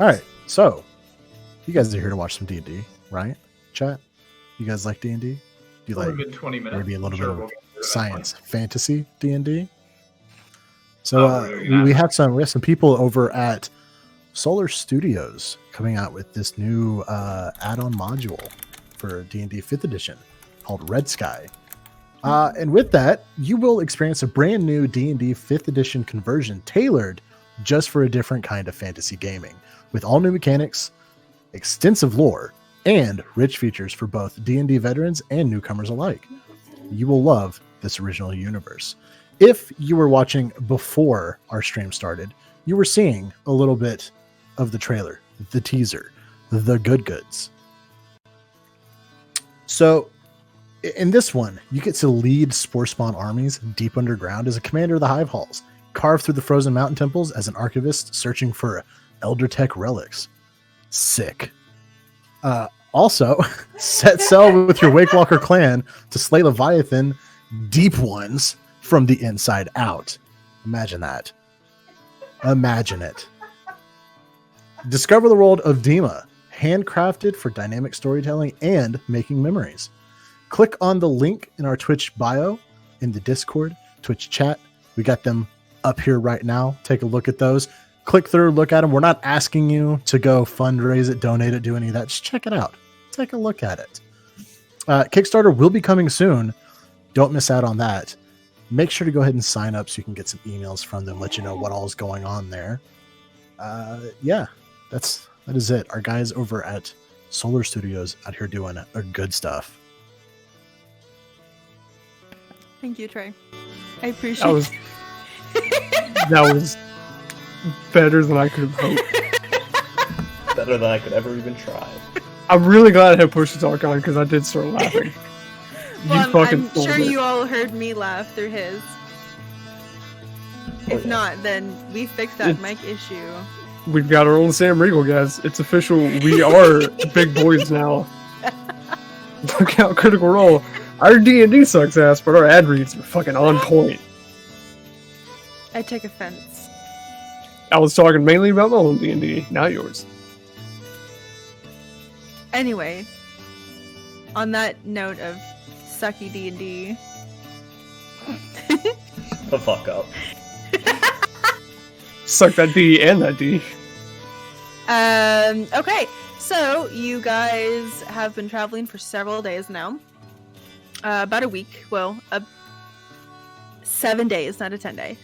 All right, so you guys are here to watch some D&D, right? Chat. You guys like D&D? Do you like a good 20 minutes? maybe a little Sure, bit we'll of get through that science fantasy D&D? So we're doing that. we have some people over at Solar Studios coming out with this new add-on module for D&D 5th edition called Red Sky. And with that, you will experience a brand new D&D 5th edition conversion tailored just for a different kind of fantasy gaming, with all new mechanics, extensive lore, and rich features for both D&D veterans and newcomers alike. You will love this original universe. If you were watching before our stream started, you were seeing a little bit of the trailer, the teaser, the good goods. So in this one, you get to lead Spore Spawn armies deep underground as a commander of the Hive Halls, carve through the frozen mountain temples as an archivist searching for Elder Tech relics. Sick. Also, set sail with your Wake Walker clan to slay Leviathan deep ones from the inside out. Imagine that. Imagine it. Discover the world of Dima, handcrafted for dynamic storytelling and making memories. Click on the link in our Twitch bio, in the Discord, Twitch chat. We got them up here right now. Take a look at those. Click through, look at them. We're not asking you to go fundraise it, donate it, do any of that. Just check it out. Take a look at it. Kickstarter will be coming soon. Don't miss out on that. Make sure to go ahead and sign up so you can get some emails from them, let you know what all is going on there. Yeah, that is it. Our guys over at Solar Studios out here doing good stuff. Thank you, Trey. I appreciate that was better than I could have hoped. Better than I could ever even try. I'm really glad I had push to talk on because I did start laughing. Well, I'm sure you all heard me laugh through his. If not, then we fixed that mic issue. We've got our own Sam Riegel, guys. It's official. We are big boys now. Look out, Critical Role. Our D&D sucks ass, but our ad reads are fucking on point. I take offense. I was talking mainly about my own D&D, not yours. Anyway, on that note of sucky D&D. The fuck up. Suck that D and that D. Okay, so you guys have been traveling for several days now. About a week. Well, 7 days, not a 10-day.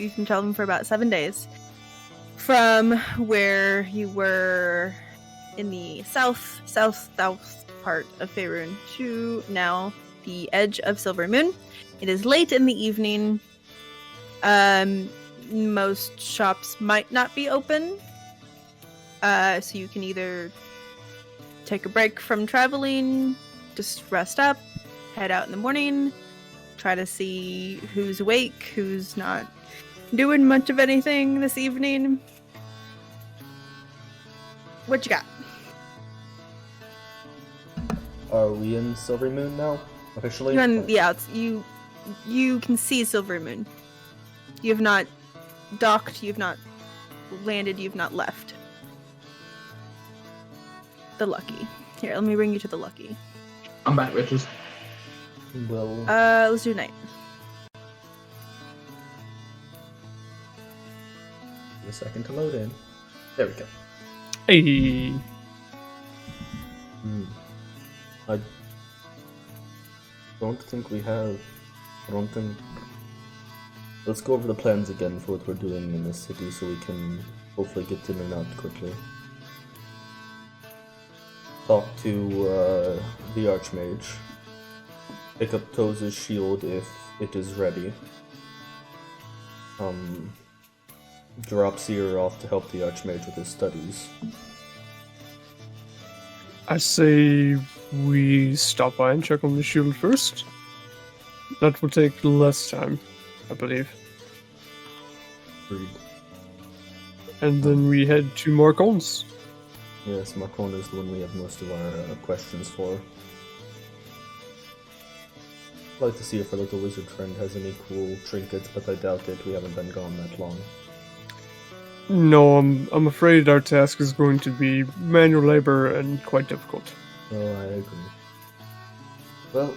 You've been traveling for about 7 days. From where you were in the south part of Faerun to now the edge of Silverymoon. It is late in the evening. Most shops might not be open. So you can either take a break from traveling, just rest up, head out in the morning, try to see who's awake, who's not doing much of anything this evening. What you got? Are we in Silverymoon now? Officially? You can see Silverymoon. You have not docked, you've not landed, you've not left. The Lucky. Here, let me bring you to the Lucky. I'm back, bitches. Well, let's do night. a second to load in. There we go. Hey. I don't think we have. Let's go over the plans again for what we're doing in this city so we can hopefully get in and out quickly. Talk to the Archmage. Pick up Toza's shield if it is ready. Drop Seer off to help the Archmage with his studies. I say we stop by and check on the shield first. That will take less time, I believe. Agreed. And then we head to Marcon's. Yes, Marcon is the one we have most of our questions for. I'd like to see if our little wizard friend has any cool trinkets, but I doubt it. We haven't been gone that long. No, I'm afraid our task is going to be manual labor and quite difficult. Oh, I agree. Well,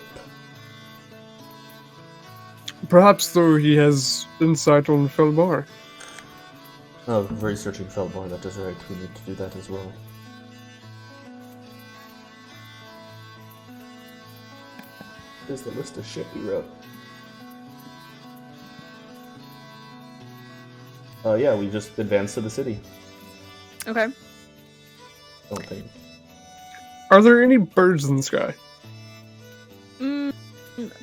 Perhaps, though, he has insight on Felbar. oh, researching Felbar, that is right. We need to do that as well. Here's the list of shit we wrote. Yeah, we just advanced to the city. Okay. Don't think. Are there any birds in the sky?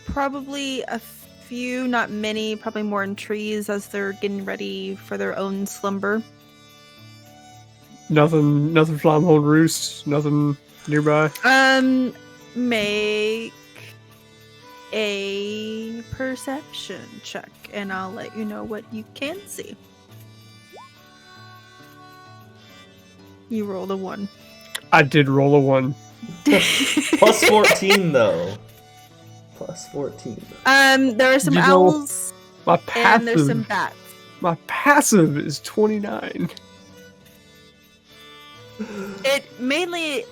Probably a few, not many. Probably more in trees as they're getting ready for their own slumber. Nothing flying home to roost? Nothing nearby? Make a perception check, and I'll let you know what you can see. You roll a 1. I did roll a 1. Plus 14, though. Plus 14. There are some You know, owls, My and there's some passive, bats. my passive is 29. It mainly,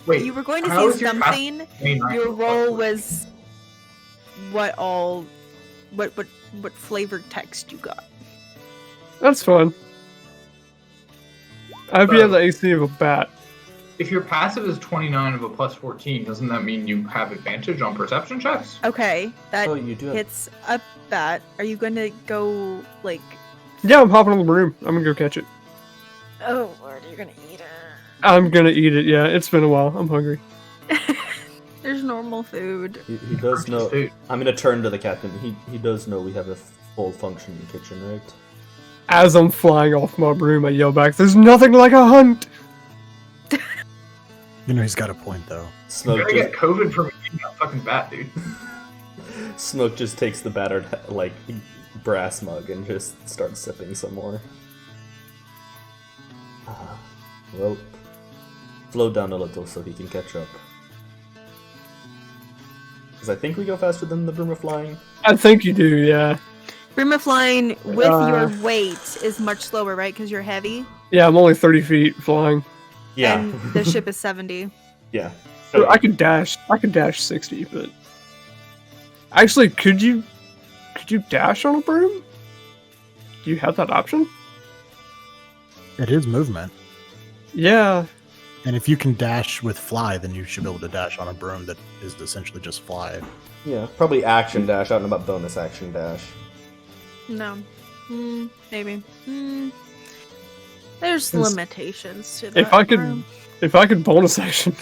Wait, you were going to how see is your something. Your roll was what flavored text you got. That's fun. I hope you have the AC of a bat. If your passive is 29 of a plus 14, doesn't that mean you have advantage on perception checks? Okay, that Oh, you do have... hits a bat. Are you going to go like? Yeah, I'm hopping on the broom. I'm gonna go catch it. Oh Lord, you're gonna eat it. I'm gonna eat it, yeah. It's been a while. I'm hungry. There's normal food. He does know... Food. I'm gonna turn to the captain. He does know we have a full functioning kitchen, right? As I'm flying off my broom, I yell back, "There's nothing like a hunt!" You know, he's got a point, though. You're Smoke gonna just... get COVID from eating that fucking bat, dude. Smoke just takes the battered, like, brass mug and just starts sipping some more. Well, slow down a little so he can catch up. Because I think we go faster than the broom of flying. I think you do, yeah. Broom of flying with your weight is much slower, right? Because you're heavy. Yeah, I'm only 30 feet flying. Yeah. And the ship is 70. Yeah. So I could dash 60, but... Actually, could you dash on a broom? Do you have that option? It is movement. Yeah. And if you can dash with fly, then you should be able to dash on a broom that is essentially just fly. Yeah, probably action dash. I don't know about bonus action dash. No. Maybe. There's It's- limitations to that. If I could broom. If I could bonus action.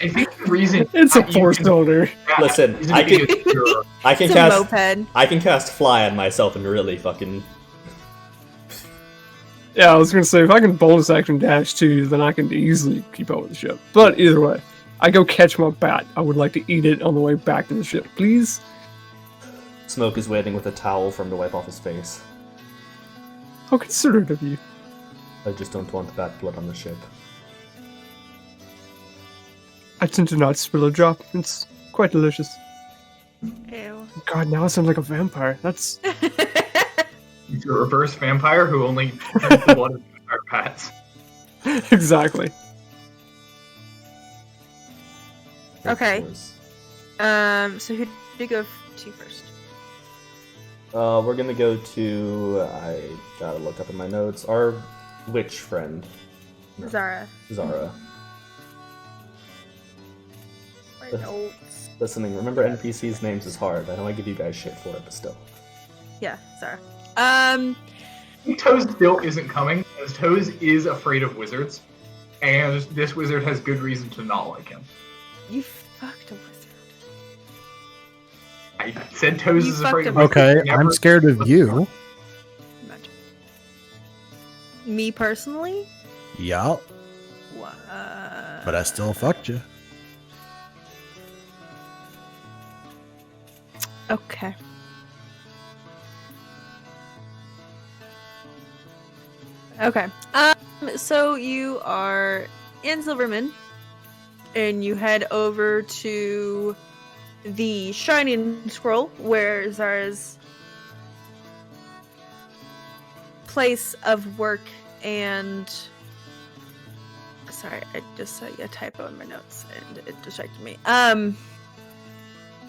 I think the reason It's a you can- 4-cylinder. Listen, is I because can you're- I can It's a cast moped. I can cast fly on myself and really fucking Yeah, I was gonna say, if I can bonus action dash too, then I can easily keep up with the ship. But either way, I go catch my bat. I would like to eat it on the way back to the ship, please. Smoke is waiting with a towel for him to wipe off his face. How considerate of you. I just don't want bat blood on the ship. I tend to not spill a drop. It's quite delicious. Ew. God, now I sound like a vampire. That's... He's a reverse vampire who only drinks the blood of vampire bats. exactly. Okay. Of course. So who did you go to first? We're gonna go to... I gotta look up in my notes. Our witch friend. No, Zara. Zara. My notes. Listening, remember NPCs' names is hard. I know I give you guys shit for it, but still. Yeah, Zara. Toes still isn't coming, as Toes is afraid of wizards, and this wizard has good reason to not like him. You fucked a wizard. I said Toes You is fucked afraid him. of wizards. Okay, Never- I'm scared of you. Imagine. Me personally? Yeah, What? but I still fucked you. Okay. Okay. So you are in Silvermoon, and you head over to the Shining Scroll, where Zara's place of work and sorry, I just saw a typo in my notes and it distracted me.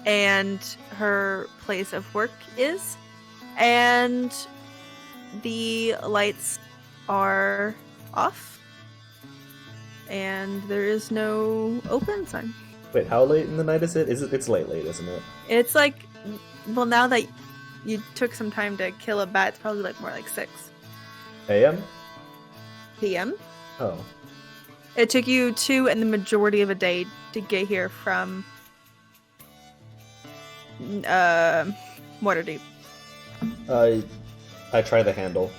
And her place of work is, and the lights are off, and there is no open sign. Wait, how late in the night is it? It's late, isn't it? It's like, well, now that you took some time to kill a bat, it's probably like more like 6 AM? p.m. Oh. It took you 2 and the majority of a day to get here from Waterdeep. I try the handle.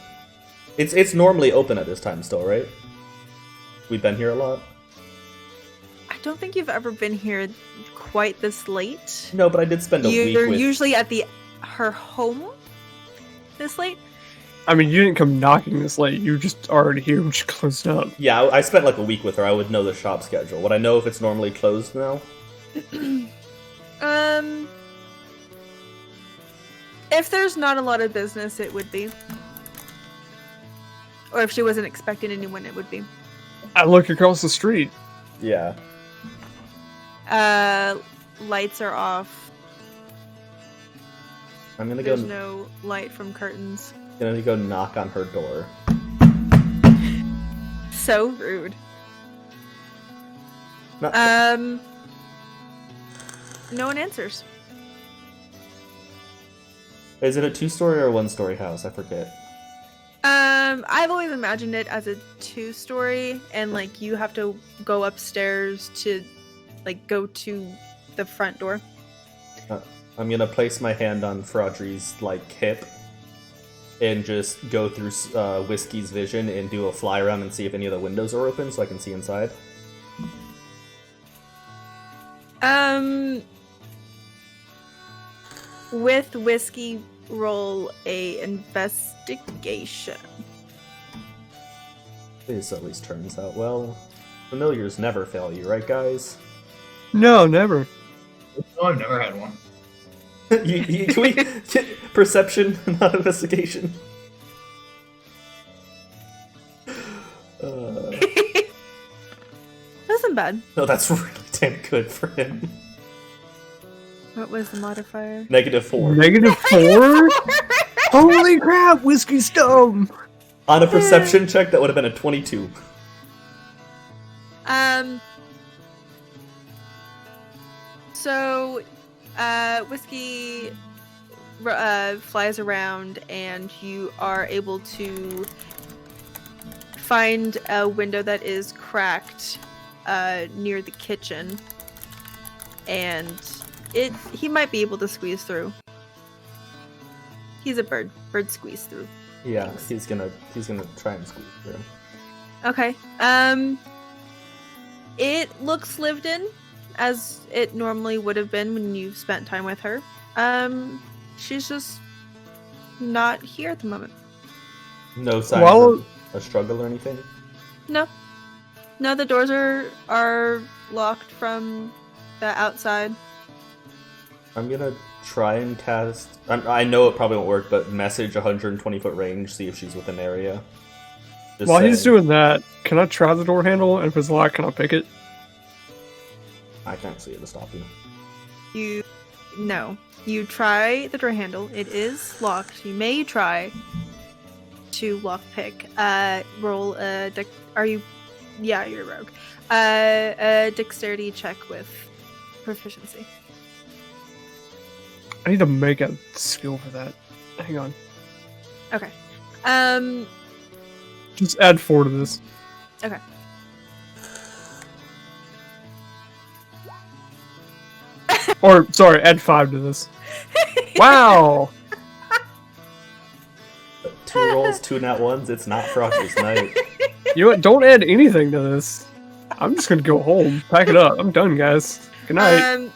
It's normally open at this time still, right? We've been here a lot. I don't think you've ever been here quite this late. No, but I did spend a week You're with... usually at her home this late. I mean, you didn't come knocking this late. You were just already here when she closed up. Yeah, I spent like a week with her. I would know the shop schedule. Would I know if it's normally closed now? If there's not a lot of business, it would be. Or if she wasn't expecting anyone, it would be. I look across the street. Yeah. Lights are off. I'm gonna There's go. no light from curtains. Gonna go knock on her door. So rude. Not- No one answers. Is it a 2-story or a 1-story house? I forget. I've always imagined it as a 2-story, and like you have to go upstairs to like go to the front door. I'm gonna place my hand on Fraudry's like hip and just go through Whiskey's vision and do a fly around and see if any of the windows are open so I can see inside. With Whiskey, roll a investigation. This at least turns out well. Familiars never fail you, right, guys? No, never. Oh, I've never had one. Can we perception, not investigation? Wasn't bad. No, that's really damn good for him. What was the modifier? -4. -4? Holy crap, Whiskey's dumb! On a perception check, that would have been a 22. So, Whiskey flies around, and you are able to find a window that is cracked near the kitchen, and he might be able to squeeze through. He's a bird. Bird squeeze through. Yeah, Thanks. he's gonna try and squeeze through. Okay. It looks lived in, as it normally would have been when you spent time with her. She's just not here at the moment. No sign of a struggle or anything? No, the doors are locked from the outside. I'm gonna try and cast... I know it probably won't work, but message 120-foot range, see if she's within area. Just While he's saying. doing that, can I try the door handle? And if it's locked, can I pick it? I can't see it to stop you. You try the door handle. It is locked. You may try to lockpick. Roll a yeah, you're a rogue. A dexterity check with proficiency. I need to make a skill for that. Hang on. Okay. Just add 4 to this. Okay. Or, sorry, add 5 to this. Wow! 2 rolls, 2 nat ones, it's not Froggy's night. You know what? Don't add anything to this. I'm just gonna go home. Pack it up. I'm done, guys. Good night.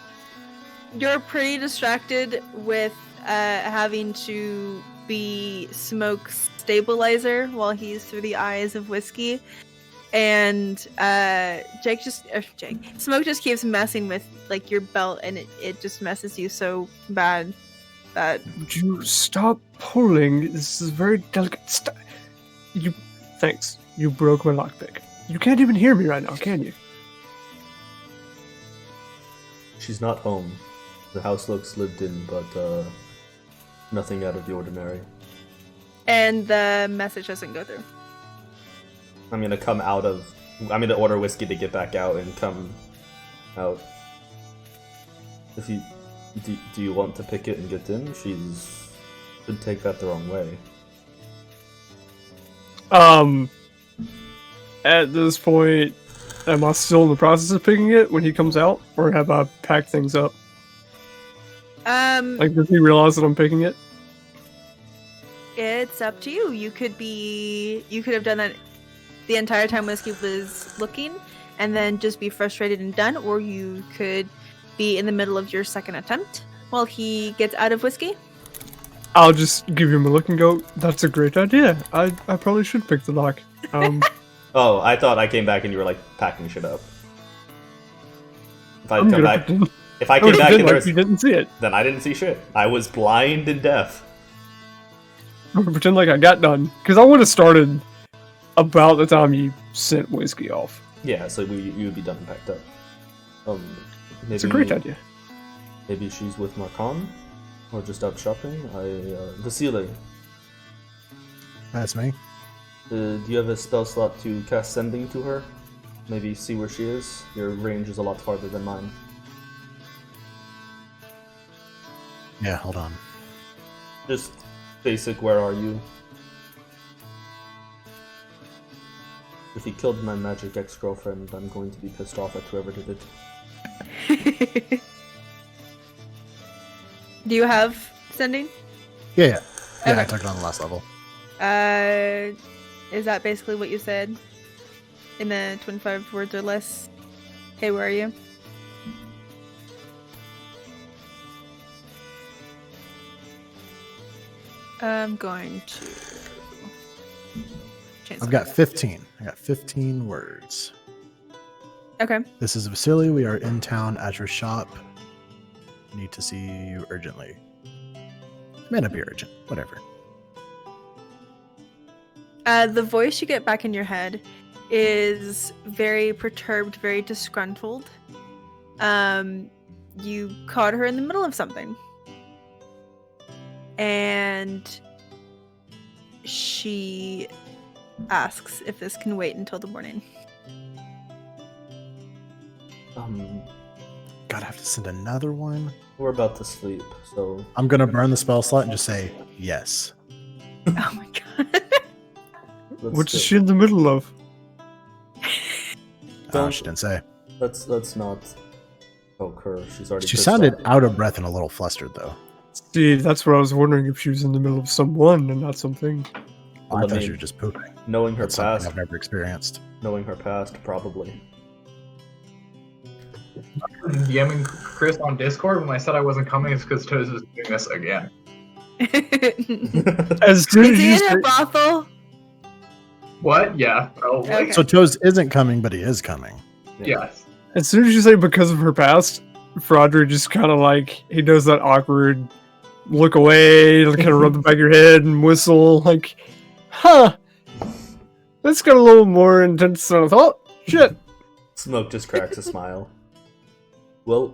You're pretty distracted with having to be Smoke's stabilizer while he's through the eyes of Whiskey, and Smoke just keeps messing with like your belt, and it just messes you so bad that Would you stop pulling? This is very delicate. Thanks. You broke my lockpick. You can't even hear me right now, can you? She's not home. The house looks lived in, but nothing out of the ordinary. And the message doesn't go through. I'm gonna order whiskey to get back out and come out. If you do you want to pick it and get in? Could take that the wrong way. At this point, am I still in the process of picking it when he comes out, or have I packed things up? Like, does he realize that I'm picking it? It's up to you. You could have done that the entire time Whiskey was looking, and then just be frustrated and done, or you could be in the middle of your second attempt while he gets out of Whiskey. I'll just give him a look and go, that's a great idea. I probably should pick the lock. Oh, I thought I came back and you were like packing shit up. If I I'm come gonna back, pretend- if I I'm came gonna back pretend and there like was, you didn't see it. then I didn't see shit. I was blind and deaf. I'm gonna pretend like I got done. Because I would have started about the time you sent Whiskey off. Yeah, so you would be done and packed up. Maybe, It's a great idea. Maybe she's with Marcon, or just out shopping. Vasily, That's me. do you have a spell slot to cast Sending to her? Maybe see where she is? Your range is a lot farther than mine. Yeah, hold on. Just basic, where are you? If he killed my magic ex-girlfriend, I'm going to be pissed off at whoever did it. Do you have sending? Yeah. Yeah, Okay. I took it on the last level. Is that basically what you said in the 25 words or less? Hey, where are you? I'm going to change I've got 15. I got 15 words. Okay. This is Vasily. We are in town at your shop. Need to see you urgently. It may not be urgent. Whatever. The voice you get back in your head is very perturbed, very disgruntled. You caught her in the middle of something. And she asks if this can wait until the morning. Gotta have to send another one. We're about to sleep, so I'm gonna burn the spell slot and just say yes. Oh my god. let's What is do- she in the middle of? Don't- She didn't say. Let's not poke her. She's already. She pissed sounded off. out of breath and a little flustered, though. See, that's what I was wondering, if she was in the middle of someone and not something. I Well, I thought mean, she was just pooping. Knowing her That's something past, I've never experienced. probably. DMing Chris on Discord when I said I wasn't coming, it's because Toes was doing this again. As soon Is as he you in say, a brothel? What? Yeah, probably. Okay. So Toes isn't coming, but he is coming. Yes. as soon as you say because of her past, Frodrick just kind of like, he does that awkward look away, kind of rub the back of your head and whistle, like, huh, that's got a little more intense than I thought. Shit. Smoke just cracks a smile. Well,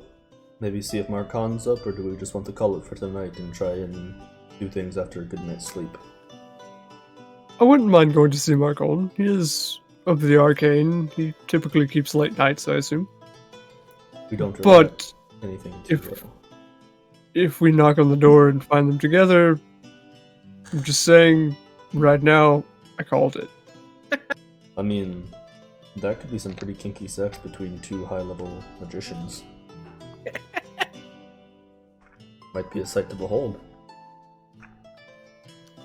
maybe see if Marcon's up, or do we just want to call it for tonight and try and do things after a good night's sleep? I wouldn't mind going to see Marcon. He is of the arcane. He typically keeps late nights, I assume. We don't really But have anything to if we knock on the door and find them together, I'm just saying, right now, I called it. I mean, that could be some pretty kinky sex between two high-level magicians. Might be a sight to behold.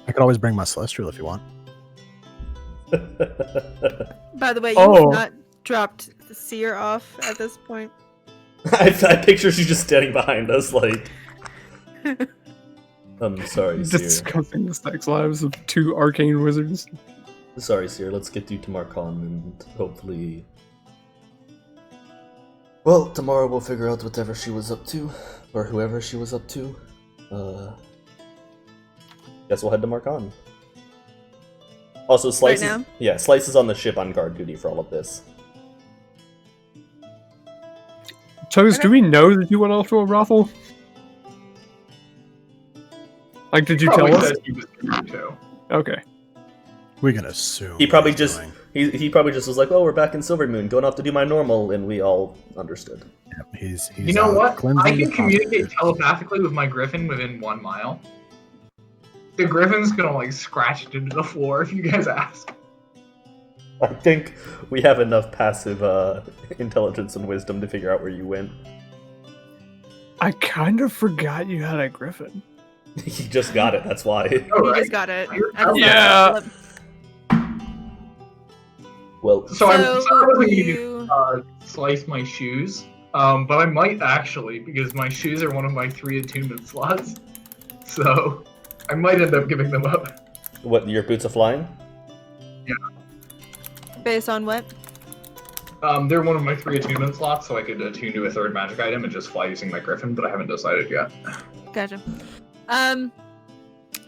I could always bring my celestial if you want. By the way, Oh. you've not dropped the seer off at this point. I picture she's just standing behind us, like. I'm sorry, Seer. Discussing the sex lives of two arcane wizards. Sorry, Seer. Let's get you to Marcon and hopefully. Well, tomorrow we'll figure out whatever she was up to, or whoever she was up to. Guess we'll head to Marcon. Also, Slice Right is, now? yeah, Slice is on the ship on guard duty for all of this. Toes, Okay. do we know that you went off to a brothel? Like, did you tell Probably us? said he was going to. Okay. We can assume. He probably he's just doing. he probably just was like, "Oh, we're back in Silverymoon, going off to do my normal," and we all understood. Yep, he's You know out what? cleansing I the can communicate prostitute. telepathically with my griffin within 1 mile. The griffin's gonna like scratch it into the floor if you guys ask. I think we have enough passive intelligence and wisdom to figure out where you went. I kind of forgot you had a griffin. You just got it. That's why. Oh, You right. just got it. You're- At the Yeah. start. Well, So I So wasn't going to you... slice my shoes, but I might actually because my shoes are one of my 3 attunement slots. So I might end up giving them up. what? Your boots are flying? Based on what? They're one of my 3 attunement slots, so I could attune to a 3rd magic item and just fly using my griffin, but I haven't decided yet. Gotcha.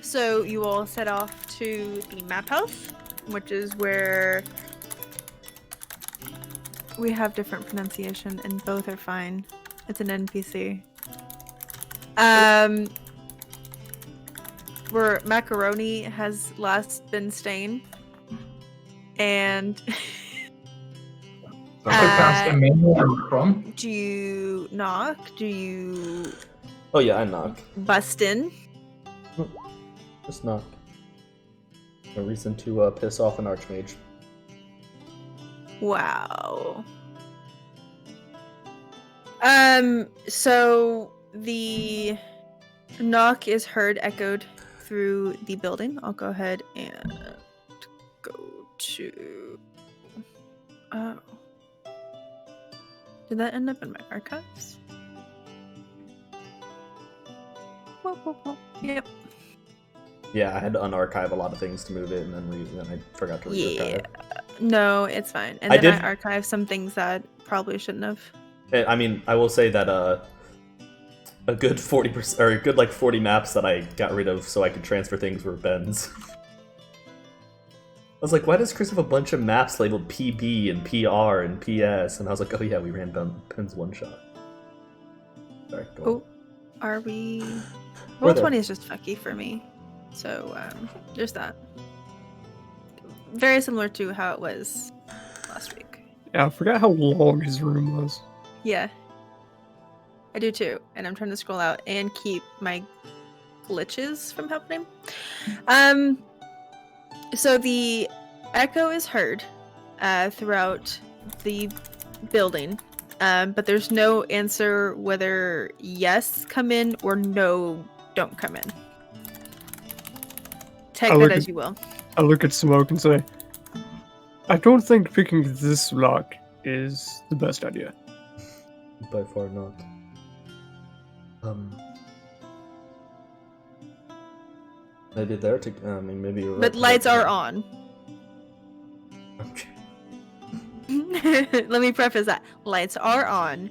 So you all set off to the map house, which is where we have different pronunciation, and both are fine. It's an NPC. Where macaroni has last been staying, and So I cast Emmanuel and Crumb. do you knock? Do you Oh yeah, I knock. bust in? Just knock. No reason to piss off an archmage. Wow. So the knock is heard echoed through the building. I'll go ahead and go to... Oh. Did that end up in my archives? Whoop, whoop, whoop. Yep. Yeah, I had to unarchive a lot of things to move it, and then I forgot to re-archive. Yeah. No, it's fine. And I then did- I archived some things that probably shouldn't have. I mean, I will say that a good 40% or a good like 40 maps that I got rid of so I could transfer things were Ben's. I was like, why does Chris have a bunch of maps labeled PB and PR and PS? And I was like, oh yeah, we ran Ben's one shot. Sorry, go on. Oh, are we? We're Roll there. 20 is just fucky for me. So, there's that. Very similar to how it was last week. Yeah, I forgot how long his room was. Yeah. I do too. And I'm trying to scroll out and keep my glitches from happening. So the echo is heard throughout the building. But there's no answer whether yes, come in, or no, don't come in. Take I that look as at- you will. I look at Smoke and say, I don't think picking this lock is the best idea. By far not. Maybe there to. I mean, maybe you're right. But lights are on. Okay. Let me preface that. Lights are on.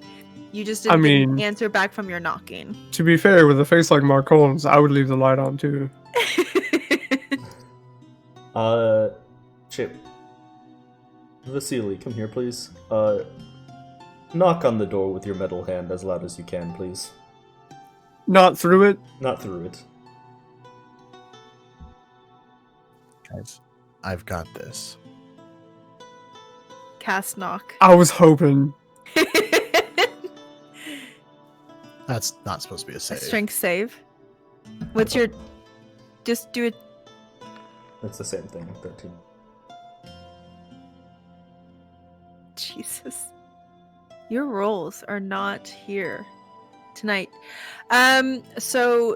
You just I didn't get an mean- answer back from your knocking. To be fair, with a face like Mark Collins, I would leave the light on too. Chip. Vasily, come here, please. Knock on the door with your metal hand as loud as you can, please. Not through it. Not through it. Guys, I've got this. Cast knock. I was hoping. That's not supposed to be a A save. strength save. What's your... Just do it. It's the same thing, 13. Jesus. Your rolls are not here tonight. So...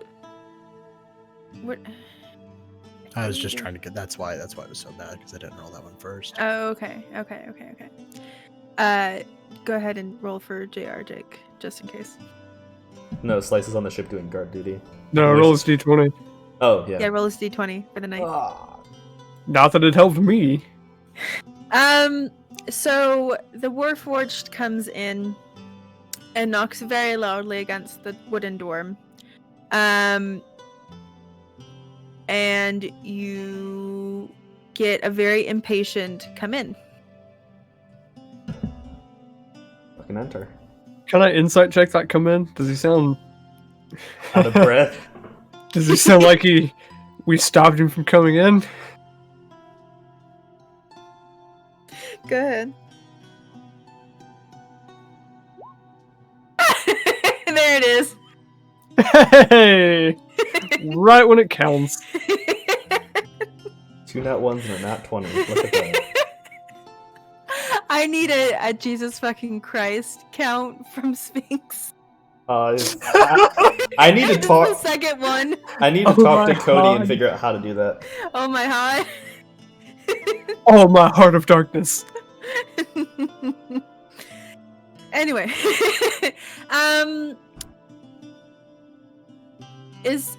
What... I was just trying to get. That's why it was so bad because I didn't roll that one first. Oh, okay. Go ahead and roll for JR, Jake, just in case. No, Slice is on the ship doing guard duty. No, roll his d20. Oh, yeah. Yeah, roll his d20 for the night. Ah. Not that it helped me. So the Warforged comes in and knocks very loudly against the wooden door. And you get a very impatient come in. Fucking enter. Can I insight check that come in? Does he sound Out of breath. Does he sound like we stopped him from coming in? Go ahead. There it is. Hey! Right when it counts. 2 nat 1s and a nat 20. Look at that. I need a Jesus fucking Christ count from Sphinx. I need to This is talk. the second one. I need to Oh talk to my Cody and God. figure out how to do that. Oh my god. Oh, my heart of darkness. Anyway, is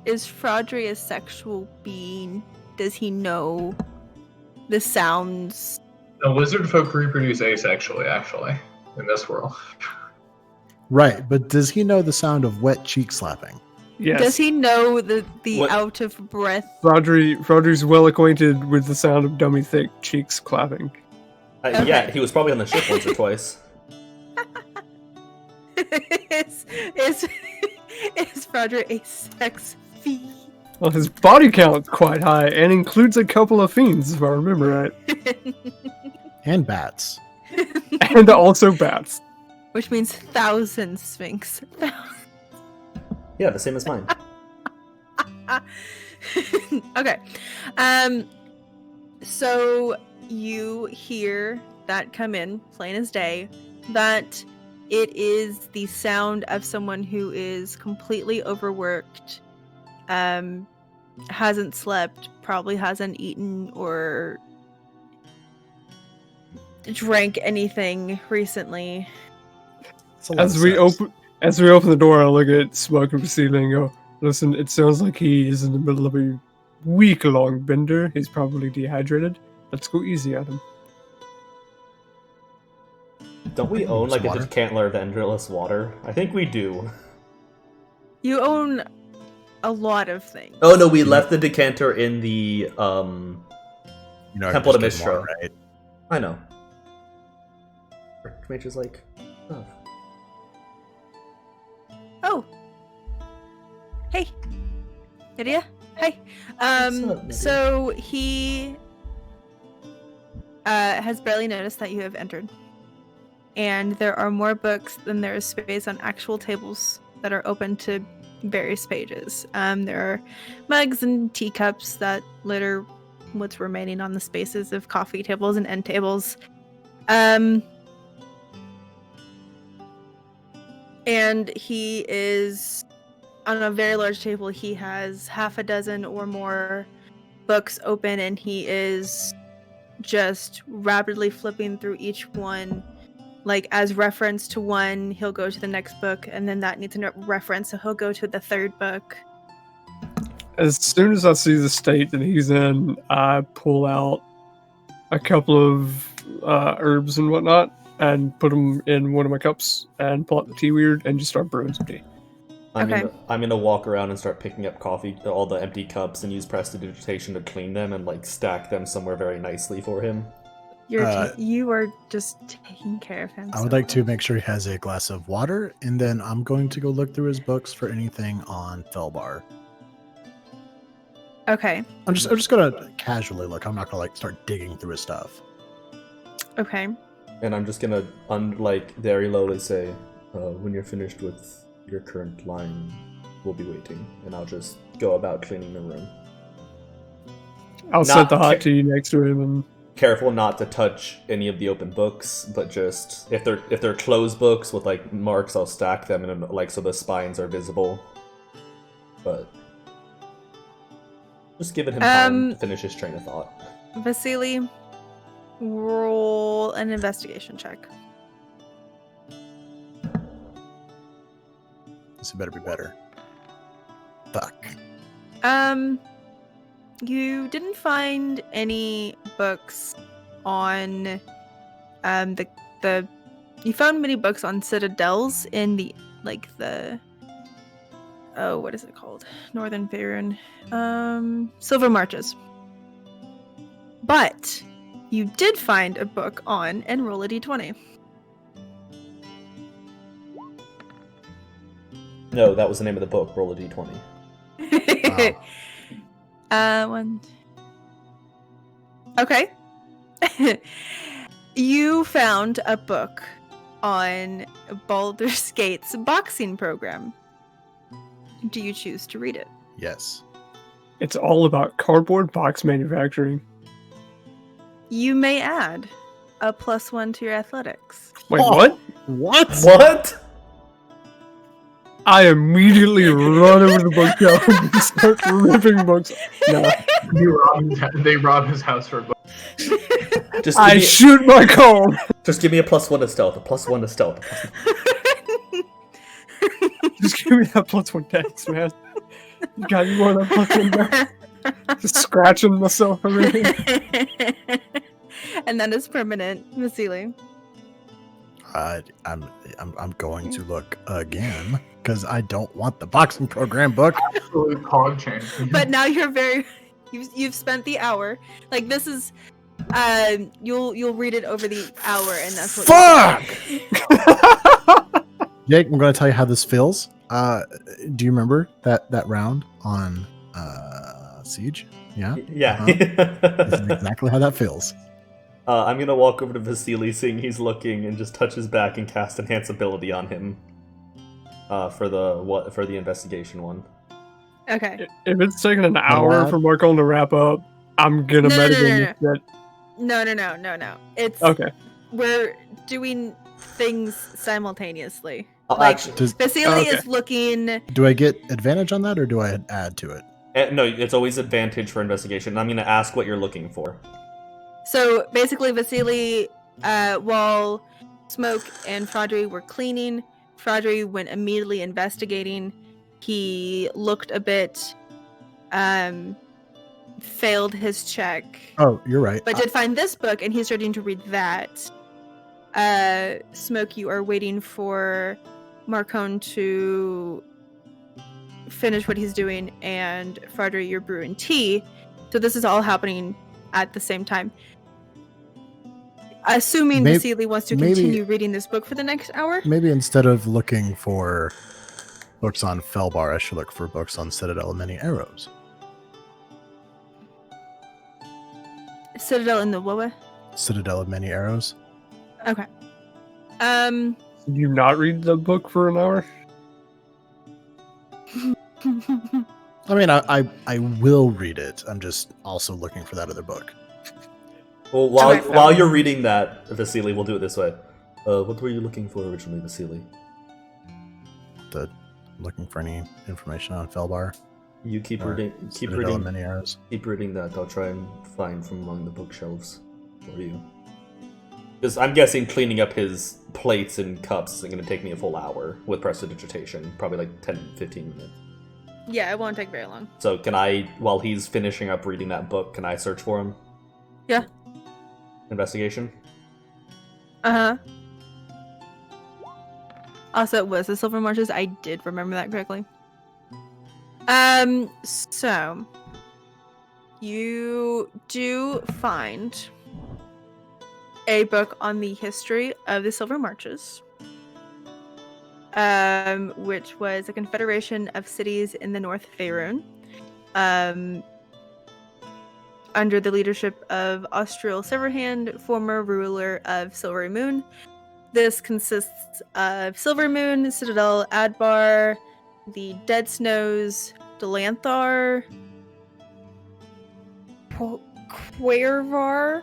Fraudry a sexual being? Does he know the sounds? No, lizard folk reproduce asexually, actually, in this world. Right, but does he know the sound of wet cheek slapping? Yes. Does he know the What- out of breath? Rodri's well acquainted with the sound of dummy thick cheeks clapping. Okay. Yeah, he was probably on the ship once or twice. is Fraudry a sex fiend? Well, his body count's quite high and includes a couple of fiends, if I remember right. And bats. And also bats. Which means 1,000 Sphinx. Yeah, the same as mine. Okay. So you hear that come in, plain as day, that it is the sound of someone who is completely overworked, hasn't slept, probably hasn't eaten or drank anything recently. It's a lot As of we sex. open the door, I look at Smoke and Vasily and go, listen, it sounds like he is in the middle of a week-long bender. He's probably dehydrated. Let's go easy at him. Don't we I can own use like water. a decantler of endless water? I think we do. You own a lot of things. Oh no, we left the decanter in the You know, I Temple can to just get more, Mistro. right? I know. Mage is like, oh. Oh. Hey. Lydia. Hey. What's up, Lydia? So he has barely noticed that you have entered. And there are more books than there is space on actual tables that are open to various pages. There are mugs and teacups that litter what's remaining on the spaces of coffee tables and end tables. And he is on a very large table. He has half a dozen or more books open, and he is just rapidly flipping through each one. Like, as reference to one, he'll go to the next book, and then that needs a reference, so he'll go to the third book. As soon as I see the state that he's in, I pull out a couple of herbs and whatnot and put them in one of my cups and pull out the tea weird and just start brewing some tea. I'm Okay. gonna walk around and start picking up coffee, all the empty cups, and use prestidigitation to clean them and like stack them somewhere very nicely for him. You are just taking care of him. I would so like to well. make sure he has a glass of water, and then I'm going to go look through his books for anything on Felbar. Okay. I'm just gonna casually look. I'm not gonna like start digging through his stuff. Okay. And I'm just gonna very lowly say, when you're finished with your current line, we'll be waiting, and I'll just go about cleaning the room. I'll Not set the hot ca- tea next to him and Careful not to touch any of the open books, but just if they're closed books with like marks, I'll stack them and like so the spines are visible. But just giving him time to finish his train of thought. Vasily, roll an investigation check. This better be better. Fuck. You didn't find any books on the you found many books on citadels in the oh, what is it called? Northern Faerun. Silver Marches. But you did find a book on and roll a d20. No, that was the name of the book. Roll a d20. One. Okay. You found a book on Baldur's Gate's boxing program. Do you choose to read it? Yes. It's all about cardboard box manufacturing. You may add a +1 to your athletics. Wait, what? What? What? I immediately run over to the bookshelf and start ripping books. No. They rob his house for a book. I shoot my comb. Just give me a +1 to stealth. A +1 to stealth. Just give me that +1 dex, man. God, you want that +1 dex? Just scratching myself over here. And that is permanent, Vasily. I'm going to look again because I don't want the boxing program book. Absolute cog chain. But now you've spent the hour. Like this is you'll read it over the hour and that's what Fuck! Jake, I'm going to tell you how this feels. Do you remember that round on Siege? Yeah? Yeah. This is exactly how that feels. I'm gonna walk over to Vasily, seeing he's looking, and just touch his back and cast Enhance Ability on him. For the investigation one. Okay. If it's taking an hour for Marcon to wrap up, I'm gonna metagame this shit. No. It's Okay. We're doing things simultaneously. Actually, Vasily is looking. Do I get advantage on that, or do I add to it? no, it's always advantage for investigation. I'm gonna ask what you're looking for. So basically, Vasily, while Smoke and Fraudry were cleaning, Fraudry went immediately investigating. He looked a bit, failed his check. Oh, you're right. But did find this book, and he's starting to read that. Smoke, you are waiting for Marcon to finish what he's doing, and Fraudry, you're brewing tea. So this is all happening at the same time. Assuming Vasily wants to continue reading this book for the next hour? Maybe instead of looking for books on Felbar, I should look for books on Citadel of Many Arrows. Citadel in the Woa? Citadel of Many Arrows. Okay. Did you not read the book for an hour? I mean, I will read it. I'm just also looking for that other book. Well, while you're reading that, Vasily, we'll do it this way. What were you looking for originally, Vasily? Looking for any information on Felbar. You keep reading. Keep Citadel reading. of Many Arrows. Keep reading that. I'll try and find from among the bookshelves for you. Because I'm guessing cleaning up his plates and cups isn't going to take me a full hour with prestidigitation. Probably like 10-15 minutes. Yeah, it won't take very long. So can I, while he's finishing up reading that book, can I search for him? Yeah. Investigation? Uh-huh. Also, it was the Silver Marches. I did remember that correctly. So you do find a book on the history of the Silver Marches, which was a confederation of cities in the North Faerun, under the leadership of Austriel Silverhand, former ruler of Silverymoon. This consists of Silverymoon, Citadel, Adbar, the Dead Snows, Delanthar, Quervar.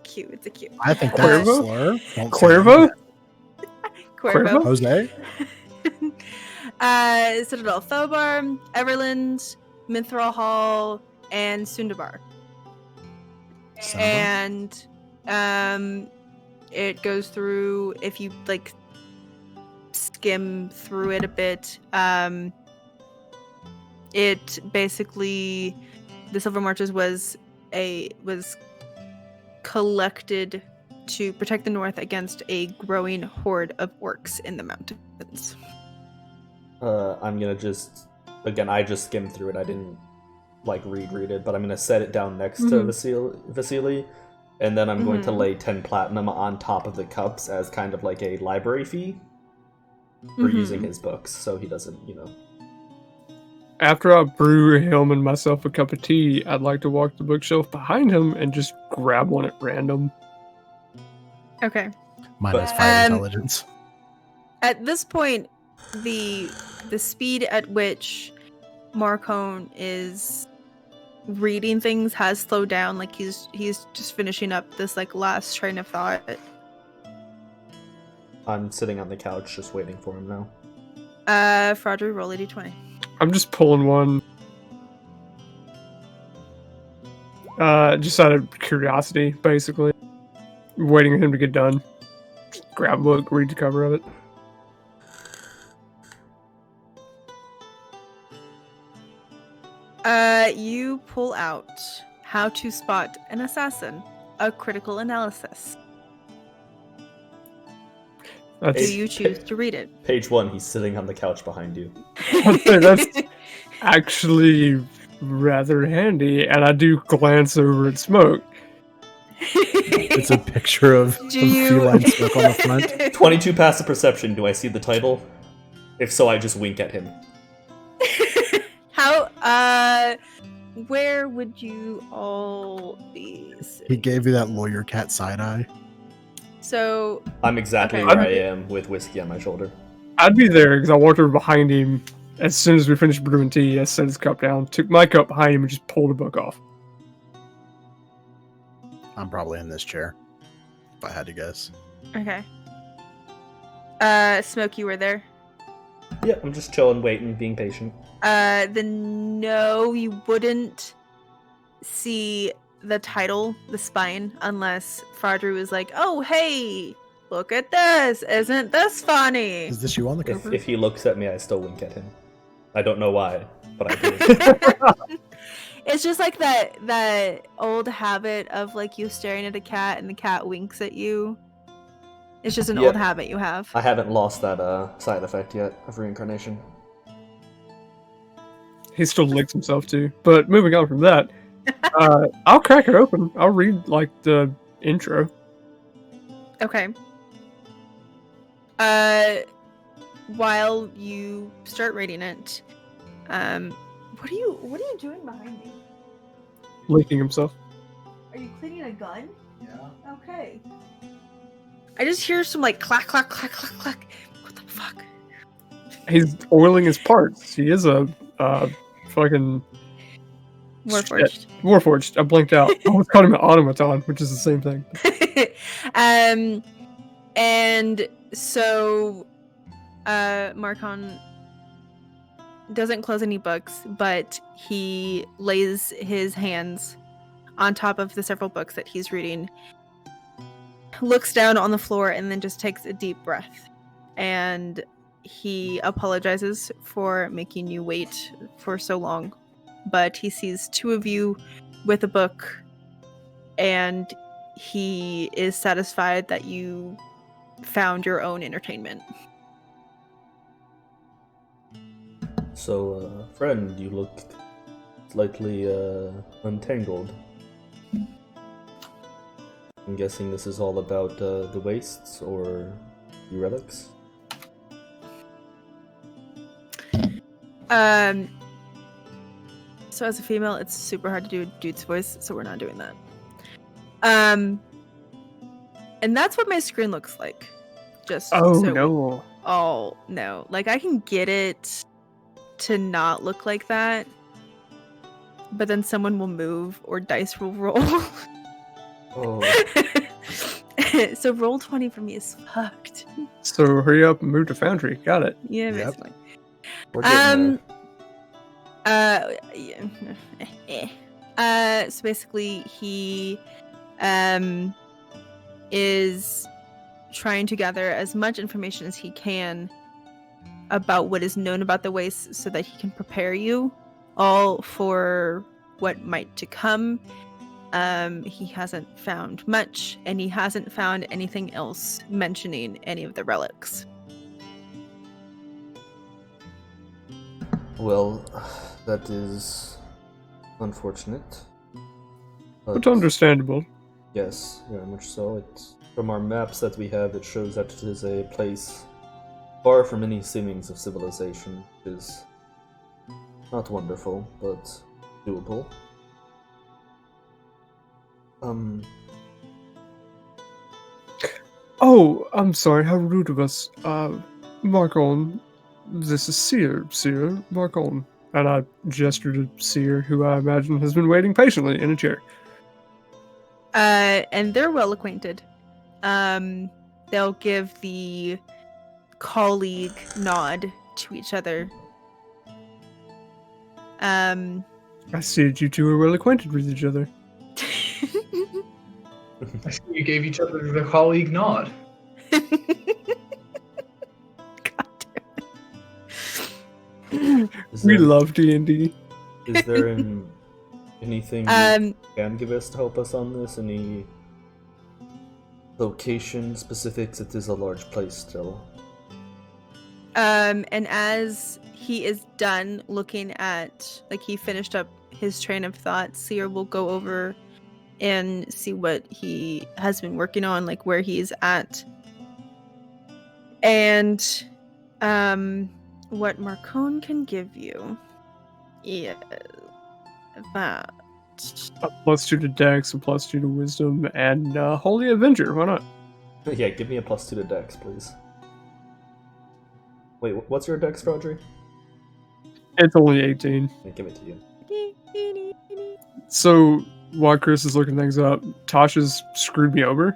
Cute, it's a cute. I think that's a slur. Cuervo? Cuervo. Jose? Citadel Thobar, Everland, Mithral Hall, and Sundabar. And it goes through, if you like skim through it a bit, it basically, the Silver Marches was collected to protect the north against a growing horde of orcs in the mountains. I'm gonna just again. I just skimmed through it. I didn't like read it, but I'm gonna set it down next to Vasily, and then I'm going to lay 10 platinum on top of the cups as kind of like a library fee for using his books, so he doesn't, After I brew him and myself a cup of tea, I'd like to walk the bookshelf behind him and just grab one at random. Okay. Minus 5 intelligence. At this point, the speed at which Marcone is reading things has slowed down. Like he's just finishing up this like last train of thought. I'm sitting on the couch just waiting for him now. Fraudry, roll a d20. I'm just pulling one. Just out of curiosity, basically. Waiting for him to get done. Just grab a book, read the cover of it. You pull out How to Spot an Assassin, a critical analysis. Do you choose to read it? Page 1, he's sitting on the couch behind you. That's actually rather handy, and I do glance over at Smoke. It's a picture of feline smoke on the front. 22 passive perception. Do I see the title? If so, I just wink at him. How, where would you all be sitting? He gave you that lawyer cat side eye. So... I'm exactly Okay. where I am with whiskey on my shoulder. I'd be there because I walked over behind him as soon as we finished brewing tea. I set his cup down, took my cup behind him, and just pulled the book off. I'm probably in this chair, if I had to guess. Okay. Smoke, you were there? Yeah, I'm just chilling, waiting, being patient. Then no, you wouldn't see the title, The Spine, unless Fraudry was like, oh, hey, look at this. Isn't this funny? Is this you on the cover? If he looks at me, I still wink at him. I don't know why, but I do. It's just like that old habit of like you staring at a cat and the cat winks at you. It's just an old habit you have. I haven't lost that side effect yet of reincarnation. He still licks himself too. But moving on from that, I'll crack it open. I'll read like the intro. Okay. While you start reading it, what are you doing behind me? Licking himself. Are you cleaning a gun? Yeah. Okay. I just hear some like clack clack clack clack clack. What the fuck? He's oiling his parts. He is a fucking Warforged. Warforged. I blinked out. I almost called him an automaton, which is the same thing. And so Marcon doesn't close any books, but he lays his hands on top of the several books that he's reading, looks down on the floor, and then just takes a deep breath. And he apologizes for making you wait for so long, but he sees two of you with a book, and he is satisfied that you found your own entertainment. So, friend, you look slightly untangled. I'm guessing this is all about the wastes or the relics? So as a female, it's super hard to do a dude's voice, so we're not doing that. And that's what my screen looks like. Just No. Oh no. Like I can get it to not look like that, but then someone will move or dice will roll. Oh, So roll 20 for me is fucked. So hurry up and move to Foundry. Got it. Yeah, Yep. basically. we're getting there. So basically he is trying to gather as much information as he can about what is known about the wastes so that he can prepare you all for what might to come. He hasn't found much, and he hasn't found anything else mentioning any of the relics. Well, that is unfortunate. But understandable. Yes, very much so. From our maps that we have, it shows that it is a place far from any seemings of civilization, which is not wonderful, but doable. Oh, I'm sorry, how rude of us. Marcon, this is Seer, Marcon. And I gestured to Seer, who I imagine has been waiting patiently in a chair. And they're well acquainted. They'll give the colleague nod to each other. I see that you two are well acquainted with each other. I see you gave each other the colleague nod. God damn it. We love D&D. Is there anything you can give us to help us on this? Any location specifics? It is a large place still. And as he is done looking at, like, he finished up his train of thought, Seer will go over and see what he has been working on, like where he's at. And what Marcone can give you is that A +2 to Dex, a +2 to Wisdom, and Holy Avenger. Why not? Yeah, give me a +2 to Dex, please. Wait, what's your Dex, Rodri? It's only 18. Yeah, give it to you. So while Chris is looking things up, Tasha's screwed me over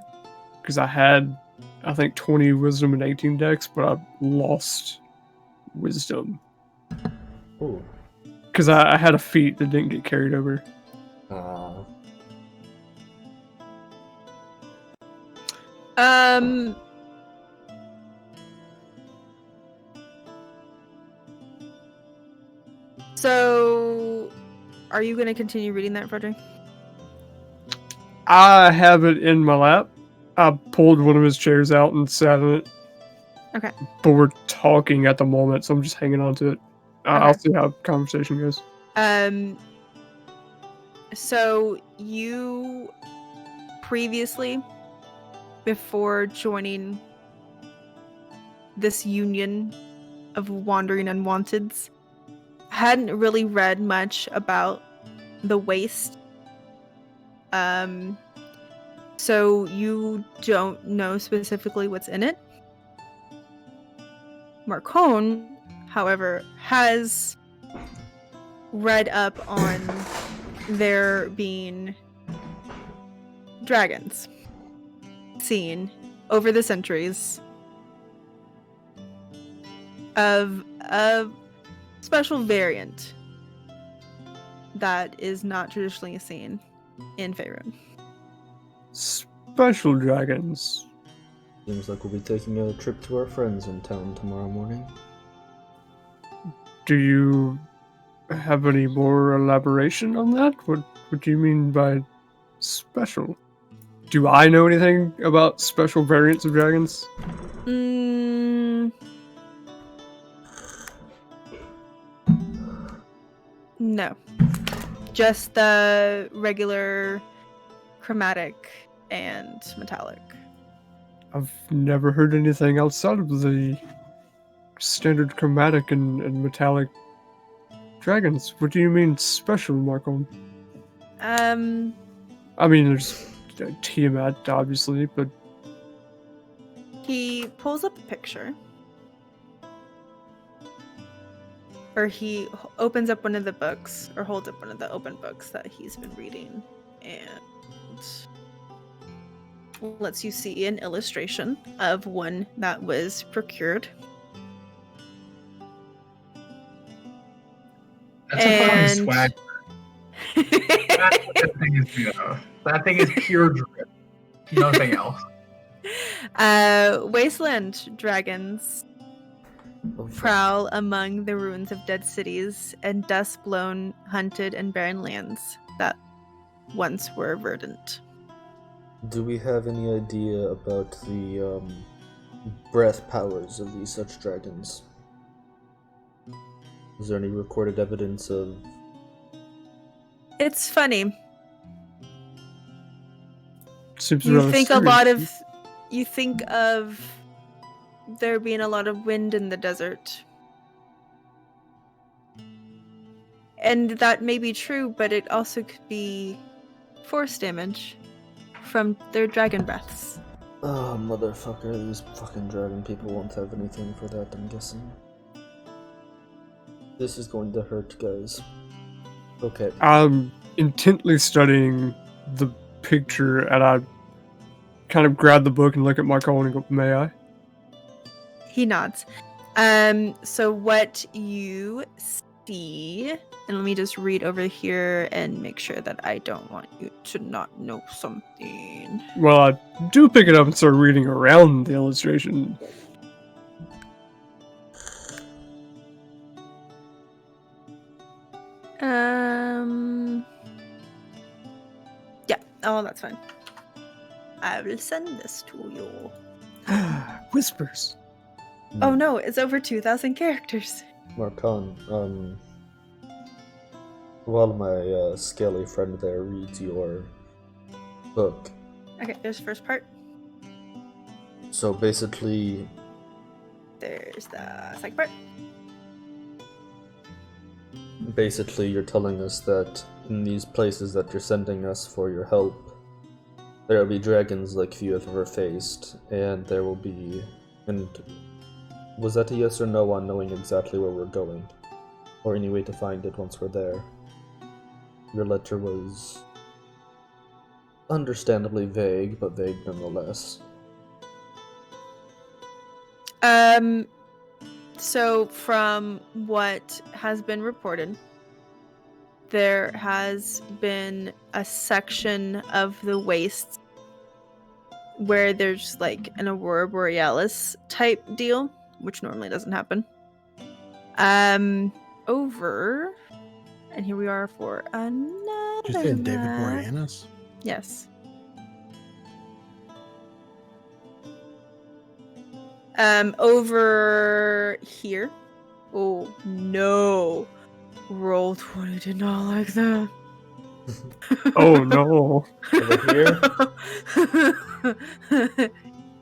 because I had, I think, 20 Wisdom and 18 Dex, but I lost Wisdom Ooh. because I had a feat that didn't get carried over. So, are you going to continue reading that, Frederick? I have it in my lap. I pulled one of his chairs out and sat in it. Okay. But we're talking at the moment, so I'm just hanging on to it. I'll Okay. see how the conversation goes. So you previously, before joining this Union of Wandering Unwanteds, hadn't really read much about the Waste. So you don't know specifically what's in it. Marcone, however, has read up on there being dragons seen over the centuries of a special variant that is not traditionally seen in Faerun. Special dragons. Seems like we'll be taking a trip to our friends in town tomorrow morning. Do you have any more elaboration on that? What do you mean by special? Do I know anything about special variants of dragons? No. Just the regular chromatic and metallic. I've never heard anything outside of the standard chromatic and metallic dragons. What do you mean special, Marcon? I mean, there's Tiamat, obviously, but... He pulls up a picture. Or he opens up one of the books, or holds up one of the open books that he's been reading, and lets you see an illustration of one that was procured. That's a fucking swag. That's what that thing is made of. That thing is pure drip. Nothing else. Wasteland dragons prowl among the ruins of dead cities and dust-blown, hunted, and barren lands that once were verdant. Do we have any idea about the breath powers of these such dragons? Is there any recorded evidence of... It's funny. Seems You rather think serious. you think of there being a lot of wind in the desert. And that may be true, but it also could be force damage from their dragon breaths. Oh, motherfucker, these fucking dragon people won't have anything for that, I'm guessing. This is going to hurt, guys. Okay. I'm intently studying the picture, and I kind of grab the book and look at Michael and go, "May I?" He nods. So what you see, and let me just read over here and make sure that I don't want you to not know something. Well, I do pick it up and start reading around the illustration. Yeah. Oh, that's fine. I will send this to you. Whispers. Oh no, it's over 2,000 characters. Marcon, while my scaly friend there reads your book, Okay, there's the first part. so basically, There's the second part. you're telling us that in these places that you're sending us for your help, there will be dragons like few have ever faced, and there will be... And was that a yes or no on knowing exactly where we're going? Or any way to find it once we're there? Your letter was understandably vague, but vague nonetheless. So from what has been reported, there has been a section of the wastes where there's like an Aurora Borealis type deal, which normally doesn't happen. Over, and here we are for another Did you say David map. Boreanaz? Yes. Over here. Oh no. Roll 20 did not like that. Oh no. Over here?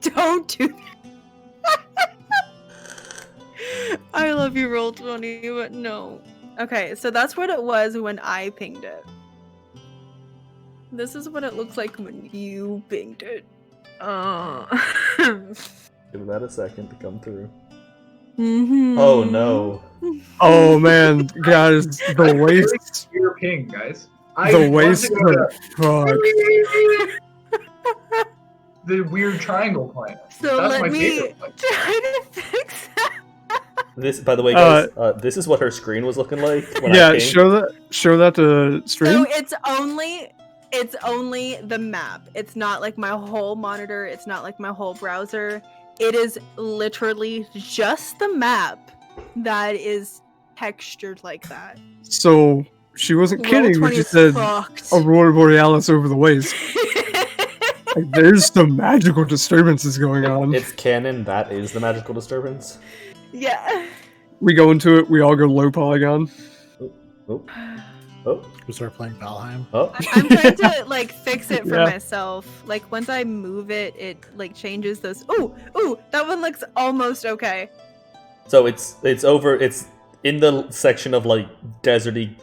Don't do that. I love you, Roll 20, but no. Okay, so that's what it was when I pinged it. This is what it looks like when you pinged it. Give that a second to come through. Mhm. Oh no. Oh man, guys, the waste. Your ping, guys. The waste. Fuck. The weird triangle planet. So That's let my me favorite one. try to fix that. This, by the way, guys, this is what her screen was looking like when I Yeah, pinged. show that to stream. So it's only the map. It's not like my whole monitor. It's not like my whole browser. It is literally just the map that is textured like that. So she wasn't kidding when Roll20 she is said fucked. Aurora Borealis over the waste. Like, there's some magical disturbances going on. It's canon, that is the magical disturbance. Yeah. We go into it, we all go low polygon. Oh. Oh. We start playing Valheim. Oh. I'm trying to like fix it for Yeah. myself. Like once I move it, it like changes this. Ooh, that one looks almost okay. So it's in the section of like deserty.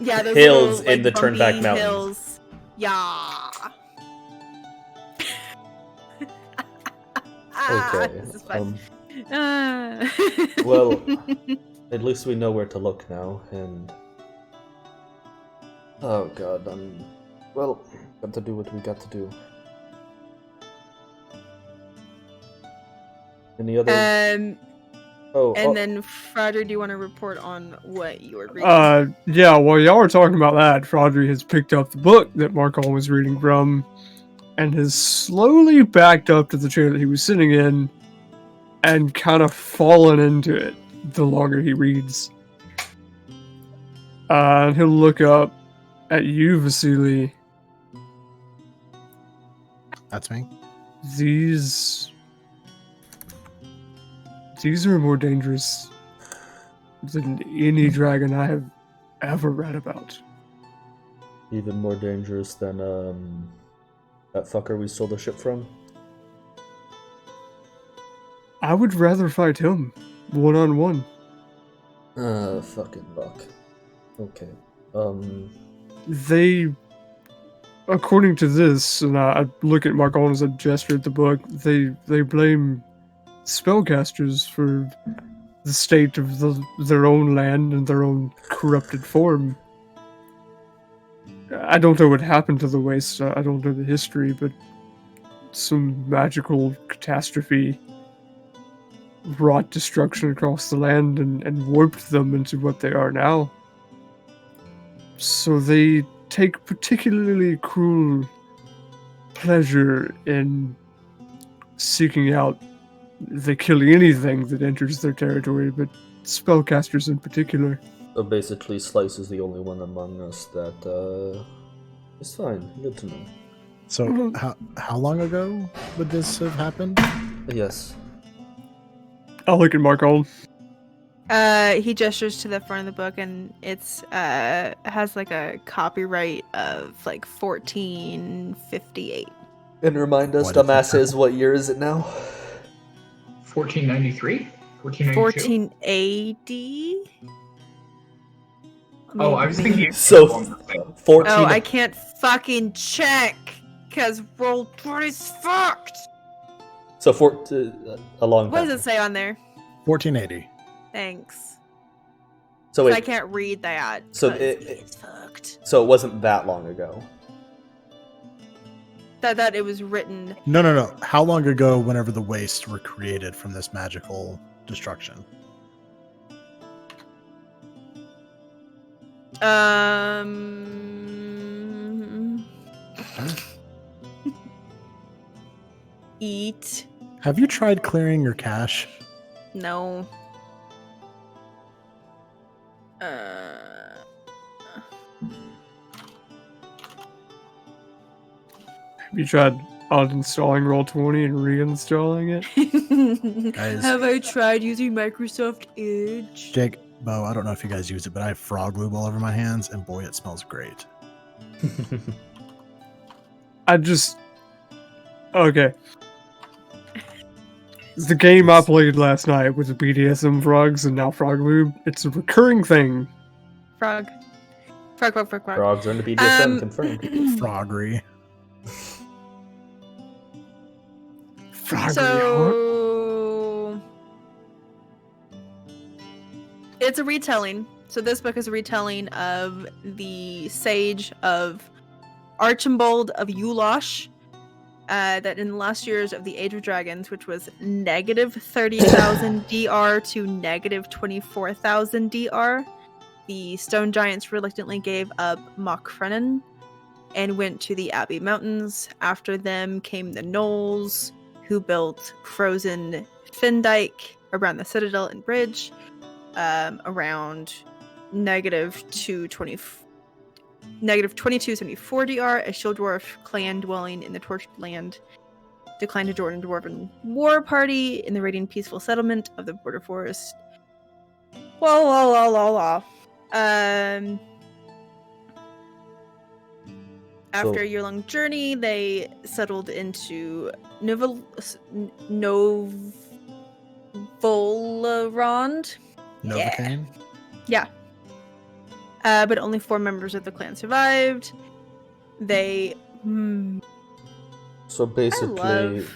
Yeah, those Hills little, in the bumpy turnback mountains. Hills. Yeah. Okay. This is fun. Ah. Well, at least we know where to look now, and oh god, well, got to do what we got to do. Any other? And oh, then Fraudry, do you want to report on what you were reading? Yeah, while y'all were talking about that, Fraudry has picked up the book that Markon was reading from and has slowly backed up to the chair that he was sitting in and kind of fallen into it the longer he reads. And he'll look up at you, Vasily. That's me. These are more dangerous than any dragon I have ever read about. Even more dangerous than that fucker we stole the ship from? I would rather fight him, one-on-one. Fucking luck. Okay. They, according to this, and I look at Marcon as a gesture at the book, they blame spellcasters for the state of their own land and their own corrupted form. I don't know what happened to the Waste, I don't know the history, but some magical catastrophe wrought destruction across the land and warped them into what they are now. So they take particularly cruel pleasure in seeking out. They kill anything that enters their territory, but spellcasters in particular. So basically, Slice is the only one among us that is fine. Good to know. So, how long ago would this have happened? Yes. I'll look at Marcon. He gestures to the front of the book, and it's has like a copyright of like 1458. And remind us, Why did that dumbasses, what year is it now? 1493? 1492? 1480. Oh, I was thinking. So, 14. Oh, I can't fucking check because Roll20's fucked. So, a long What time. does it say on there? 1480. Thanks. So, I wait, can't read that. So 'cause it's fucked. so it wasn't that long ago. That it was written. No. How long ago, whenever the Waste were created from this magical destruction? Eat. Have you tried clearing your cache? No. Have you tried uninstalling Roll20 and reinstalling it? Guys. Have I tried using Microsoft Edge? Jake, Bo, I don't know if you guys use it, but I have frog lube all over my hands, and boy, it smells great. Okay. The game I played last night with the BDSM frogs and now Frog Lube, it's a recurring thing. Frog. Frogs are in the BDSM, confirmed. Froggery. Frog So it's a retelling. So this book is a retelling of the Sage of Archibald of Ulosh. That in the last years of the Age of Dragons, which was negative 30,000 DR to negative 24,000 DR, the stone giants reluctantly gave up Mockfrennan and went to the Abbey Mountains. After them came the Knolls, who built frozen Findike around the Citadel and Bridge, around negative 2274 DR. A shield dwarf clan dwelling in the Torched Land declined to join a dwarven war party in the raiding peaceful settlement of the Border Forest. After a year-long journey, they settled into Novolrond. Novocaine? Yeah. But only 4 members of the clan survived. They... So basically,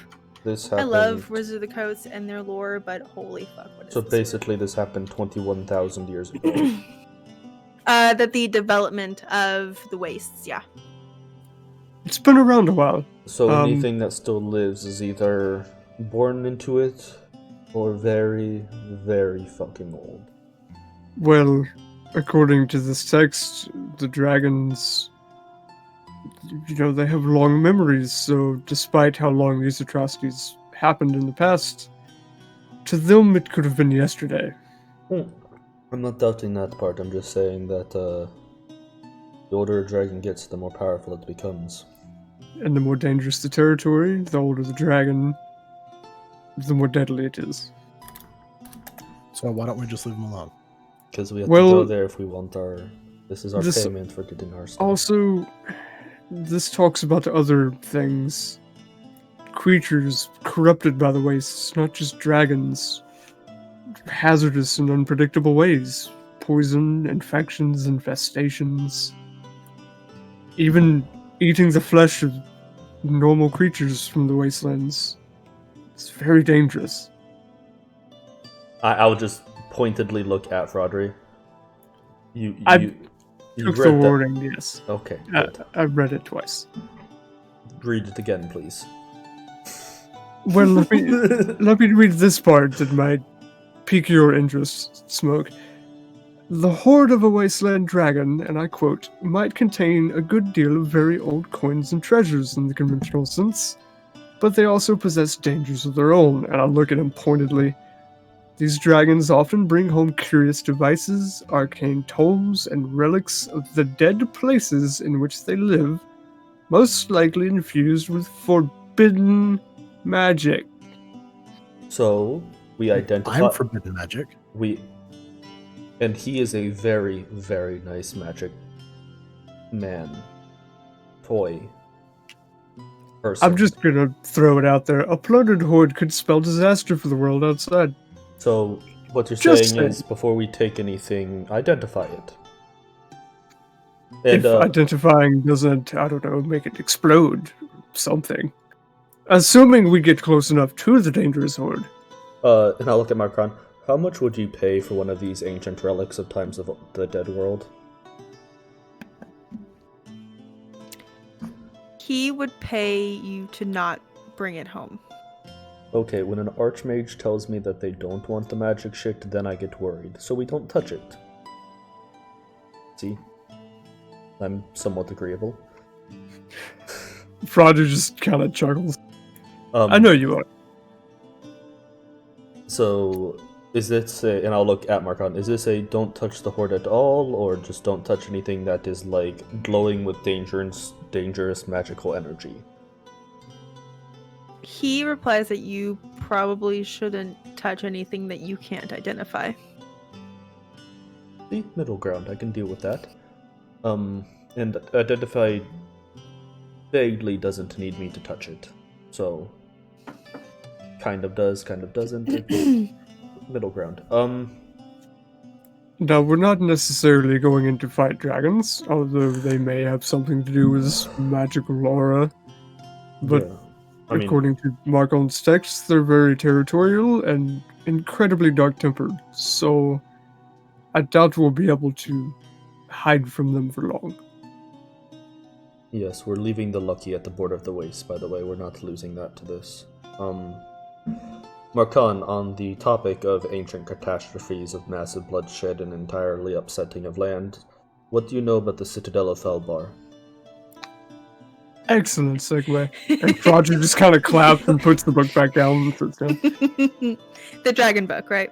this happened. I love Wizards of the Coast and their lore, but holy fuck, what is So this basically, this happened 21,000 years ago. that the development of the Wastes, yeah. It's been around a while. So anything that still lives is either born into it or very, very fucking old. Well, according to this text, the dragons, they have long memories, so despite how long these atrocities happened in the past, to them it could have been yesterday. I'm not doubting that part, I'm just saying that the older a dragon gets, the more powerful it becomes. And the more dangerous the territory, the older the dragon, the more deadly it is. So why don't we just leave them alone? Because we have Well, to go there if we want our... This is our this- payment for getting our stuff. Also, this talks about other things. Creatures corrupted by the wastes, not just dragons. Hazardous and unpredictable ways. Poison, infections, infestations. Even eating the flesh of normal creatures from the wastelands. It's very dangerous. I'll just pointedly look at Frodry. I You Took the read that? warning, yes. Okay, good. I've read it twice. Read it again, please. Well, let me read this part that might pique your interest, Smoke. The hoard of a wasteland dragon, and I quote, might contain a good deal of very old coins and treasures in the conventional sense, but they also possess dangers of their own, and I look at him pointedly. These dragons often bring home curious devices, arcane tomes, and relics of the dead places in which they live, most likely infused with forbidden magic. So, we identify... I'm forbidden magic. And he is a very, very nice magic man. Toy. Person. I'm just gonna throw it out there. A plundered hoard could spell disaster for the world outside. So, what you're Just saying is, saying. before we take anything, identify it. And, If identifying doesn't, I don't know, make it explode, something. Assuming we get close enough to the dangerous hoard. and I'll look at Markron. How much would you pay for one of these ancient relics of times of the dead world? He would pay you to not bring it home. Okay, when an archmage tells me that they don't want the magic shit, then I get worried, so we don't touch it. See? I'm somewhat agreeable. Frogger just kind of chuckles. I know you are. So, is this a, and I'll look at Markon, is this a don't touch the hoard at all, or just don't touch anything that is, like, glowing with dangerous magical energy? He replies that you probably shouldn't touch anything that you can't identify. The middle ground, I can deal with that. And identify vaguely doesn't need me to touch it. So, kind of does, kind of doesn't. Middle ground. Now, we're not necessarily going in to fight dragons, although they may have something to do with magical aura. But yeah. I mean, according to Markon's text, they're very territorial and incredibly dark-tempered, so I doubt we'll be able to hide from them for long. yes, we're leaving the Lucky at the border of the waste, by the way. We're not losing that to this. Markan, on the topic of ancient catastrophes of massive bloodshed and entirely upsetting of land, what do you know about the Citadel of Felbar? Excellent segue. And Roger just kind of claps and puts the book back down and sits down. The dragon book, right?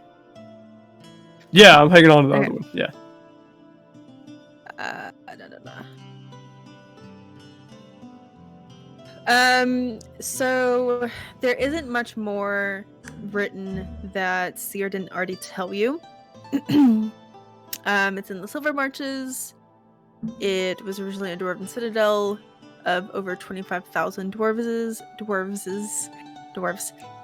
Yeah, I'm hanging on to the Okay. other one. Yeah. So there isn't much more written that Seer didn't already tell you. It's in the Silver Marches. It was originally a dwarven citadel of over 25,000 dwarves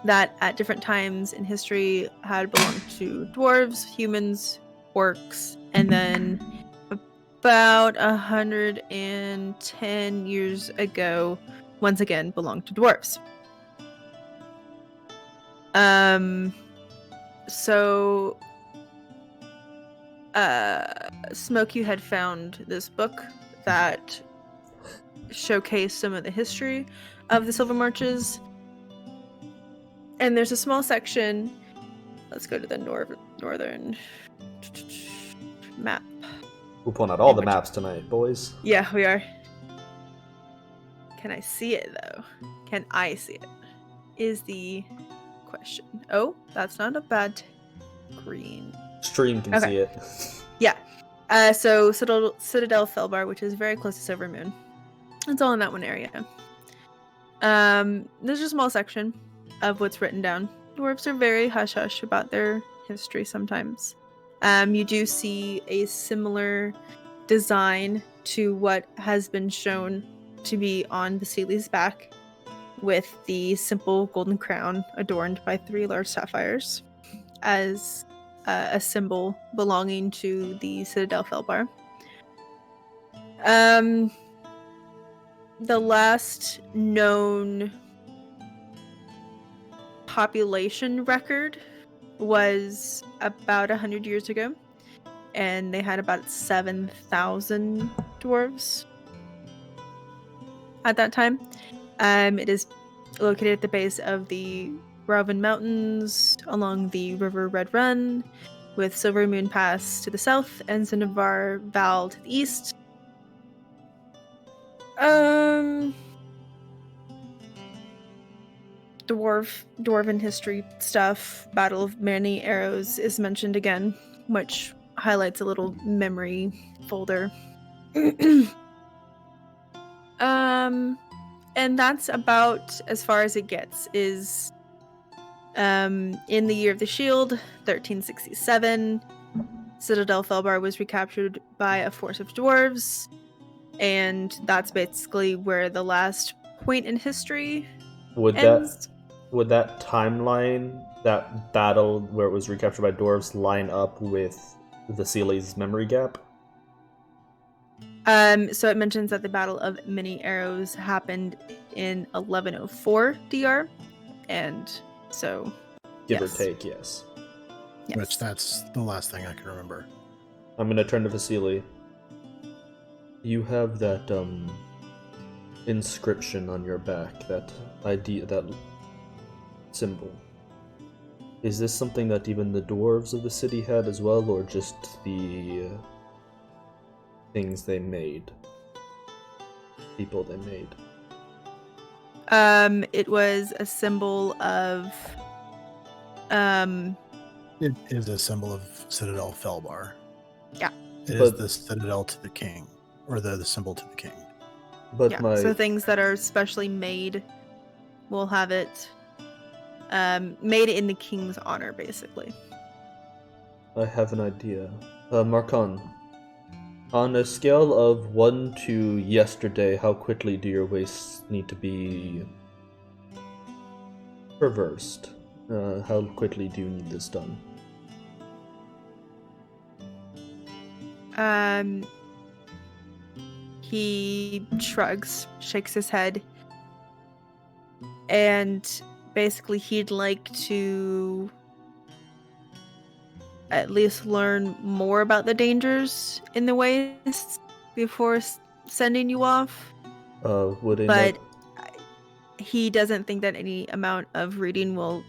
that at different times in history had belonged to dwarves, humans, orcs, and then about 110 years ago, once again belonged to dwarves. Smokey had found this book that showcased some of the history of the Silver Marches. And there's a small section. Let's go to the northern map. We're pulling out all the maps tonight, boys. Yeah, we are. Can I see it, though? Can I see it? Is the question. Oh, that's not a bad green. Stream can see it. Yeah. So Citadel Felbar, which is very close to Silverymoon. It's all in that one area. There's a small section of what's written down. Dwarves are very hush-hush about their history sometimes. You do see a similar design to what has been shown to be on the Sealy's back, with the simple golden crown adorned by 3 large sapphires as a symbol belonging to the Citadel Felbar. The last known population record was about 100 years ago, and they had about 7,000 dwarves at that time. It is located at the base of the Raven Mountains along the River Red Run, with Silverymoon Pass to the south and Cinnabar Val to the east. Dwarven history stuff. Battle of Many Arrows is mentioned again, which highlights a little memory folder. And that's about as far as it gets. Is in the year of the shield, 1367, Citadel Felbar was recaptured by a force of dwarves, and that's basically where the last point in history ends. Would that timeline, that battle where it was recaptured by dwarves, line up with the Sealy's memory gap? So it mentions that the Battle of Many Arrows happened in 1104 DR, and so Give or take, yes. Which that's the last thing I can remember. I'm gonna turn to Vasily. You have that inscription on your back, that idea, that symbol. Is this something that even the dwarves of the city had as well, or just the things they made? People they made? It was a symbol of It is a symbol of Citadel Felbar. Yeah. It is the citadel to the king, or the symbol to the king. But yeah. So things that are specially made will have it made in the king's honor, basically. I have an idea. Marcon, on a scale of 1 to yesterday, how quickly do your wastes need to be reversed? How quickly do you need this done? He shrugs, shakes his head, and basically he'd like to at least learn more about the dangers in the wastes before sending you off. But he doesn't think that any amount of reading will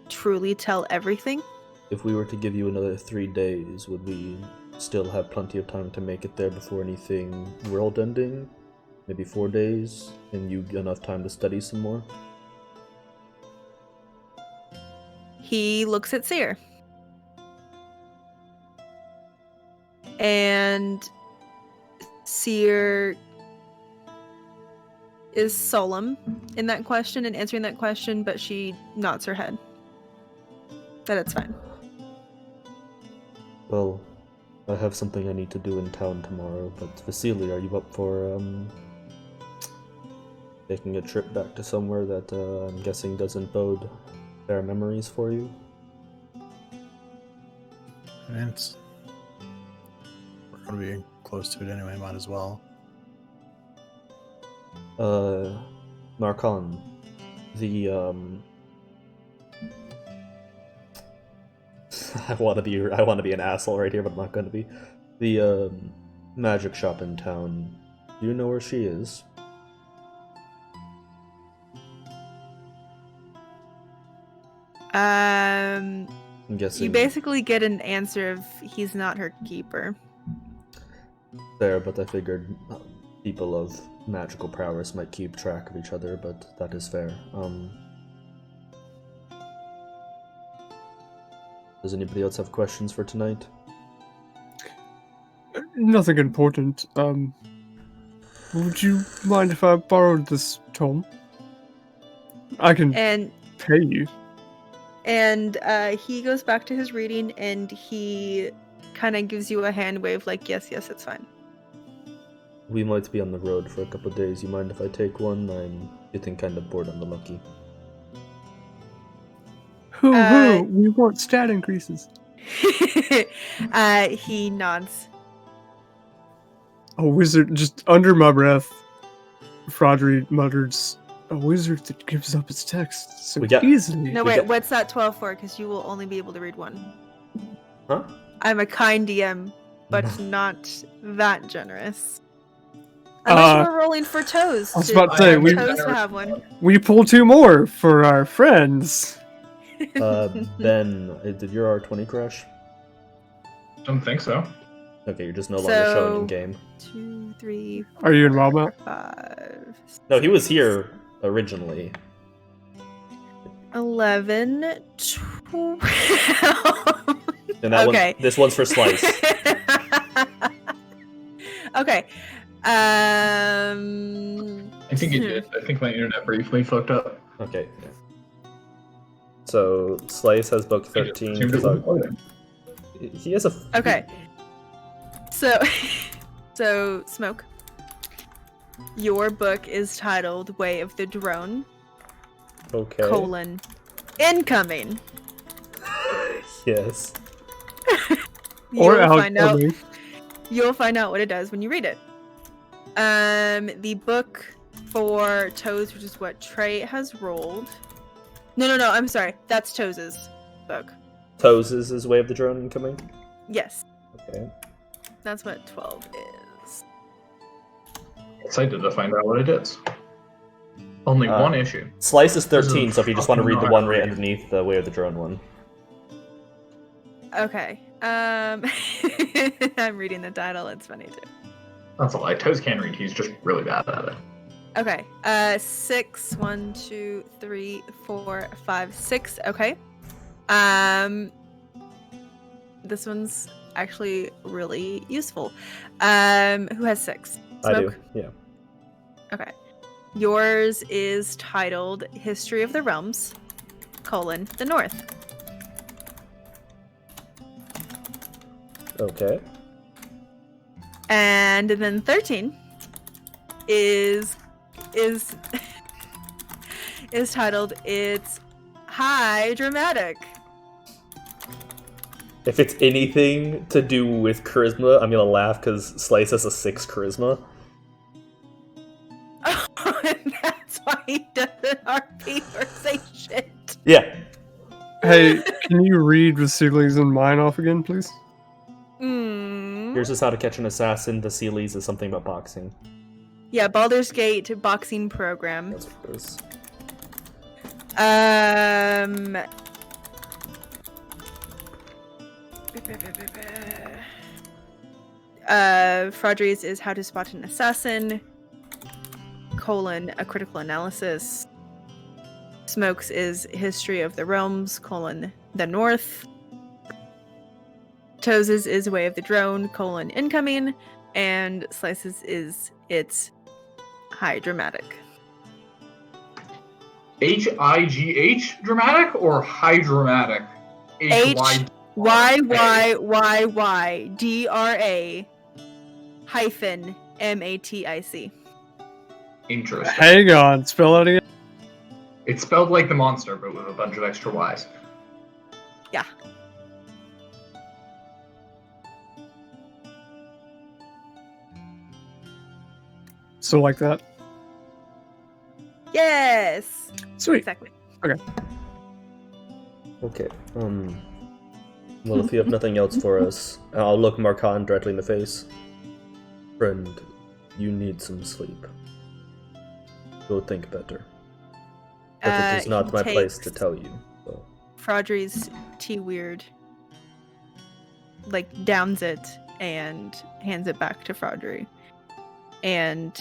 truly tell everything. If we were to give you another 3 days, would we still have plenty of time to make it there before anything world-ending? Maybe 4 days, and you enough time to study some more? He looks at Seer. And Seer is solemn in that question and answering that question, but she nods her head. That it's fine. Well, I have something I need to do in town tomorrow, but Vasily, are you up for taking a trip back to somewhere that I'm guessing doesn't bode fair memories for you? I mean, we're going to be close to it anyway, might as well. Marcon, the I want to be an asshole right here, but I'm not going to be. The magic shop in town. Do you know where she is? I'm guessing. You basically get an answer of he's not her keeper. Fair, but I figured people of magical prowess might keep track of each other, but that is fair. Does anybody else have questions for tonight? Nothing important. Would you mind if I borrowed this tome? I can pay you. And he goes back to his reading, and he kind of gives you a hand wave, like, yes, it's fine. We might be on the road for a couple of days. You mind if I take one? I'm getting kind of bored on the lucky. Hoo-hoo, we want stat increases. He nods. A wizard, just under my breath, Fraudry mutters, a wizard that gives up its text so We got- easily. No, We wait, got- what's that 12 for? Because you will only be able to read one. Huh? I'm a kind DM, but not that generous. Unless we're rolling for toes. I was about to say, we- toes to have one. We pull 2 more for our friends. Ben, did your R20 crash? Don't think so. Okay, you're just no longer showing in So- game. 2, 3, Are you in Wildmount? 5, No, he was here originally. 11, 12. And that Okay. one, this one's for Slice. Okay. I think it did. I think my internet briefly fucked up. Okay. So Slice has book 13. Assumed it wasn't loading. He has a. Okay. So Smoke. Your book is titled Way of the Drone, Okay. incoming. Yes. Or You'll find out. outgoing. You'll find out what it does when you read it. The book for Toes, which is what Trey has rolled. No, I'm sorry. That's Toes' book. Toes is his Way of the Drone incoming. Yes, Okay. that's what 12 is. Excited to find out what it is. Only one issue. Slice is This is 13, so if you just want to read the fucking one hard. right underneath the Way of the Drone one. Okay. I'm reading the title. It's funny too. That's a lie. Toes can read. He's just really bad at it. Okay. 6. 1, 2, 3, 4, 5, 6. Okay. This one's actually really useful. Who has 6? I do. Smoke? Yeah. Okay. Yours is titled History of the Realms, the North. Okay. And then 13 is is titled It's High Dramatic. If it's anything to do with charisma, I'm gonna laugh because Slice has a 6 charisma. And that's why he doesn't RP or say shit. Yeah. Hey, can you read Vasily's and mine off again, please? Here's just how to catch an assassin. The Sealies is something about boxing. Yeah, Baldur's Gate boxing program. That's what it is. Fraudry's is How to Spot an Assassin, a critical analysis. Smoke's is History of the Realms, the North. Toes's is Way of the Drone, incoming. And Slice's is It's High Dramatic. HIGH dramatic or high dramatic? YYYYDRA hyphen MATIC. Interesting. Hang on, spell out again. It's spelled like the monster, but with a bunch of extra Y's. Yeah. So like that. Yes. Sweet. Exactly. Okay. Well, if you have nothing else for us, I'll look Markan directly in the face. Friend, you need some sleep. Go think better. But it is not he my place to takes tell you. So. Fraudry's T-Weird, downs it and hands it back to Fraudry. And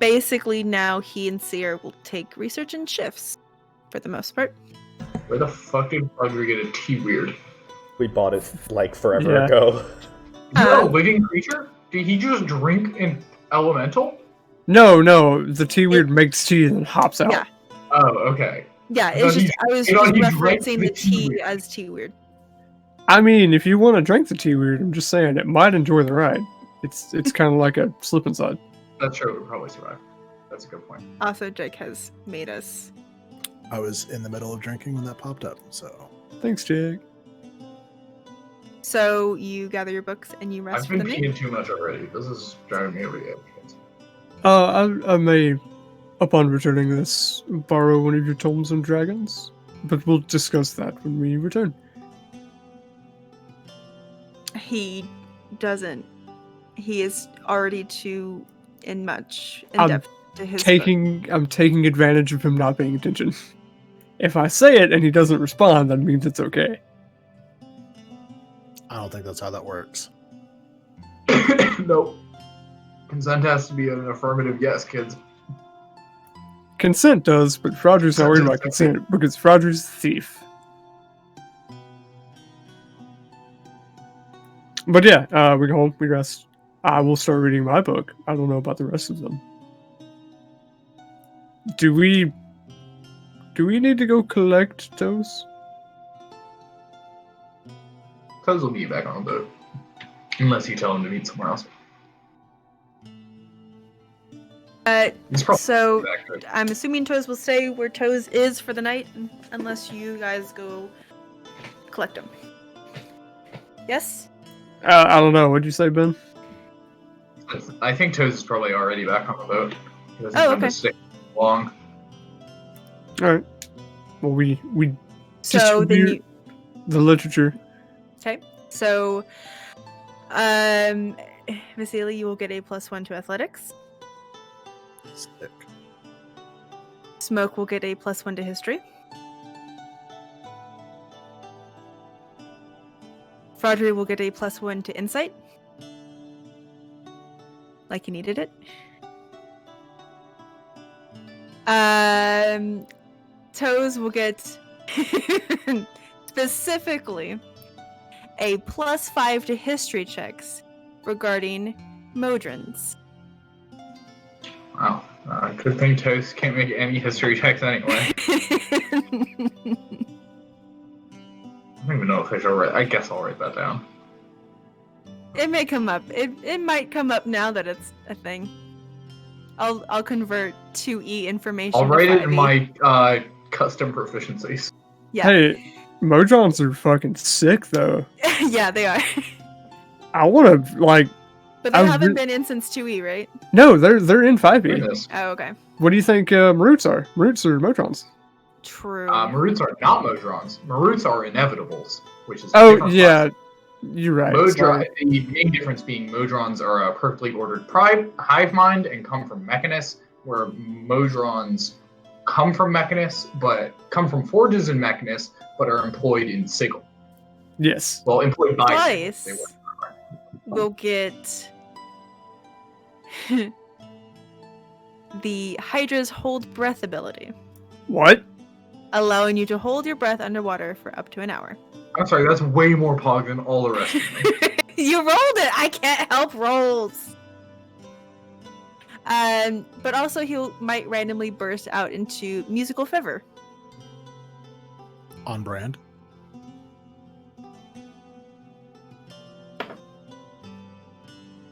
basically now he and Seer will take research in shifts for the most part. Where the fuck did Roger get a T-Weird? We bought it forever Yeah. ago. You're a Um, living creature? Did he just drink an elemental? No, the T-Weird makes tea and hops out. Yeah. Oh, okay. Yeah, I it's thought just he- I was I thought just he drank referencing the the tea tea. as tea weird. I mean, if you want to drink the tea weird, I'm just saying it might enjoy the ride. It's kind of like a slip and slide. That's true. It would probably survive. That's a good point. Also, Jake has made us. I was in the middle of drinking when that popped up, so Thanks, Jake. So you gather your books and you rest I've for the been night. peeing too much already. This is driving me over the edge. I may, upon returning this, borrow one of your tomes and dragons, but we'll discuss that when we return. He doesn't. He is already too in I'm depth to his book. I'm taking advantage of him not paying attention. If I say it and he doesn't respond, that means it's okay. I don't think that's how that works. Nope. Consent has to be an affirmative yes, kids. Consent does, but Frogger's not worried about consent because Frogger's a thief. But yeah, we go home, we rest. I will start reading my book. I don't know about the rest of them. Do we need to go collect those? Toes will meet you back on the boat. Unless you tell him to meet somewhere else. He's probably So back there. I'm assuming Toes will stay where Toes is for the night, unless you guys go collect him. Yes. I don't know. What'd you say, Ben? I think Toes is probably already back on the boat. He doesn't Oh, tend to okay. stay long. All right. Well, we So then distribute you. the literature. Okay. So, Vasily, you will get a +1 to athletics. Sick. Smoke will get a +1 to history. Fraudry will get a +1 to insight. Like you needed it. Toes will get specifically a +5 to history checks regarding Modrons. Wow. Good thing Toes can't make any history checks anyway. I don't even know if I should write. I guess I'll write that down. It may come up. It might come up now that it's a thing. I'll convert 2E information. I'll to write it in 5E. my custom proficiencies. Yeah. Hey, Mojons are fucking sick though. Yeah, they are. I want to like. But they I'm haven't re- been in since 2E, right? No, they're in 5e. Goodness. Oh, okay. What do you think Maroots are? Maroots are Mojons. True. Maroots are not Modrons. Maroots are inevitables, which is a Oh different yeah, class. you're right. Modron, sorry. the main difference being Modrons are a perfectly ordered hive mind and come from Mechanus, where Modrons come from Mechanus, but come from Forges in Mechanus, but are employed in Sigil. Yes. Well, employed by Sigil. They Twice, work. we'll get the Hydra's hold breath ability, What? allowing you to hold your breath underwater for up to an hour. I'm sorry, that's way more Pog than all the rest of them. You rolled it. I can't help rolls. But also might randomly burst out into musical fervor. On brand.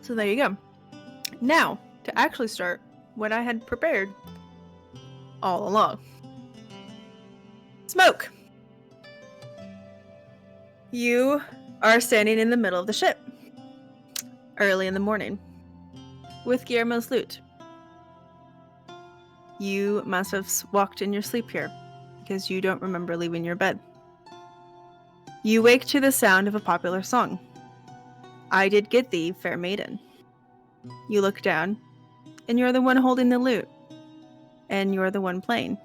So there you go. Now, to actually start what I had prepared all along. Smoke. You are standing in the middle of the ship, early in the morning, with Guillermo's lute. You must have walked in your sleep here, because you don't remember leaving your bed. You wake to the sound of a popular song. I did get thee, fair maiden. You look down, and you're the one holding the lute, and you're the one playing.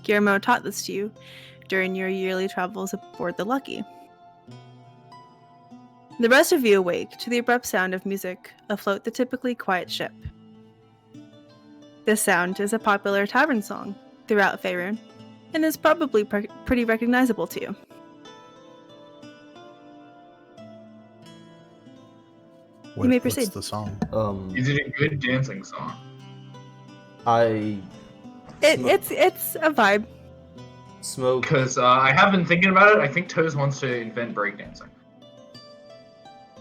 Guillermo taught this to you during your yearly travels aboard the Lucky. The rest of you awake to the abrupt sound of music afloat the typically quiet ship. This sound is a popular tavern song throughout Faerun, and is probably pretty recognizable to you. What, may what's proceed. the song? Is it a good dancing song? I It's a vibe. Smoke. Because I have been thinking about it. I think Toes wants to invent breakdancing.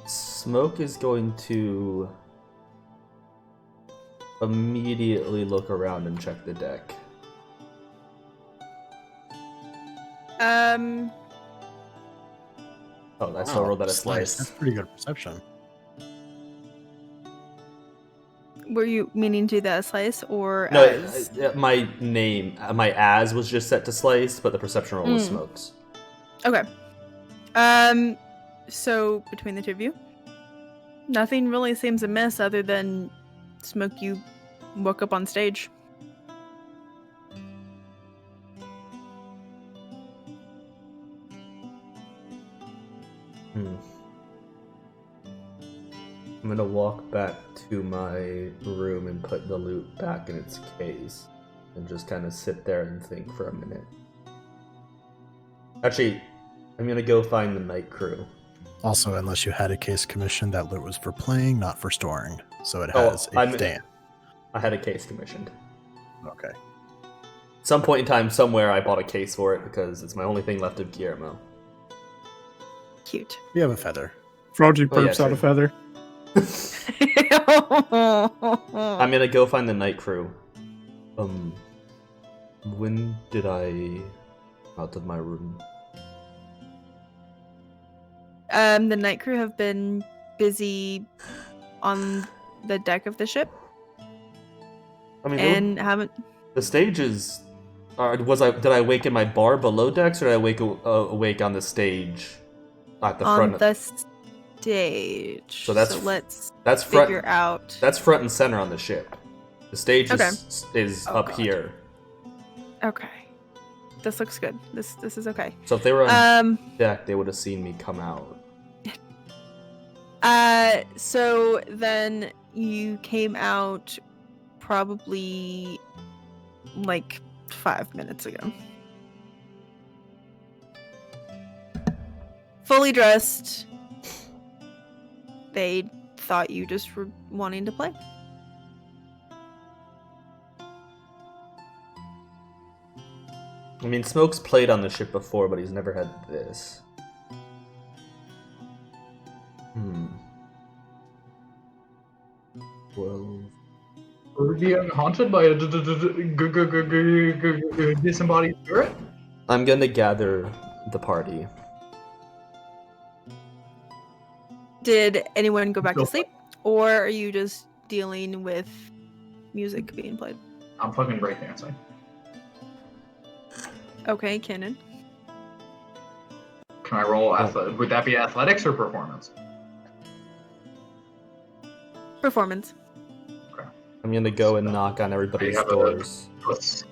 Smoke is going to immediately look around and check the deck. Oh, I still rolled that a slice. That's pretty good perception. Were you meaning to do that as slice or No, as... my name, my as was just set to slice, but the perception roll was Smokes. Okay. So between the two of you, nothing really seems amiss other than Smoke, you woke up on stage. I'm gonna walk back to my room and put the loot back in its case and just kind of sit there and think for a minute. Actually, I'm gonna go find the night crew. Also, unless you had a case commissioned, that loot was for playing, not for storing. So it has a stand. I had a case commissioned. Okay. Some point in time, somewhere, I bought a case for it because it's my only thing left of Guillermo. Cute. You have a feather. Froggy perps out a feather. I'm gonna go find the night crew. When did I out of my room? The night crew have been busy on the deck of the ship. I mean, and haven't. The stage is. Did I wake in my bar below decks, or did I wake awake on the stage at the front? On the stage. So let's front, figure out. That's front and center on the ship. The stage is Oh, up God. here. Okay. This looks good. This is okay. So if they were on deck, they would have seen me come out. So then you came out probably like 5 minutes ago. Fully dressed. They thought you just were wanting to play. I mean, Smoke's played on the ship before, but he's never had this. Well, Are we being haunted by a disembodied spirit? I'm gonna gather the party. Did anyone go back to sleep? Or are you just dealing with music being played? I'm fucking breakdancing. Okay, Cannon. Can I roll would that be athletics or performance? Performance. I'm gonna go and knock on everybody's have a- doors. Let's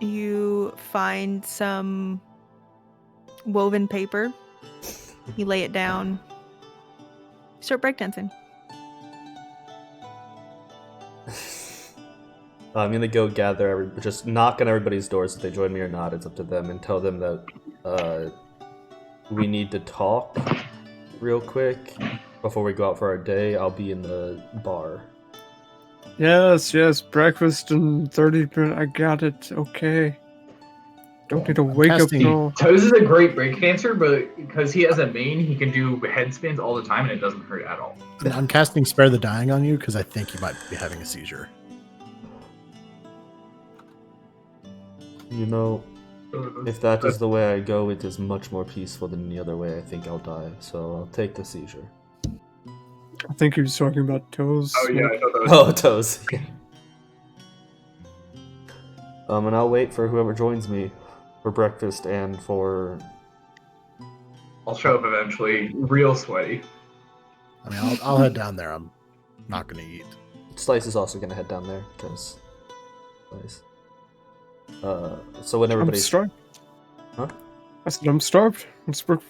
You find some woven paper. You lay it down. Start breakdancing. I'm gonna go gather just knock on everybody's doors if they join me or not. It's up to them, and tell them that we need to talk real quick before we go out for our day. I'll be in the bar. Yes, breakfast in 30 minutes. I got it. Okay. Don't need to wake up now. Toes is a great breakdancer, but because he has a mane, he can do head spins all the time and it doesn't hurt at all. I'm casting Spare the Dying on you because I think you might be having a seizure. You know, if that is the way I go, it is much more peaceful than the other way. I think I'll die, so I'll take the seizure. I think he was talking about toes. Oh yeah, I thought that was... Oh, toes. And I'll wait for whoever joins me for breakfast and for. I'll show up eventually, real sweaty. I mean, I'll head down there. I'm not going to eat. Slice is also gonna head down there because. Slice. So when I'm everybody's. starved. Huh? I said I'm starved. What's for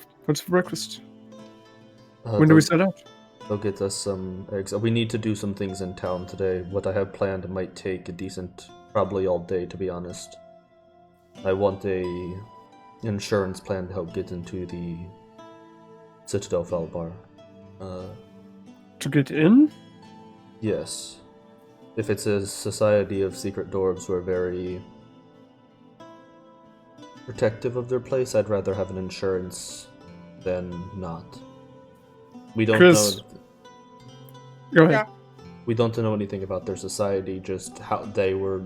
breakfast? When do we set out? They'll get us some eggs. We need to do some things in town today. What I have planned might take a decent, probably all day, to be honest. I want a insurance plan to help get into the Citadel Fel Bar. to get in? Yes. If it's a society of secret dwarves who are very protective of their place, I'd rather have an insurance than not. We don't Chris- know. Go ahead. We don't know anything about their society, just how they were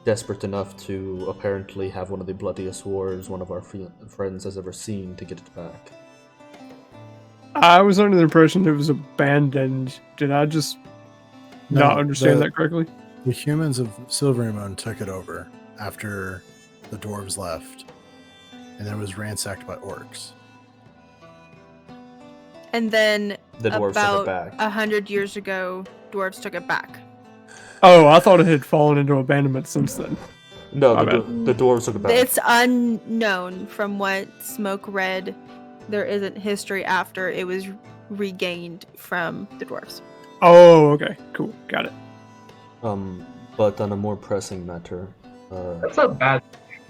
desperate enough to apparently have one of the bloodiest wars one of our friends has ever seen to get it back. I was under the impression it was abandoned. Did I just not understand that correctly? The humans of Silverymoon took it over after the dwarves left, and then it was ransacked by orcs. And then The dwarves took it about back. 100 years ago, dwarves took it back. Oh, I thought it had fallen into abandonment since then. No, My the dwarves took it back. It's unknown from what Smoke read. There isn't history after it was regained from the dwarves. Oh, okay. Cool. Got it. But on a more pressing matter, That's not bad.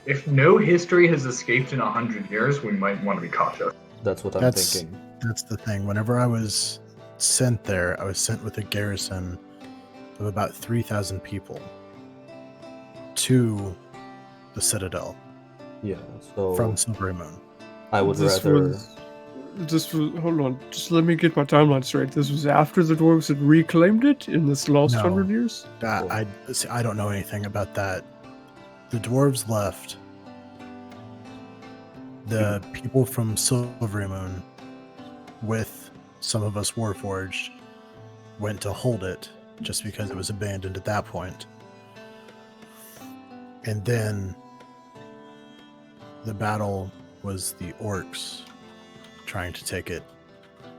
If no history has escaped in 100 years, we might want to be cautious. that's what I'm That's- thinking. That's the thing. Whenever I was sent there, I was sent with a garrison of about 3,000 people to the Citadel Yeah, so from Silverymoon. I would This rather. was hold on. Just let me get my timeline straight. This was after the dwarves had reclaimed it in this last No. 100 years? I don't know anything about that. The dwarves left. The people from Silverymoon, with some of us Warforged, went to hold it just because it was abandoned at that point. And then the battle was the orcs trying to take it,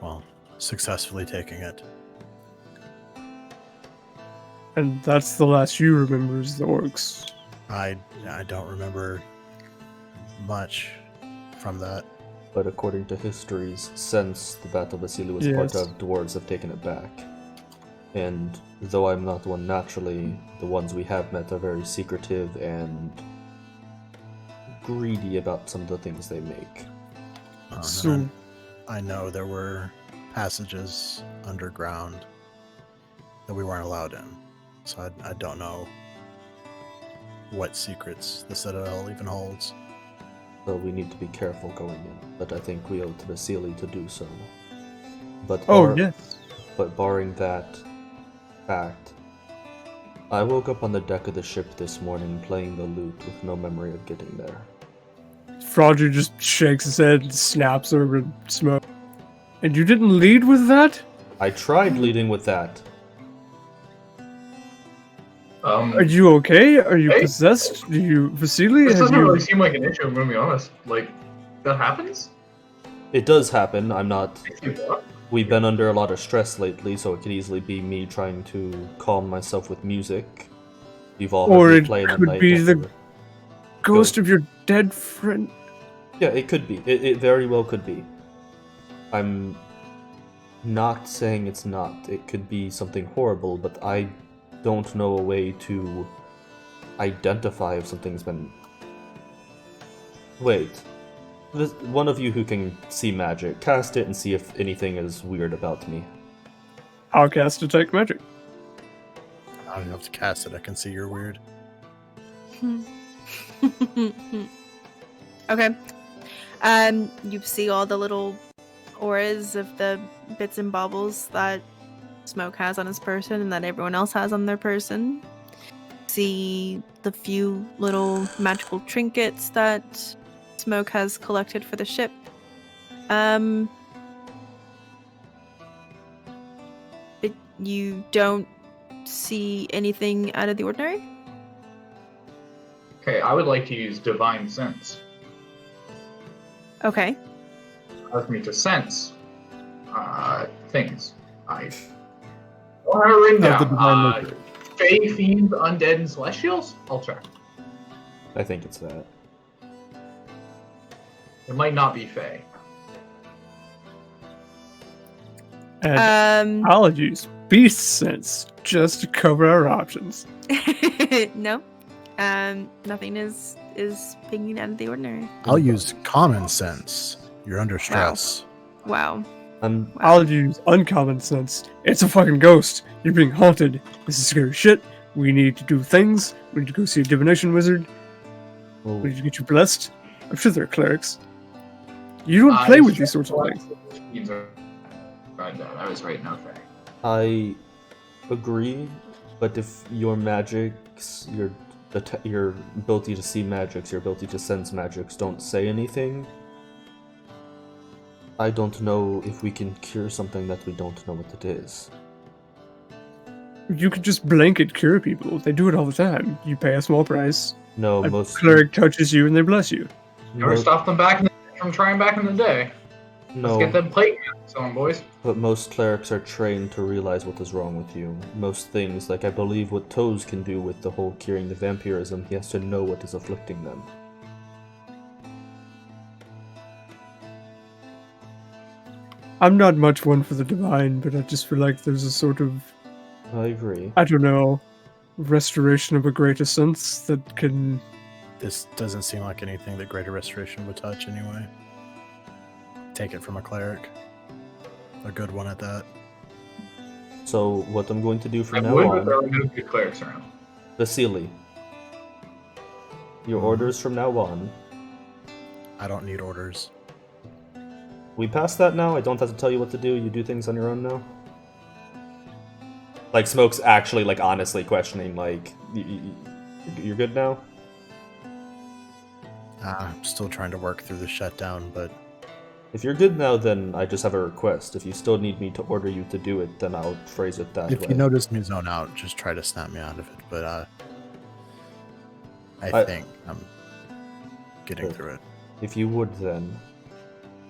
well, successfully taking it. And that's the last you remember is the orcs. I don't remember much from that. But according to histories, since the Battle Vasily was Yes. part of, dwarves have taken it back. And though I'm not one naturally, the ones we have met are very secretive and greedy about some of the things they make. And So- I know there were passages underground that we weren't allowed in. So I don't know what secrets the Citadel even holds. So we need to be careful going in. But I think we owe it to Vasily to do so. But Oh, yes. But barring that fact, I woke up on the deck of the ship this morning playing the lute with no memory of getting there. Frogger just shakes his head and snaps over smoke. And you didn't lead with that? I tried leading with that. Are you okay? Are you Hey? possessed? Do you, Vasily? This Have doesn't you... really seem like an issue, I'm gonna be honest. Like, that happens? It does happen. I'm not. Makes you what? We've been under a lot of stress lately, so it could easily be me trying to calm myself with music. You've all Or heard me it play the could night. be the- over. Ghost of your dead friend? Yeah, it could be. It very well could be. I'm not saying it's not. It could be something horrible, but I don't know a way to identify if something's been. Wait. One of you who can see magic, cast it and see if anything is weird about me. I'll cast Detect Magic. I don't have to cast it. I can see you're weird. Okay. You see all the little auras of the bits and baubles that Smoke has on his person and that everyone else has on their person. See the few little magical trinkets that Smoke has collected for the ship. But you don't see anything out of the ordinary? Okay, I would like to use Divine Sense. Okay. Allows me to sense things. I don't have it written Of the down. divine nature. Fae, fiends, undead, and celestials? I'll check. I think it's that. It might not be Fae. And I'll use Beast Sense just to cover our options. No. Nothing is pinging out of the ordinary. I'll use common sense. You're under stress. Wow. I'll use uncommon sense. It's a fucking ghost. You're being haunted. This is scary shit. We need to do things. We need to go see a divination wizard. Well, We need to get you blessed. I'm sure they're clerics. You don't play with these sorts of things. I was right, no fair. I agree, but if your magics, your ability to see magics, your ability to sense magics don't say anything, I don't know if we can cure something that we don't know what it is. You could just blanket cure people. They do it all the time. You pay a small price. No, A most cleric touches you and they bless you. Never stopped them from trying back in the day. no, Let's get them plate maps on, boys. but most clerics are trained to realize what is wrong with you. Most things, like I believe what Toes can do with the whole curing the vampirism, he has to know what is afflicting them. I'm not much one for the divine, but I just feel like there's a sort of, I agree. I don't know, restoration of a greater sense that can... This doesn't seem like anything that Greater Restoration would touch anyway. Take it from a cleric. A good one at that. So what I'm going to do I from now would, but there on, are no good clerics around. Vasily, your orders from now on. I don't need orders. We passed that now? I don't have to tell you what to do? You do things on your own now? Like, Smoke's actually, like, honestly questioning, like, you're good now? I'm still trying to work through the shutdown, but If you're good now, then I just have a request. If you still need me to order you to do it, then I'll phrase it that way. if you notice me zone out, just try to snap me out of it. But I think I'm getting Good. through it. If you would, then.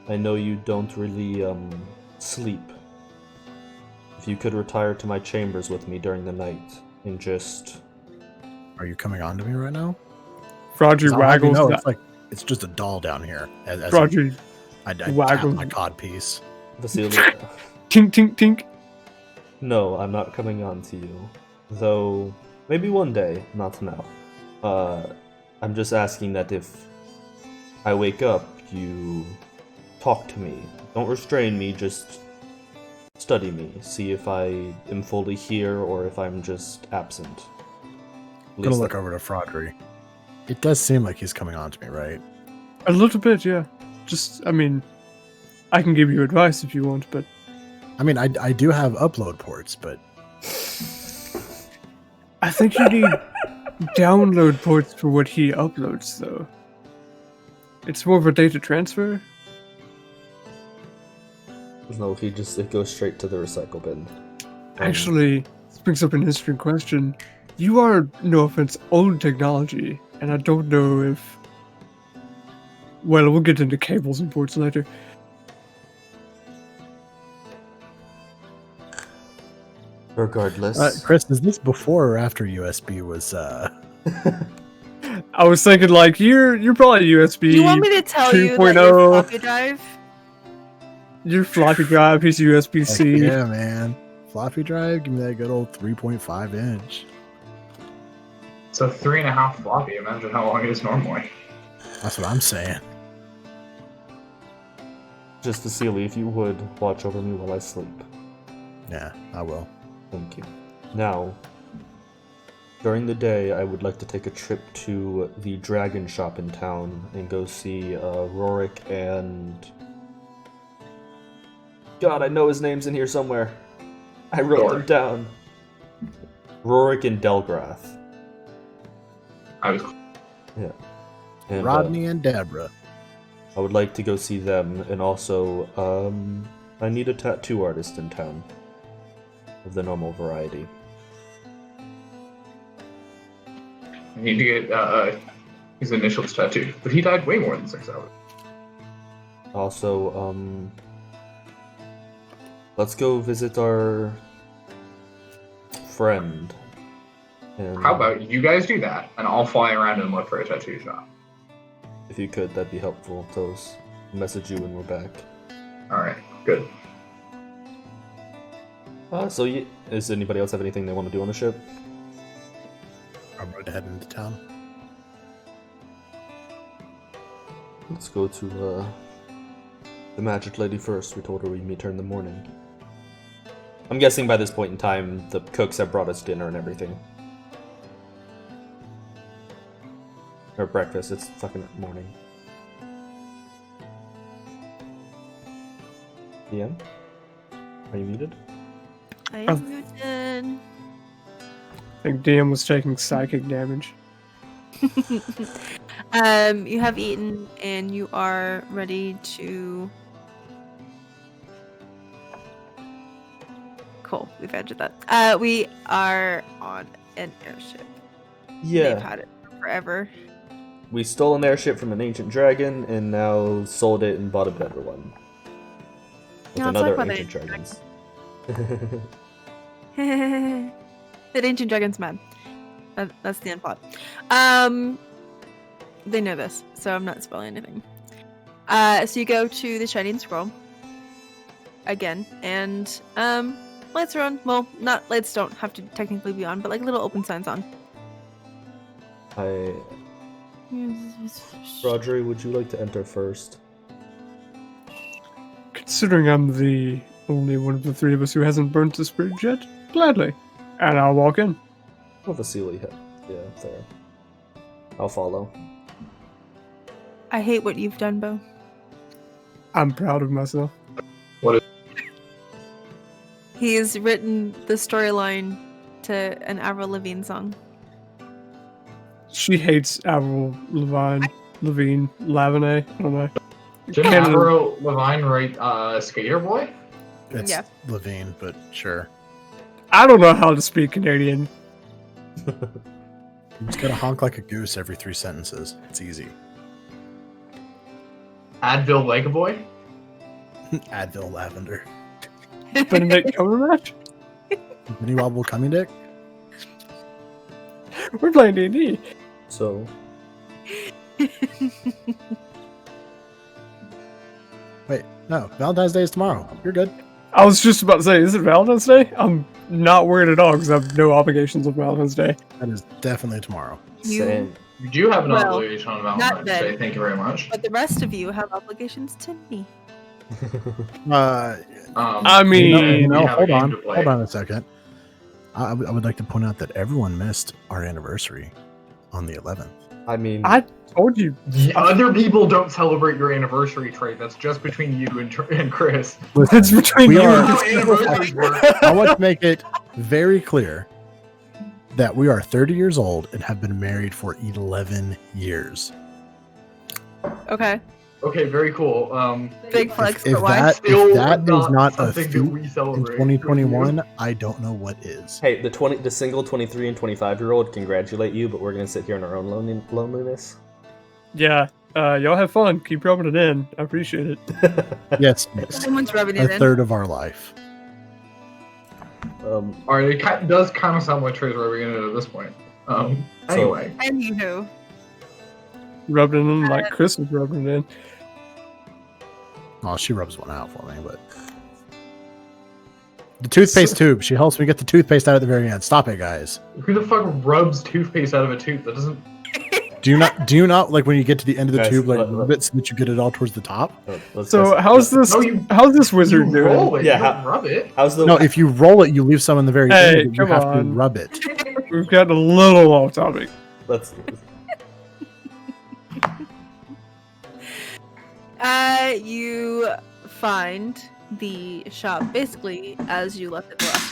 I know you don't really, sleep. If you could retire to my chambers with me during the night, and just... Are you coming on to me right now? Roger 'Cause I'll have you waggles know, that. it's like it's just a doll down here. As Roger I tap waggles. my cod piece. Vasily... tink tink tink. No, I'm not coming on to you. Though, maybe one day, not now. I'm just asking that if I wake up, you talk to me. Don't restrain me, just study me. See if I am fully here or if I'm just absent. I'm gonna look over to Fraudry. It does seem like he's coming on to me, right? A little bit, yeah. Just, I mean, I can give you advice if you want, but I mean, I do have upload ports, but I think you need download ports for what he uploads, though. It's more of a data transfer. No, it goes straight to the recycle bin. Actually, this brings up an interesting question. You are, no offense, old technology, and I don't know if... Well, we'll get into cables and ports later. Regardless. Chris, is this before or after USB was? I was thinking, like, you're probably USB. You want me to tell you that 2.0. your floppy drive? Your floppy drive, he's USB-C. Yeah, man. Floppy drive, give me that good old 3.5 inch. It's a 3.5 floppy. Imagine how long it is normally. That's what I'm saying. Just Vasily, if you would, watch over me while I sleep. Yeah, I will. Thank you. Now, during the day, I would like to take a trip to the dragon shop in town and go see Rorik and... God, I know his name's in here somewhere. I wrote them down. Rorik and Delgrath. I was Yeah. And, Rodney and Deborah. I would like to go see them, and also, I need a tattoo artist in town. Of the normal variety. I need to get his initials tattooed, but he died way more than 6 hours. Also, let's go visit our friend. And How about you guys do that, and I'll fly around and look for a tattoo shop. if you could, that'd be helpful. Toes, message you when we're back. Alright, good. Does anybody else have anything they want to do on the ship? I'm ready to head into town. Let's go to The magic lady first. We told her we'd meet her in the morning. I'm guessing by this point in time, the cooks have brought us dinner and everything. Or breakfast. It's fucking morning. DM? Are you muted? I am muted. I think DM was taking psychic damage. You have eaten and you are ready to. Cool, we've edited that. We are on an airship. Yeah. They've had it forever. We stole an airship from an ancient dragon and now sold it and bought a better one. With Yeah, let's another talk about ancient the dragons. That ancient dragon's mad. That's the end plot. They know this, so I'm not spoiling anything. So you go to the Shining Scroll again, and lights are on. Well, not lights don't have to technically be on, but like little open signs on. Rodri, would you like to enter first? Considering I'm the only one of the three of us who hasn't burnt this bridge yet, gladly. And I'll walk in. Oh, Vasily. Yeah, fair. I'll follow. I hate what you've done, Bo. I'm proud of myself. He's written the storyline to an Avril Lavigne song. She hates Avril Lavigne. I don't know. Didn't Avril Lavigne write Skater Boy? It's Yeah. Levine, but sure. I don't know how to speak Canadian. You just gotta honk like a goose every 3 sentences. It's easy. Advil Like a Boy? Advil Lavender. Benedict Cumberbatch? Mini Wobble Cummy Dick? We're playing D&D. So, Wait, no. Valentine's Day is tomorrow. You're good. I was just about to say, is it Valentine's Day? I'm not worried at all because I have no obligations on Valentine's Day. That is definitely tomorrow. same. You do have an Well, obligation on not Valentine's then. Day. Thank you very much. But the rest of you have obligations to me. I mean, we have a hold game on. to play. Hold on a second. I would like to point out that everyone missed our anniversary on the 11th. I mean, I told you. Other people don't celebrate your anniversary, Trey. That's just between you and Chris. It's between We you are- and How this anniversaries work. I want to make it very clear that we are 30 years old and have been married for 11 years. Okay. Okay, very cool. Big flex, If but why? that Still is not a something that feat we in celebrate. 2021, I don't know what is. hey, the single 23 and 25-year-old congratulate you, but we're gonna sit here in our own loneliness. Yeah, y'all have fun. Keep rubbing it in. I appreciate it. Yes, it's Someone's rubbing a it in. third of our life. Alright, it does kind of sound like Trey's rubbing it in at this point. Anyway. Anywho. Rubbing it in like Chris was rubbing it in. Oh, she rubs one out for me, but the toothpaste tube. She helps me get the toothpaste out at the very end. Stop it, guys. Who the fuck rubs toothpaste out of a tooth? That doesn't... Do you not like when you get to the end of the Guys, tube, like let- rub it so that you get it all towards the top? So how's this? No, you- How's this You wizard doing? roll it, Yeah, you don't rub it. how's the No, if you roll it, you leave some in the very Hey, end. But you come have to on. rub it. We've gotten a little off topic. let's You find the shop basically as you left it the last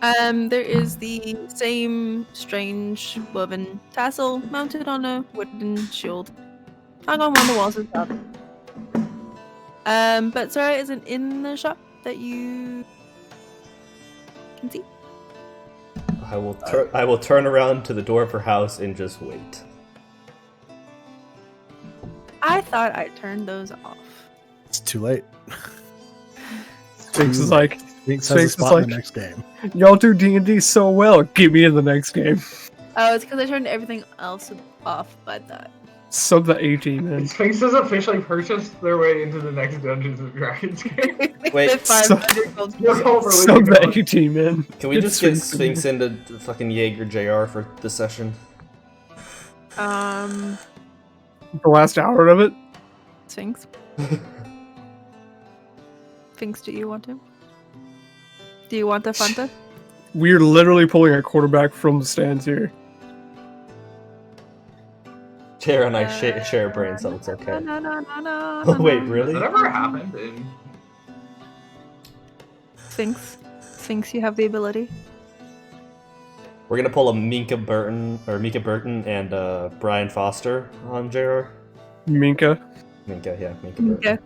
time. There is the same strange woven tassel mounted on a wooden shield, hung on one of the walls and stuff. But Sarah isn't in the shop that you can see. I will turn around to the door of her house and just wait. I thought I turned those off. It's too late. Sphinx is like, Sphinx has a Sphinx is spot in like- the next game. y'all do D&D so well. Get me in the next game. Oh, it's because I turned everything else off by that. Sub the 18 in. Sphinx has officially purchased their way into the next Dungeons and Dragons game. Wait, The 500 gold You're all really Sub the good. 18 in. Can we It's just get Sphinx. Sphinx into fucking Jaeger JR for this session? Um, The last hour of it. Sphinx. Finks, do you want to? Do you want the Fanta? We're literally pulling a quarterback from the stands here. Tara and I share a brain, so it's okay. No. Oh, wait, really? Has that ever happened? In... Finks, you have the ability. We're gonna pull a Mika Burton and Brian Foster on JR. Minka. Minka Burton. Yeah.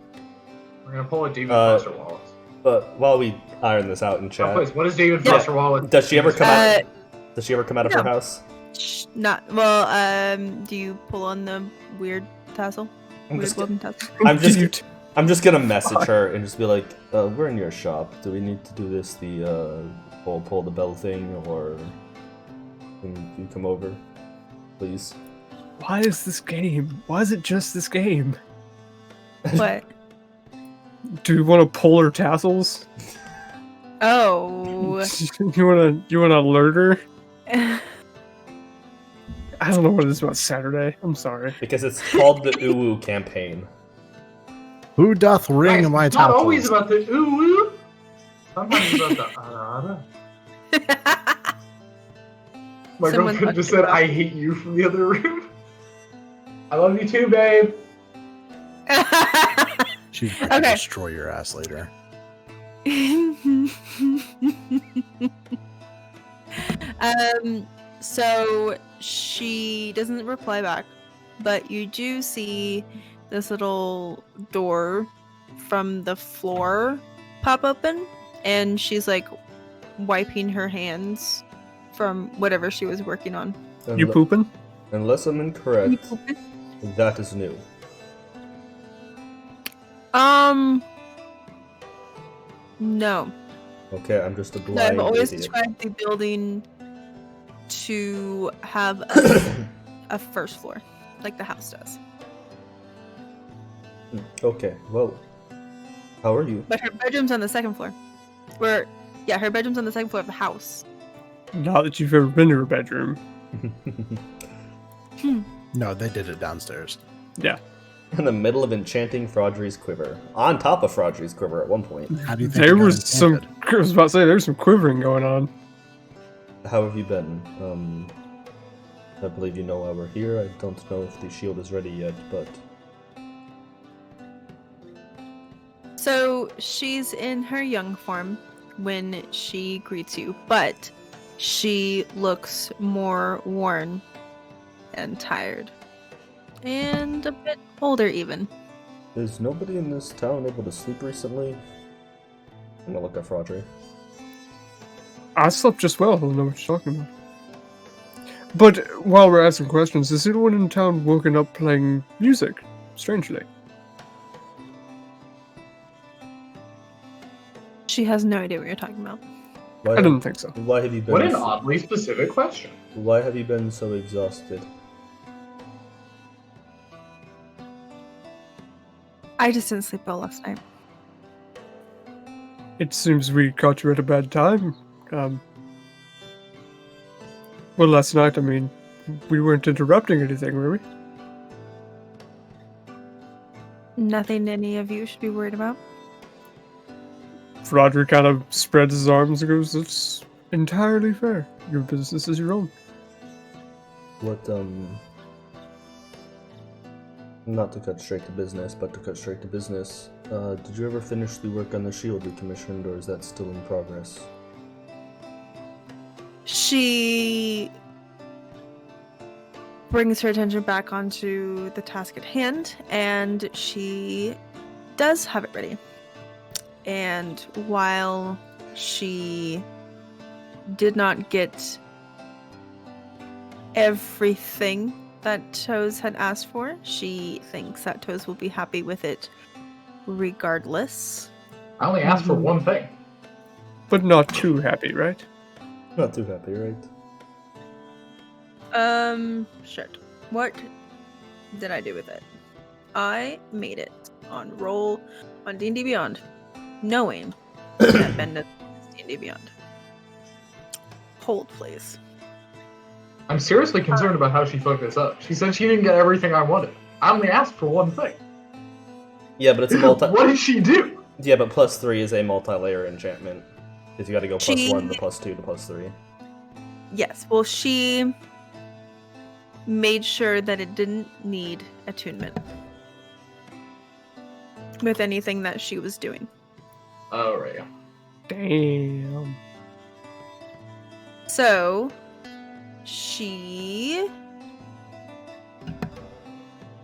We're gonna pull a David Foster Wallace. But while we iron this out in chat, What is David Foster Wallace? does she ever come out? Does she ever come out of her house? Not well. Do you pull on the weird tassel? I'm just tassel. I'm just gonna message her and just be like, "We're in your shop. Do we need to do this the pull the bell thing, or can you come over, please?" Why is this game? Why is it just this game? What? Do you want to pull her tassels? Oh. you wanna alert her? I don't know what it is about Saturday. I'm sorry. Because it's called the UwU Campaign. Who doth ring Guys, my it's not tonsils? always about the ooh. Sometimes it's about the arada. My Someone girlfriend just talked said, "I hate you" from the other room. I love you too, babe. She's going to Okay. destroy your ass later. So she doesn't reply back, but you do see this little door from the floor pop open, and she's like wiping her hands from whatever she was working on. You pooping? Unless I'm incorrect, You pooping? that is new. No. Okay, I'm just a No, blind I've always idiot. described the building to have a first floor, like the house does. Okay, well, how are you? But her bedroom's on the second floor. Her bedroom's on the second floor of the house. Not that you've ever been to her bedroom. No, they did it downstairs. Yeah. In the middle of enchanting Fraudry's quiver. On top of Fraudry's quiver at one point. How do you think There it got was some. enchanted? I was about to say there's some quivering going on. How have you been? I believe you know why we're here. I don't know if the shield is ready yet, but... So she's in her young form when she greets you, but she looks more worn and tired. And a bit older, even. Is nobody in this town able to sleep recently? I'm gonna look at Fraudry. I slept just well. I don't know what you're talking about. But while we're asking questions, is anyone in town woken up playing music? Strangely. She has no idea what you're talking about. Why, I didn't think so. why have you been What an oddly specific question. Why have you been so exhausted? I just didn't sleep well last night. It seems we caught you at a bad time. Well, last night, I mean, we weren't interrupting anything, were we? Nothing any of you should be worried about. Roderick kind of spreads his arms and goes, "That's entirely fair. Your business is your own." What, not to cut straight to business, but to cut straight to business, did you ever finish the work on the shield we commissioned, or is that still in progress? She brings her attention back onto the task at hand, and she does have it ready. And while she did not get everything that Toes had asked for, she thinks that Toes will be happy with it regardless. I only asked for one thing. But not too happy, right? Not too happy, right? Shit. What did I do with it? I made it on roll on D&D Beyond, knowing that Ben doesn't use D&D Beyond. Hold, please. I'm seriously concerned about how she fucked this up. She said she didn't get everything I wanted. I only asked for one thing. Yeah, but it's a multi. What did she do? Yeah, but +3 is a multi-layer enchantment. Because you got to go +1 to +2 to +3. Yes. Well, she made sure that it didn't need attunement with anything that she was doing. Oh, right. Damn. So she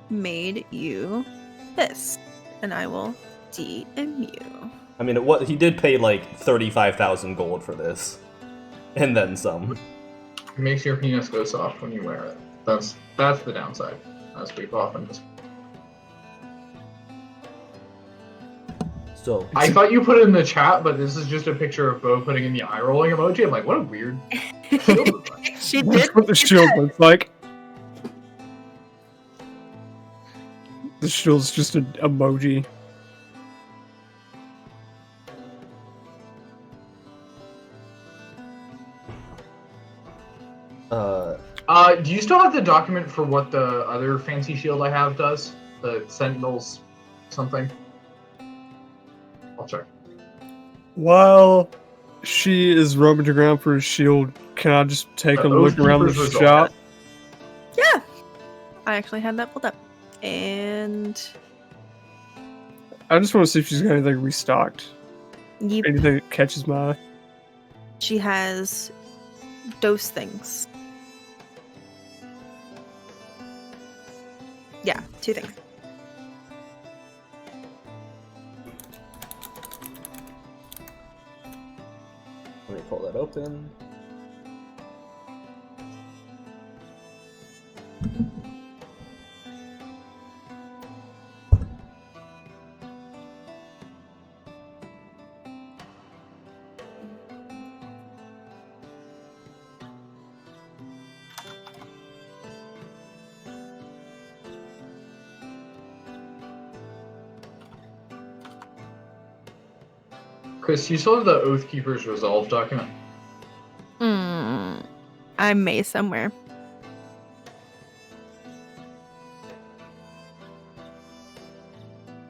made you this, and I will DM you. I mean, he did pay like 35,000 gold for this. And then some. It makes your penis go soft when you wear it. That's the downside, as we've often discussed. So I thought you put it in the chat, but this is just a picture of Bo putting in the eye rolling emoji. I'm like, what a weird. She That's did. what the shield looks like. The shield's just an emoji. Do you still have the document for what the other fancy shield I have does? The Sentinels something? I'll check. While she is rubbing around for a shield, can I just take The a look around the Oathkeeper's shop? Yeah. I actually had that pulled up. And I just want to see if she's got anything restocked. Anything that catches my eye. she has those things. Yeah, 2 things. let me pull that open. Chris, you still have the Oathkeeper's Resolve document? I may somewhere.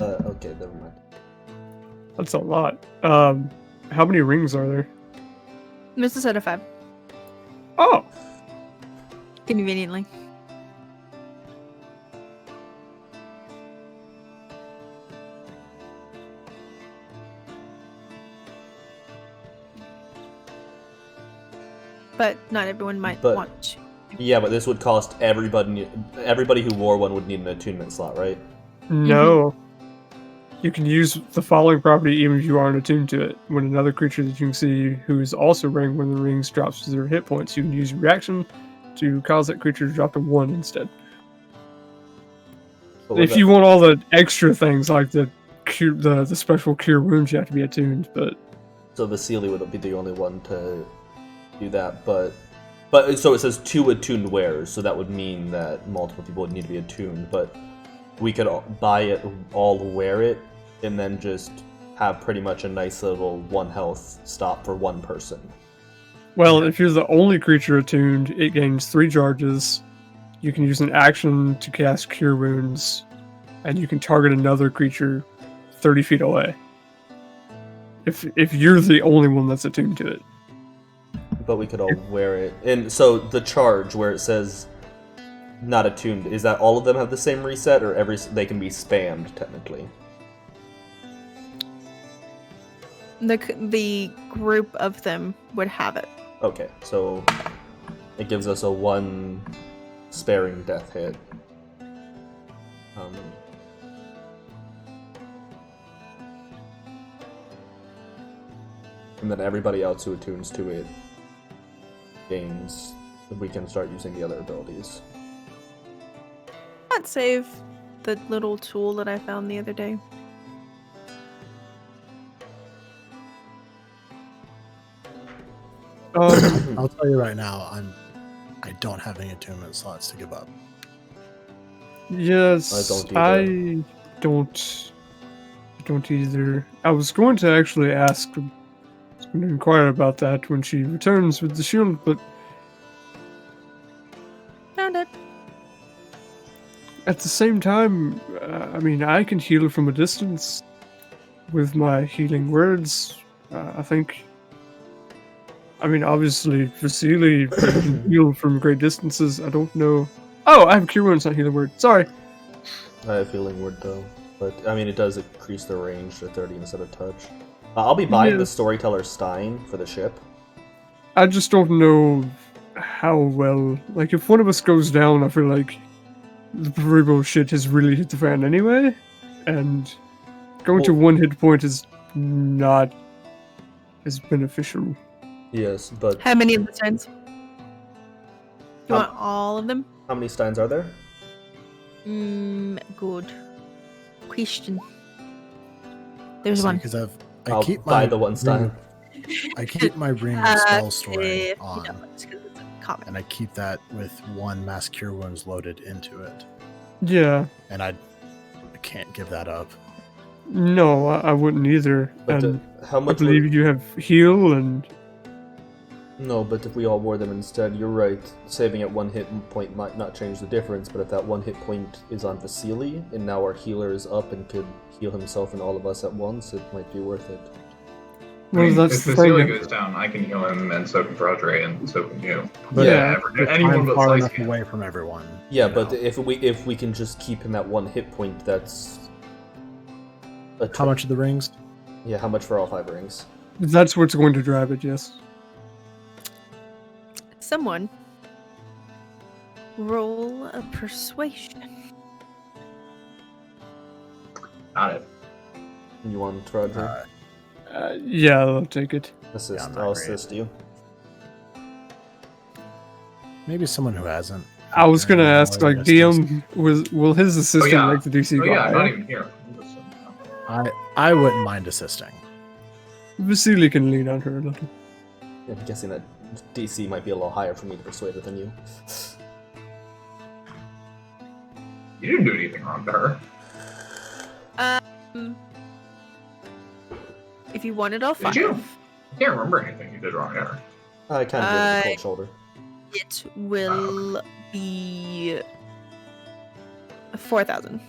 Okay, never mind. That's a lot. How many rings are there? There's a set of 5. Oh! Conveniently. But not everyone might want to. Yeah, but this would cost everybody. Everybody who wore one would need an attunement slot, right? No. You can use the following property even if you aren't attuned to it. When another creature that you can see who is also wearing one of the rings drops to 0 hit points, you can use your reaction to cause that creature to drop to 1 instead. If you want all the extra things like the special cure wounds, you have to be attuned. But so Vasily would be the only one to do that. But so it says 2 attuned wearers, so that would mean that multiple people would need to be attuned. But we could buy it, all wear it, and then just have pretty much a nice little 1 health stop for 1 person. Well, if you're the only creature attuned, it gains 3 charges. You can use an action to cast Cure Wounds, and you can target another creature 30 feet away. If you're the only one that's attuned to it. But we could all wear it. And so the charge where it says not attuned, is that all of them have the same reset, or they can be spammed technically? The group of them would have it. Okay, so it gives us a 1 sparing death hit. And then everybody else who attunes to it gains. We can start using the other abilities. Not save the little tool that I found the other day. I'll tell you right now, I don't have any attunement slots to give up. Yes, I don't either. I was going to actually ask, I was going to inquire about that when she returns with the shield, but Found it. at the same time, I mean, I can heal from a distance. with my healing words. I think. I mean, obviously, Vasily can heal from great distances. I don't know. Oh, I have Cure Wounds, not Healing Word. Sorry. I have Healing Word though, but I mean it does increase the range to 30 instead of touch. I'll be buying the Storyteller Stein for the ship. I just don't know how well. Like, if one of us goes down, I feel like the Peribo shit has really hit the fan anyway, and going to one hit point is not as beneficial. Yes, but How many of the steins? You want all of them? how many steins are there? Good question. There's See, one. because I'll buy the one stein. I keep my ring of spell storing If you on, don't, it's 'cause it's a common. and I keep that with one mass cure wounds loaded into it, Yeah. and I can't give that up. No, I wouldn't either. But And how I much? believe you have heal and. No, but if we all wore them instead, you're right. Saving at one hit point might not change the difference, but if that one hit point is on Vasily, and now our healer is up and could heal himself and all of us at once, it might be worth it. I mean, Well, that's if the Vasily thing. goes down, I can heal him, and so can Frodre, and so can you. But Yeah. Anyone I'm but far Slice enough can. away from everyone. Yeah, you but know. if we can just keep him at one hit point, that's How much of the rings? Yeah, how much for all 5 rings? That's what's going to drive it, yes. Someone roll a persuasion. Got it. You want Roger? Yeah, I'll take it. Assist. yeah, I'm not I'll great. assist you. Maybe someone who hasn't. I was gonna ask, like, Yes, DM, will his assistant yeah. make the DC Oh go yeah, I'm not higher? even here. I wouldn't mind assisting. Vasily can lean on her a little. I'm guessing that DC might be a little higher for me to persuade her than you. You didn't do anything wrong to her. If you wanted all 5, Did you? I can't remember anything you did wrong to her. I kind of gave it a cold shoulder. it will be 4,000.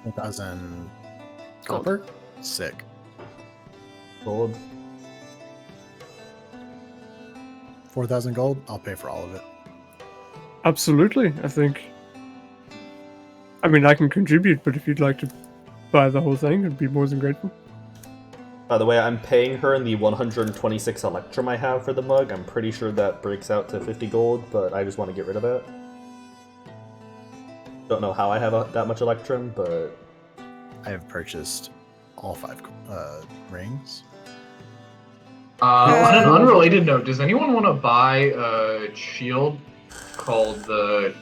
1,000 Gold. copper? Sick. Gold. 4,000 gold? I'll pay for all of it. Absolutely, I think. I mean, I can contribute, but if you'd like to buy the whole thing, I'd be more than grateful. By the way, I'm paying her in the 126 Electrum I have for the mug. I'm pretty sure that breaks out to 50 gold, but I just want to get rid of it. Don't know how I have that much Electrum, but... I have purchased all 5 rings. On an unrelated note, does anyone want to buy a shield called the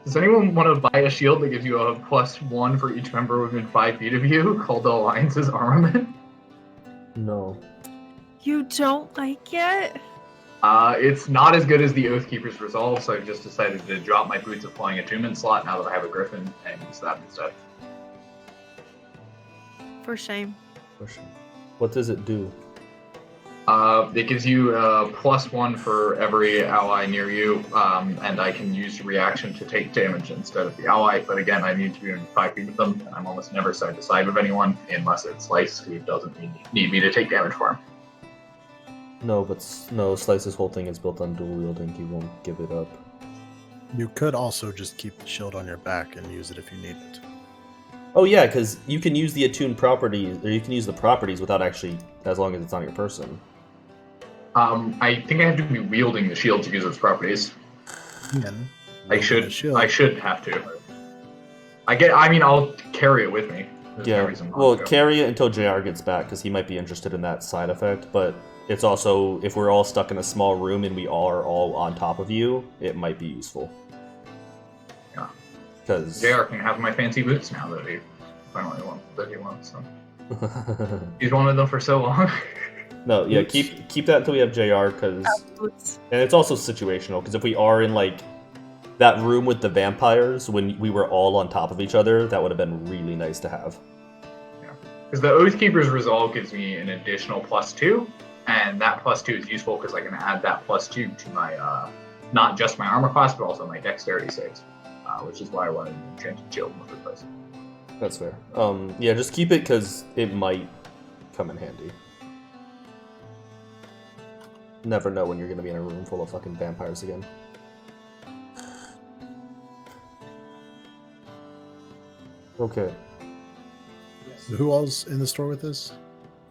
Does anyone want to buy a shield that gives you a +1 for each member within 5 feet of you, called the Alliance's Armament? No. You don't like it? It's not as good as the Oathkeeper's Resolve, so I've just decided to drop my Boots of Flying Attunement slot now that I have a Griffin, and use that instead. For shame. What does it do? It gives you a +1 for every ally near you, and I can use reaction to take damage instead of the ally, but again, I need to be in 5 feet of them, and I'm almost never side to side with anyone, unless it's Slice, who doesn't need me to take damage for him. No, but no, Slice's whole thing is built on dual wielding. He won't give it up. You could also just keep the shield on your back and use it if you need it. Oh yeah, because you can use the attuned properties, or you can use the properties without actually, as long as it's on your person. I think I have to be wielding the shield to use its properties. Again, I should have to. I'll carry it with me. There's no Yeah, reason not well, to. carry it until JR gets back, because he might be interested in that side effect, but it's also, if we're all stuck in a small room and we are all on top of you, it might be useful. Yeah. Because... JR can have my fancy boots now that he finally wants them. He's wanted them for so long. No, yeah, keep that until we have JR, because... And it's also situational, because if we are in, like, that room with the vampires, when we were all on top of each other, that would have been really nice to have. Yeah. Because the Oathkeeper's Resolve gives me an additional +2, and that +2 is useful because I can add that +2 to my, not just my armor class, but also my dexterity saves. which is why I wanted an enchanted shield in the first place. That's fair. Yeah, just keep it because it might come in handy. Never know when you're gonna be in a room full of fucking vampires again. Okay. So who all's in the store with us?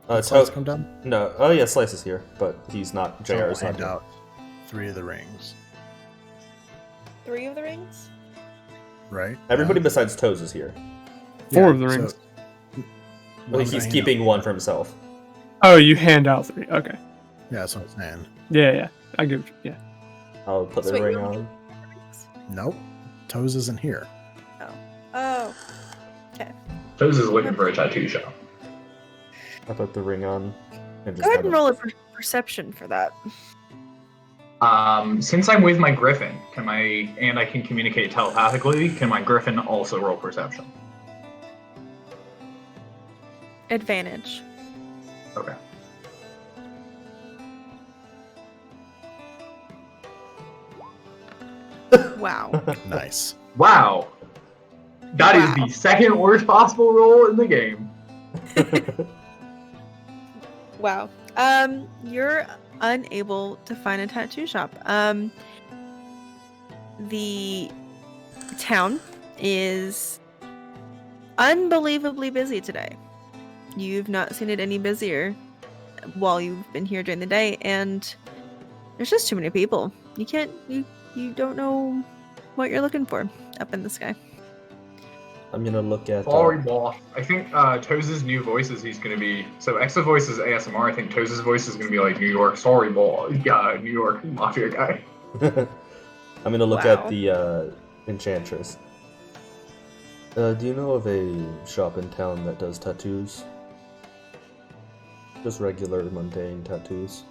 It's Slice come down? No. Oh yeah, Slice is here, but he's not. So JR I'll is not hand here. out 3 of the rings, 3 of the rings? right? Everybody besides Toes is here. 4 of the rings. Well, he's keeping one for himself. Oh, you hand out 3. Okay. Yeah, that's what I'm saying. Yeah. I get what you, yeah. I'll put the So wait, ring you only on. get 3 rings? Nope. Toes isn't here. Oh. Okay. Toes is looking for a tattoo shop. I put the ring on. And just Go ahead kind and of- roll a perception for that. Since I'm with my griffin, I can communicate telepathically, can my griffin also roll perception? Advantage. Okay. Wow. Nice. Wow. That is Wow. the second worst possible roll in the game. Wow. You're unable to find a tattoo shop. The town is unbelievably busy today. You've not seen it any busier while you've been here during the day, and there's just too many people. You don't know what you're looking for up in the sky. I'm gonna look at. Sorry, boss. I think Toes' new voices he's gonna be. So X's voice is ASMR. I think Toes' voice is gonna be like New York. Sorry, boss. Yeah, New York mafia guy. I'm gonna look Wow. at the enchantress. Do you know of a shop in town that does tattoos? Just regular, mundane tattoos.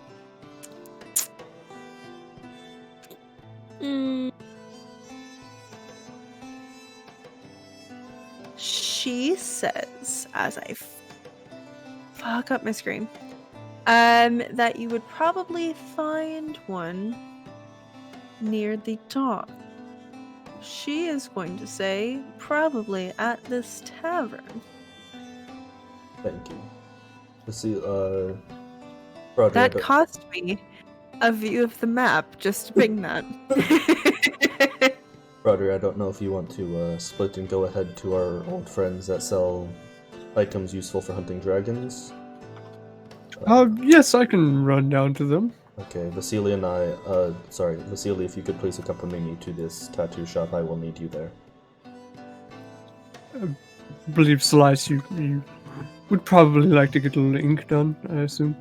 She says, as I fuck up my screen, that you would probably find one near the dock. She is going to say probably at this tavern. Thank you. Let's see, Roger, That cost me a view of the map just to ping that. Roger, I don't know if you want to split and go ahead to our old friends that sell items useful for hunting dragons. Yes, I can run down to them. Okay, Vasily and I, Vasily, if you could please accompany me to this tattoo shop, I will need you there. I believe Slice, you would probably like to get a little ink done, I assume.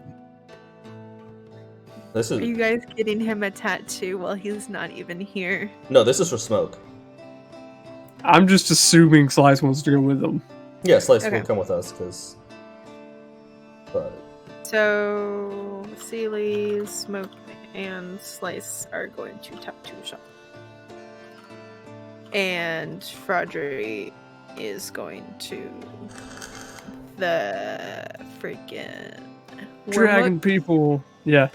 This Are is you guys getting him a tattoo while he's not even here? no, this is for Smoke. I'm just assuming Slice wants to go with them. Yeah, Slice Okay. will come with us because. But So, Sealy, Smoke, and Slice are going to tattoo shop. And Fraudry is going to the freaking Dragon Wormwood? people, yeah.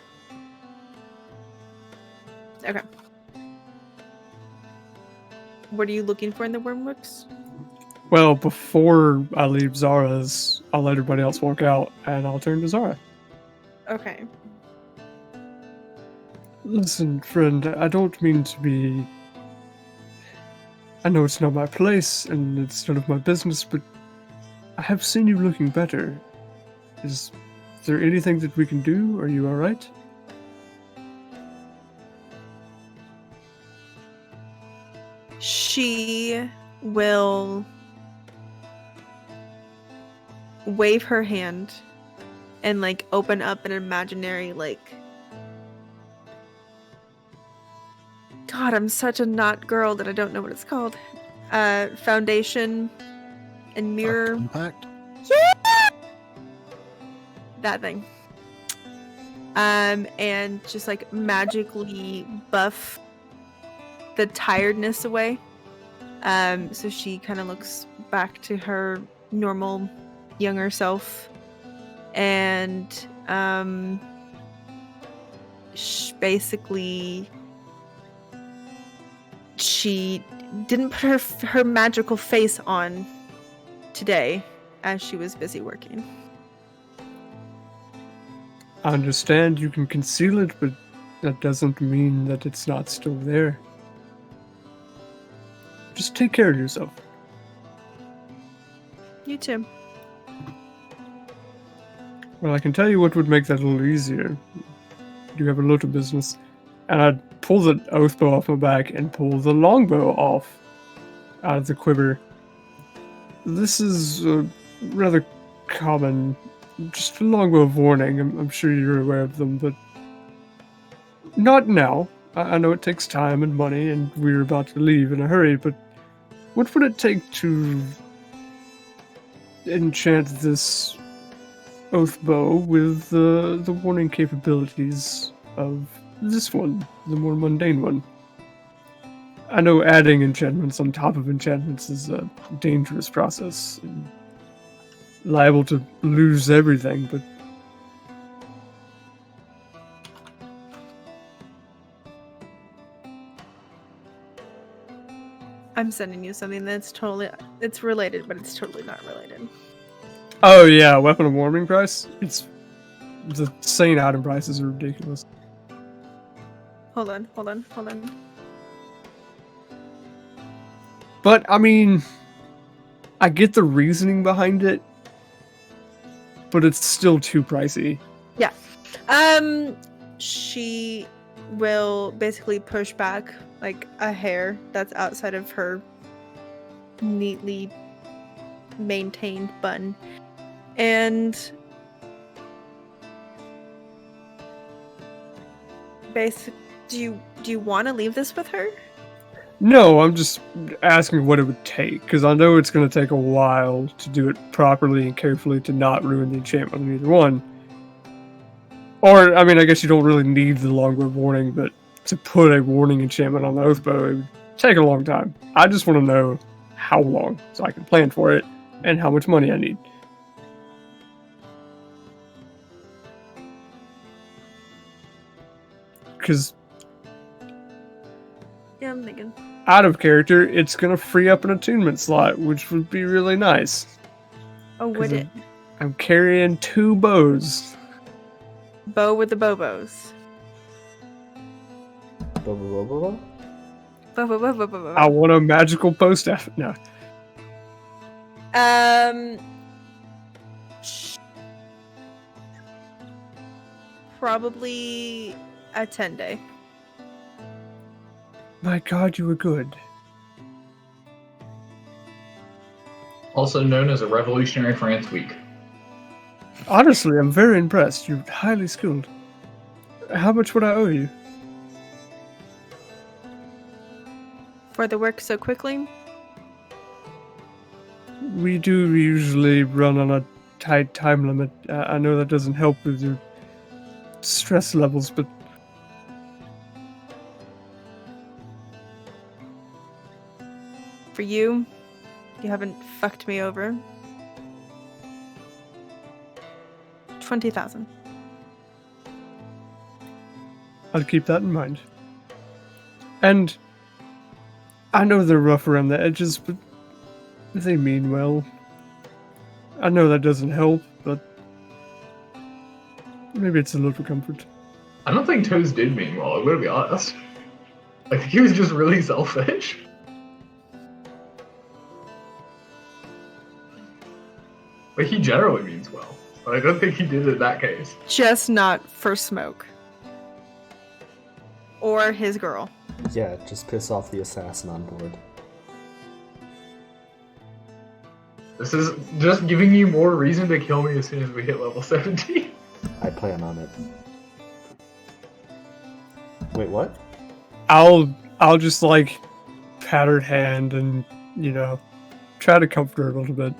Okay. What are you looking for in the Wormworks? Well, before I leave Zara's, I'll let everybody else walk out, and I'll turn to Zara. Okay. Listen, friend, I don't mean to be... I know it's not my place, and it's none of my business, but I have seen you looking better. Is there anything that we can do? Are you alright? She will wave her hand and like open up an imaginary God, I'm such a not girl that I don't know what it's called. Foundation and mirror. Compact. That thing. And just like magically buff the tiredness away. So she kind of looks back to her normal younger self, and basically she didn't put her magical face on today as she was busy working. I understand you can conceal it, but that doesn't mean that it's not still there. Just take care of yourself. You too. Well, I can tell you what would make that a little easier. You have a lot of business. And I'd pull the oath bow off my back and pull the longbow off out of the quiver. This is rather common, just a longbow of warning. I'm sure you're aware of them, but not now. I know it takes time and money, and we're about to leave in a hurry, but what would it take to enchant this oath bow with the warning capabilities of this one, the more mundane one? I know adding enchantments on top of enchantments is a dangerous process, and liable to lose everything, but I'm sending you something that's it's related, but it's totally not related. oh yeah, weapon of warming price. It's the sane item prices are ridiculous. Hold on. But I mean, I get the reasoning behind it, but it's still too pricey. Yeah. She will basically push back like a hair that's outside of her neatly maintained bun. And basically, do you want to leave this with her? No, I'm just asking what it would take, because I know it's going to take a while to do it properly and carefully to not ruin the enchantment on either one. Or, I mean, I guess you don't really need the longbow warning, but to put a warning enchantment on the oathbow, it would take a long time. I just want to know how long, so I can plan for it, and how much money I need. Because Yeah, I'm thinking. out of character, it's going to free up an attunement slot, which would be really nice. Oh, would it? I'm carrying 2 bows. Bow with the bobos. Blah, blah, blah, blah, blah. Bow. I want a magical post after. No. Probably a 10-day. My god, you were good. Also known as a Revolutionary France Week. Honestly, I'm very impressed. You're highly skilled. How much would I owe you? For the work so quickly? We do usually run on a tight time limit. I know that doesn't help with your stress levels, but For you haven't fucked me over. 20,000. I'll keep that in mind. And I know they're rough around the edges, but they mean well. I know that doesn't help, but maybe it's a little comfort. I don't think Toes did mean well, I'm gonna be honest. I think he was just really selfish. But he generally means well. But I don't think he did in that case. Just not for Smoke. Or his girl. Yeah, just piss off the assassin on board. This is just giving you more reason to kill me as soon as we hit level 17. I plan on it. Wait, what? I'll just like pat her hand and, you know, try to comfort her a little bit.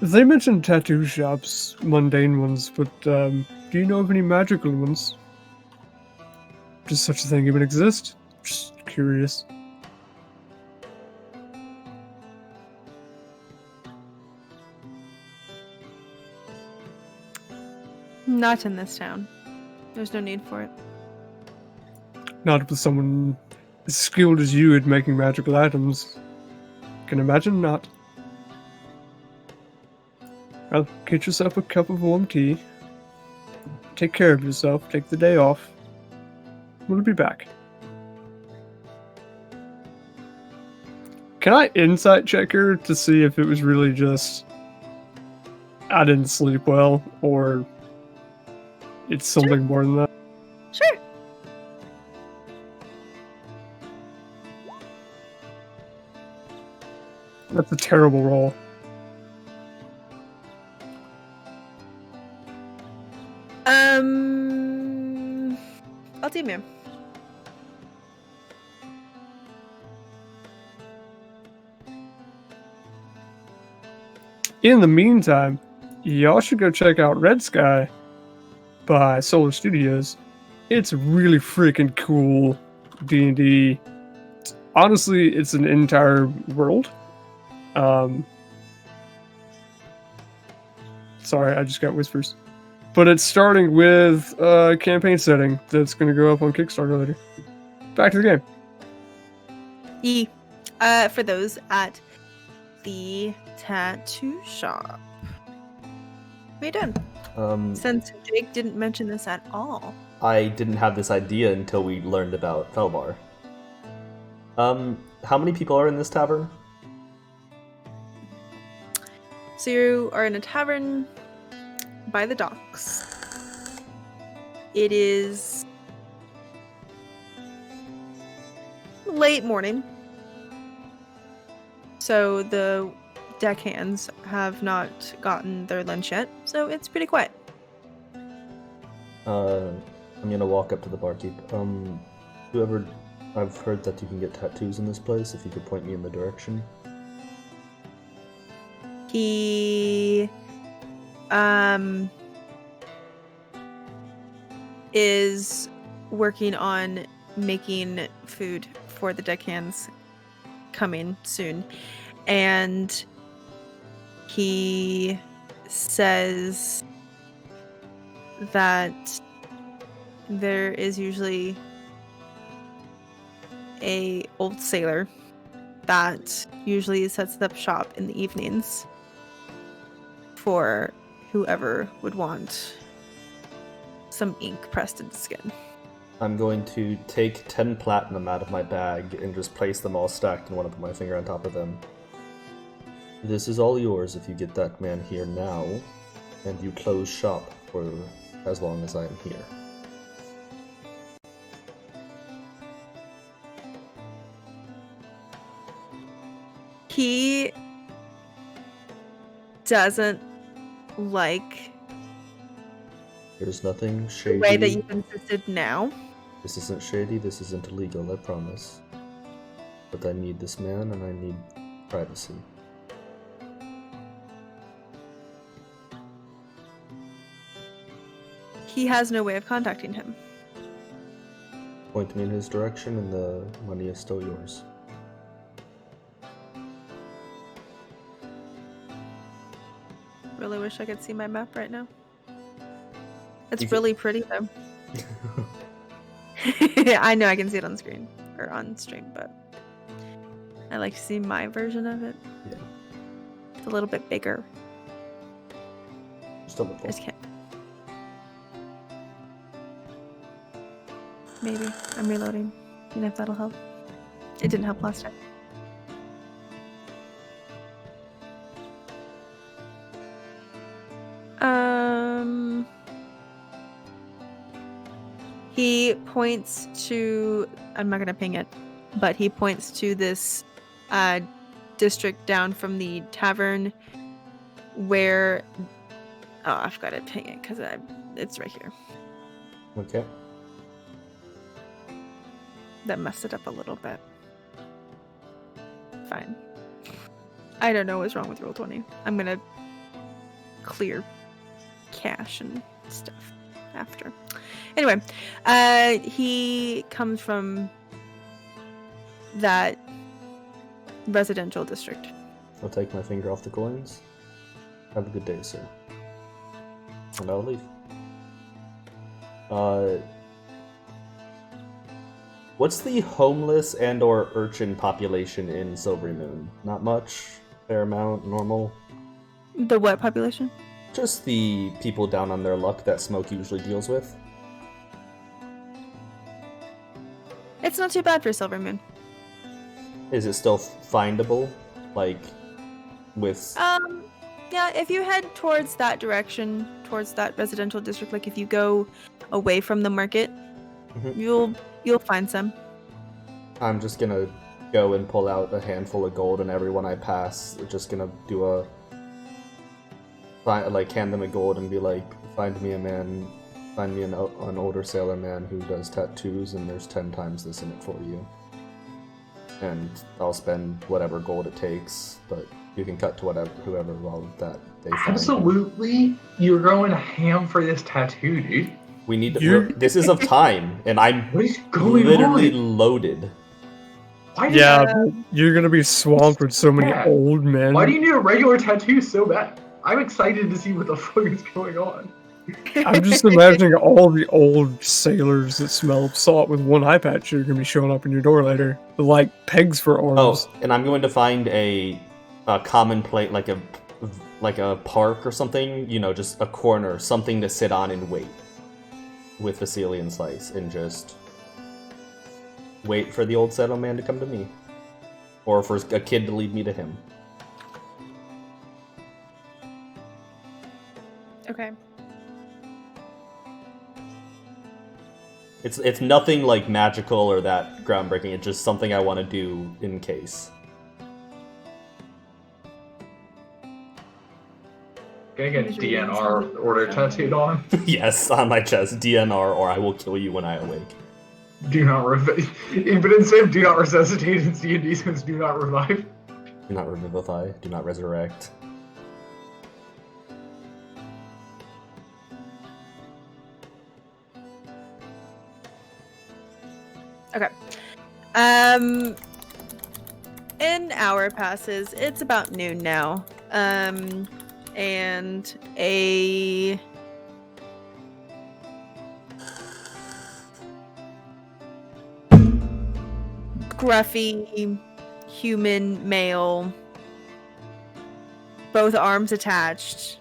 They mentioned tattoo shops, mundane ones, but do you know of any magical ones? Does such a thing even exist? Just curious. Not in this town. There's no need for it. Not with someone as skilled as you at making magical items. Can imagine not. Well, get yourself a cup of warm tea. Take care of yourself. Take the day off. We'll be back. Can I insight check her to see if it was really just I didn't sleep well, or it's something more than that? Sure. That's a terrible roll. I'll do ma'am. In the meantime, y'all should go check out Red Sky by Solar Studios. It's really freaking cool D&D. Honestly, it's an entire world. Sorry, I just got whispers. But it's starting with a campaign setting that's going to go up on Kickstarter later. Back to the game. For those at the tattoo shop. What are you doing? Since Jake didn't mention this at all. I didn't have this idea until we learned about Felbar. How many people are in this tavern? So you are in a tavern by the docks. It is late morning. So the deckhands have not gotten their lunch yet, so it's pretty quiet. I'm gonna walk up to the barkeep. I've heard that you can get tattoos in this place, if you could point me in the direction. He is working on making food for the deckhands coming soon, and he says that there is usually a old sailor that usually sets up shop in the evenings for whoever would want some ink pressed into skin. I'm going to take 10 platinum out of my bag and just place them all stacked and want to put my finger on top of them. This is all yours if you get that man here now, and you close shop for as long as I am here. He doesn't like There's nothing shady. the way that you've insisted now. This isn't shady, this isn't illegal, I promise. But I need this man and I need privacy. He has no way of contacting him. Point me in his direction and the money is still yours. Really wish I could see my map right now. It's You really pretty though. I know I can see it on screen or on stream, but I like to see my version of it. Yeah. It's a little bit bigger. Just a I little. just can't. Maybe I'm reloading. You know if that'll help. It didn't help last time. He points to, I'm not gonna ping it, but he points to this district down from the tavern where, oh, I've got to ping it because it's right here. Okay. That messed it up a little bit. Fine. I don't know what's wrong with Roll20. I'm gonna clear cache and stuff after. Anyway, he comes from that residential district. I'll take my finger off the coins. Have a good day, sir. And I'll leave. What's the homeless and/or urchin population in Silverymoon? Not much, fair amount, normal. The what population? Just the people down on their luck that Smoke usually deals with. It's not too bad for Silvermoon. Is it still findable? Like, with... Yeah, if you head towards that direction, towards that residential district, like if you go away from the market, you'll find some. I'm just gonna go and pull out a handful of gold, and everyone I pass, just gonna do hand them a gold and be like, find me an older sailor man who does tattoos, and there's 10 times this in it for you. And I'll spend whatever gold it takes, but you can cut to whoever that they find. Absolutely, you're going ham for this tattoo, dude. We need to. This is of time, and I'm What is going literally on? loaded. You're gonna be swamped with so many old men. Why do you need a regular tattoo so bad? I'm excited to see what the fuck is going on. I'm just imagining all the old sailors that smell of salt with one eye patch that are gonna be showing up in your door later. They're like pegs for arms. Oh, and I'm going to find a common plate, like a park or something. You know, just a corner, something to sit on and wait with Vasily and Slice, and just wait for the old saddle man to come to me, or for a kid to lead me to him. Okay. It's nothing like magical or that groundbreaking. It's just something I want to do in case. Gonna get DNR order tattooed on. Yes, on my chest, DNR, or I will kill you when I awake. Do not revive. But instead of do not resuscitate, it's D&D says do not revive. Do not revivify. Do not resurrect. Okay. An hour passes. It's about noon now. And a gruffy human male, both arms attached,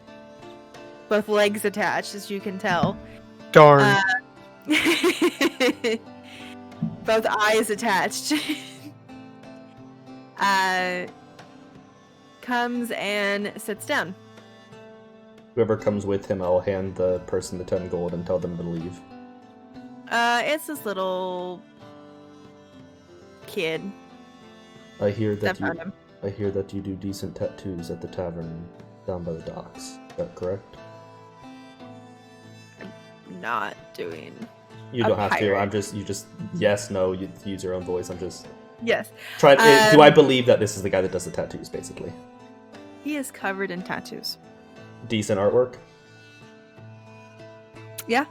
both legs attached, as you can tell. Darn. Both eyes attached. Comes and sits down. Whoever comes with him, I'll hand the person the 10 gold and tell them to leave. It's this little kid. I hear that found him. I hear that you do decent tattoos at the tavern down by the docks. Is that correct? I'm not doing. You don't have to. You just yes, no. You use your own voice. I'm just. Yes. Do I believe that this is the guy that does the tattoos, basically? He is covered in tattoos. Decent artwork? Yeah.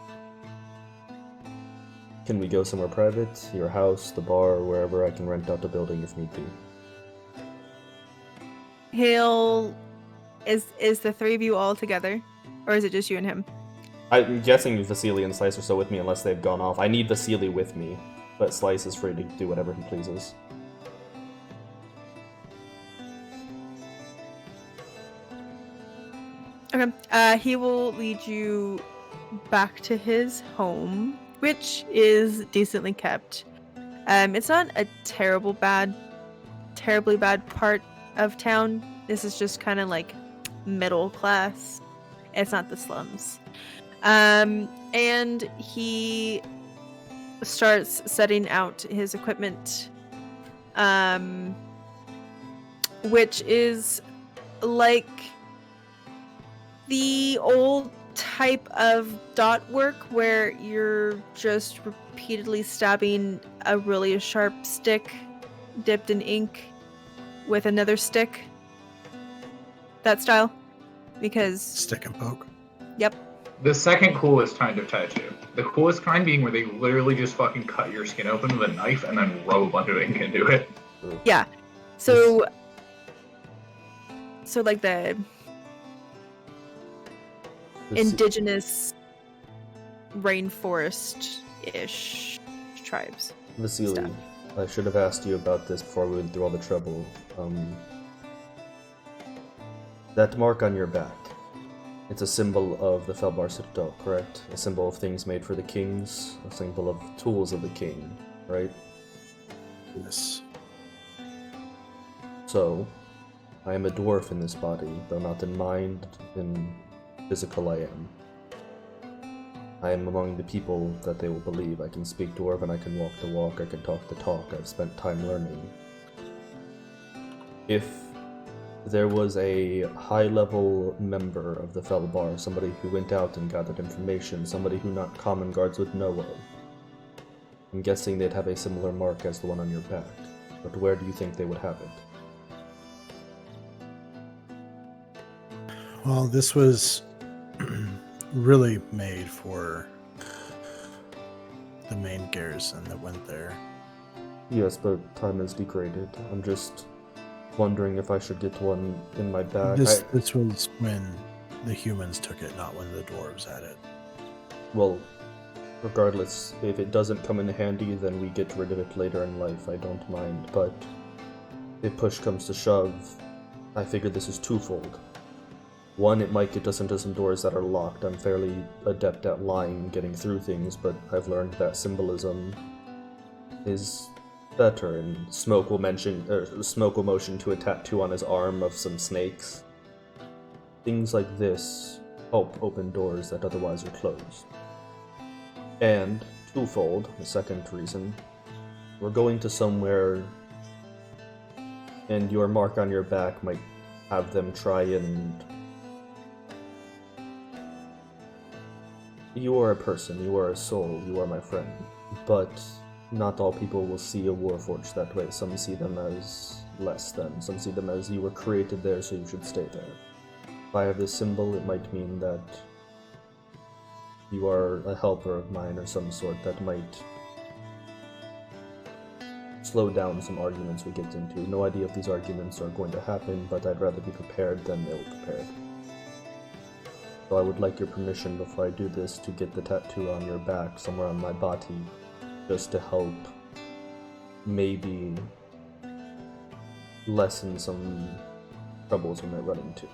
Can we go somewhere private? Your house, the bar, wherever I can rent out the building if need be. Is the three of you all together? Or is it just you and him? I'm guessing Vasily and Slice are still with me unless they've gone off. I need Vasily with me, but Slice is free to do whatever he pleases. Okay. He will lead you back to his home, which is decently kept. It's not a terribly bad part of town. This is just kind of like middle class. It's not the slums. And he starts setting out his equipment, which is like the old type of dot work where you're just repeatedly stabbing a really sharp stick dipped in ink with another stick. That style. Because Stick and poke. Yep. The second coolest kind of tattoo. The coolest kind being where they literally just fucking cut your skin open with a knife and then rub a bunch of ink into it. Yeah. So like the indigenous rainforest-ish tribes. Vasily, stuff. I should have asked you about this before we went through all the trouble. That mark on your back, it's a symbol of the Felbar Citadel, correct? A symbol of things made for the kings, a symbol of tools of the king, right? Yes. So, I am a dwarf in this body, though not in mind, in physical I am. I am among the people that they will believe. I can speak Dwarven, I can walk the walk, I can talk the talk. I've spent time learning. If there was a high-level member of the Felbar, somebody who went out and gathered information, somebody who not common guards would know of, I'm guessing they'd have a similar mark as the one on your back. But where do you think they would have it? Well, this was really made for the main garrison that went there. Yes, but time is degraded. I'm just wondering if I should get one in my bag. This was when the humans took it, not when the dwarves had it. Well, regardless, if it doesn't come in handy, then we get rid of it later in life. I don't mind, but if push comes to shove, I figure this is twofold. One, it might get us into some doors that are locked. I'm fairly adept at lying and getting through things, but I've learned that symbolism is better, and Smoke will motion to a tattoo on his arm of some snakes. Things like this help open doors that otherwise are closed. And, twofold, the second reason, we're going to somewhere, and your mark on your back might have them try and... You are a person, you are a soul, you are my friend, but not all people will see a warforged that way. Some see them as less than, some see them as you were created there, so you should stay there. If I have this symbol, it might mean that you are a helper of mine or some sort that might slow down some arguments we get into. No idea if these arguments are going to happen, but I'd rather be prepared than ill-prepared. So I would like your permission before I do this to get the tattoo on your back somewhere on my body, just to help maybe lessen some troubles we might run into.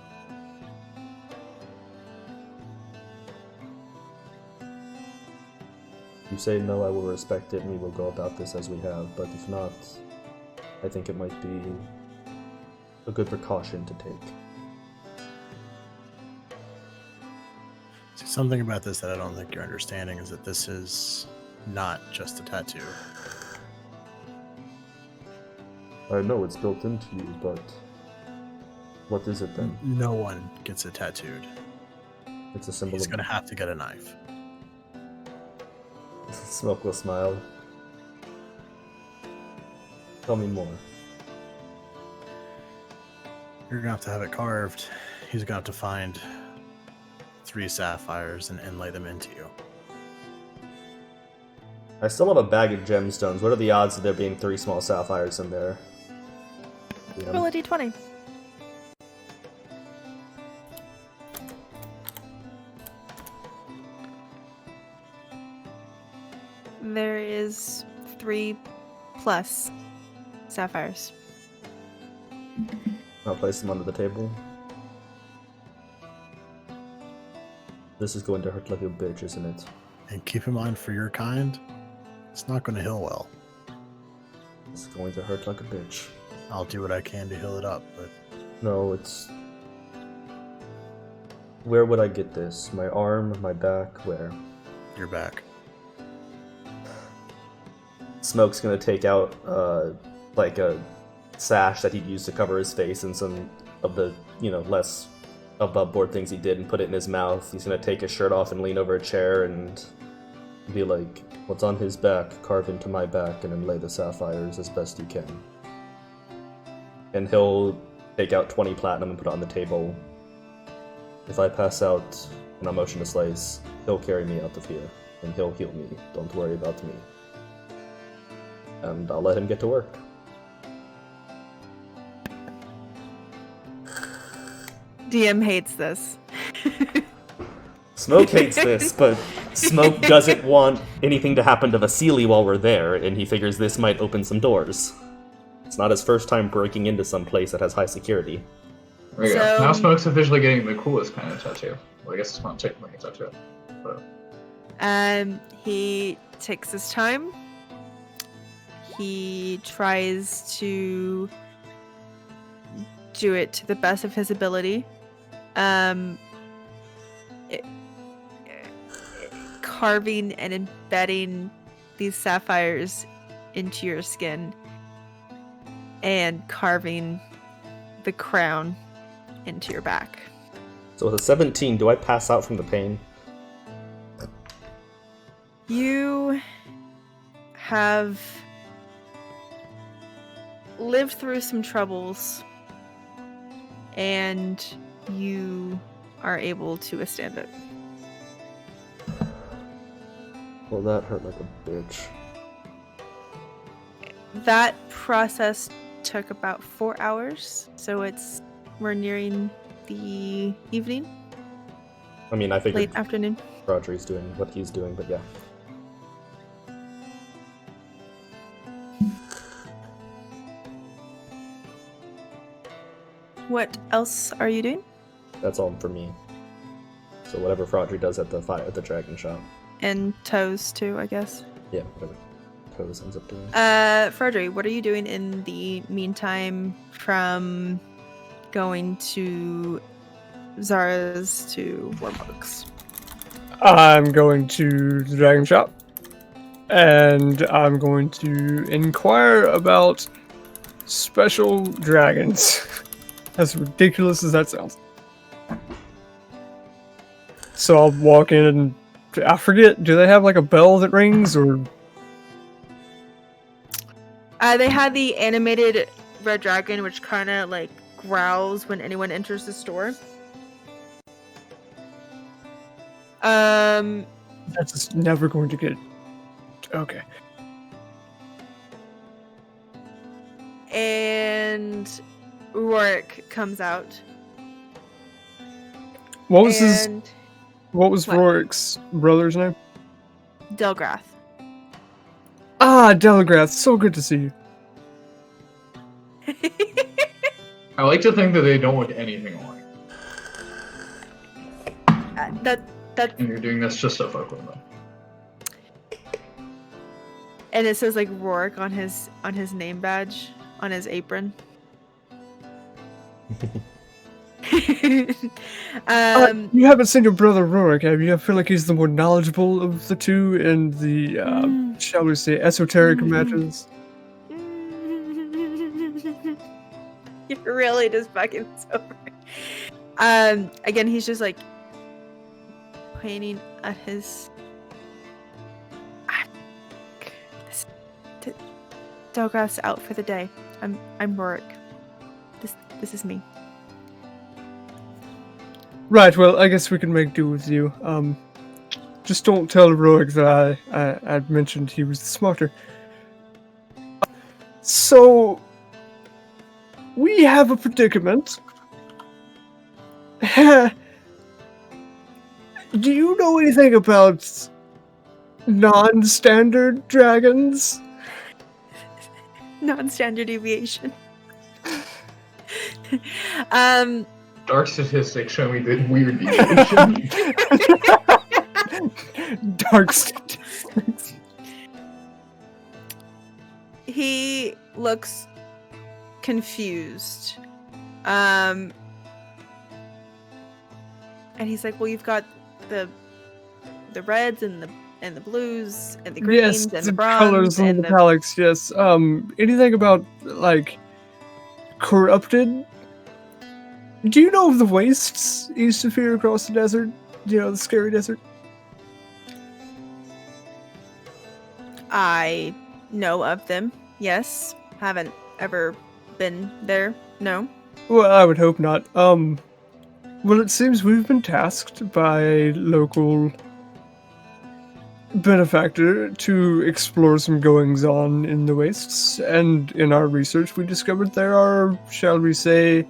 If you say no, I will respect it and we will go about this as we have, but if not, I think it might be a good precaution to take. See, something about this that I don't think you're understanding is that this is not just a tattoo. I know it's built into you, but what is it then? No one gets it tattooed. It's a symbol He's of... gonna have to get a knife. Smoke will smile. Tell me more. You're gonna have to have it carved. He's gonna have to find 3 sapphires and lay them into you. I still have a bag of gemstones. What are the odds of there being 3 small sapphires in there? Yeah. Roll a d20. There is 3 plus sapphires. I'll place them under the table. This is going to hurt like a bitch, isn't it? And keep in mind, for your kind, it's not gonna heal well. It's going to hurt like a bitch. I'll do what I can to heal it up, but No, it's... Where would I get this? My arm, my back, where? you're back. Smoke's gonna take out, like a sash that he'd used to cover his face and some of the, less above board things he did and put it in his mouth. He's gonna take his shirt off and lean over a chair and be like, what's on his back, carve into my back, and then lay the sapphires as best he can. And he'll take out 20 platinum and put it on the table. If I pass out and I'm motion to slice, he'll carry me out of here, and he'll heal me. Don't worry about me. And I'll let him get to work. DM hates this. Smoke hates this, but Smoke doesn't want anything to happen to Vasily while we're there, and he figures this might open some doors. It's not his first time breaking into some place that has high security. There you go. Now Smoke's officially getting the coolest kind of tattoo. Well, I guess it's not technically a tattoo. But... he takes his time. He tries to do it to the best of his ability. Carving and embedding these sapphires into your skin and carving the crown into your back. So with a 17, do I pass out from the pain? You have lived through some troubles, and you are able to withstand it. Well, that hurt like a bitch. That process took about 4 hours, so we're nearing the evening, I mean, I figured late afternoon. Roger's doing what he's doing, but yeah. What else are you doing? That's all for me. So whatever Fraudry does at the dragon shop. And toes too, I guess. Yeah, whatever Toes ends up doing. Fraudry, what are you doing in the meantime from going to Zara's to Warbucks? I'm going to the dragon shop, and I'm going to inquire about special dragons. As ridiculous as that sounds. So I'll walk in and I forget, do they have like a bell that rings or? They had the animated red dragon, which kind of like growls when anyone enters the store. That's just never going to get. Okay. And Rorik comes out. What was and What was what? Rorik's brother's name? Delgrath. Ah, Delagrath. So good to see you. I like to think that they don't look anything alike. That And you're doing this just to fuck with them. and it says like Rorik on his name badge on his apron. You haven't seen your brother Rorik, have you? I feel like he's the more knowledgeable of the two in the, shall we say, esoteric matters. You're really just fucking sober. Again, he's just like pointing at his. Delgrath's out for the day. I'm Rorik. This is me. Right, well, I guess we can make do with you. Just don't tell Rorik that I'd mentioned he was the smarter. So, we have a predicament. Do you know anything about non-standard dragons? Non-standard deviation. Dark statistics show me that weird deviation. Dark statistics. He looks confused. And he's like, well, you've got the reds and the blues and the greens Yes, and the the bronze colors and the metallics, yes. Anything about, like, corrupted? Do you know of the wastes east of here across the desert? You know, the scary desert? I know of them. Yes. Haven't ever been there. No. Well, I would hope not. Well, it seems we've been tasked by a local benefactor to explore some goings-on in the wastes, and in our research we discovered there are, shall we say,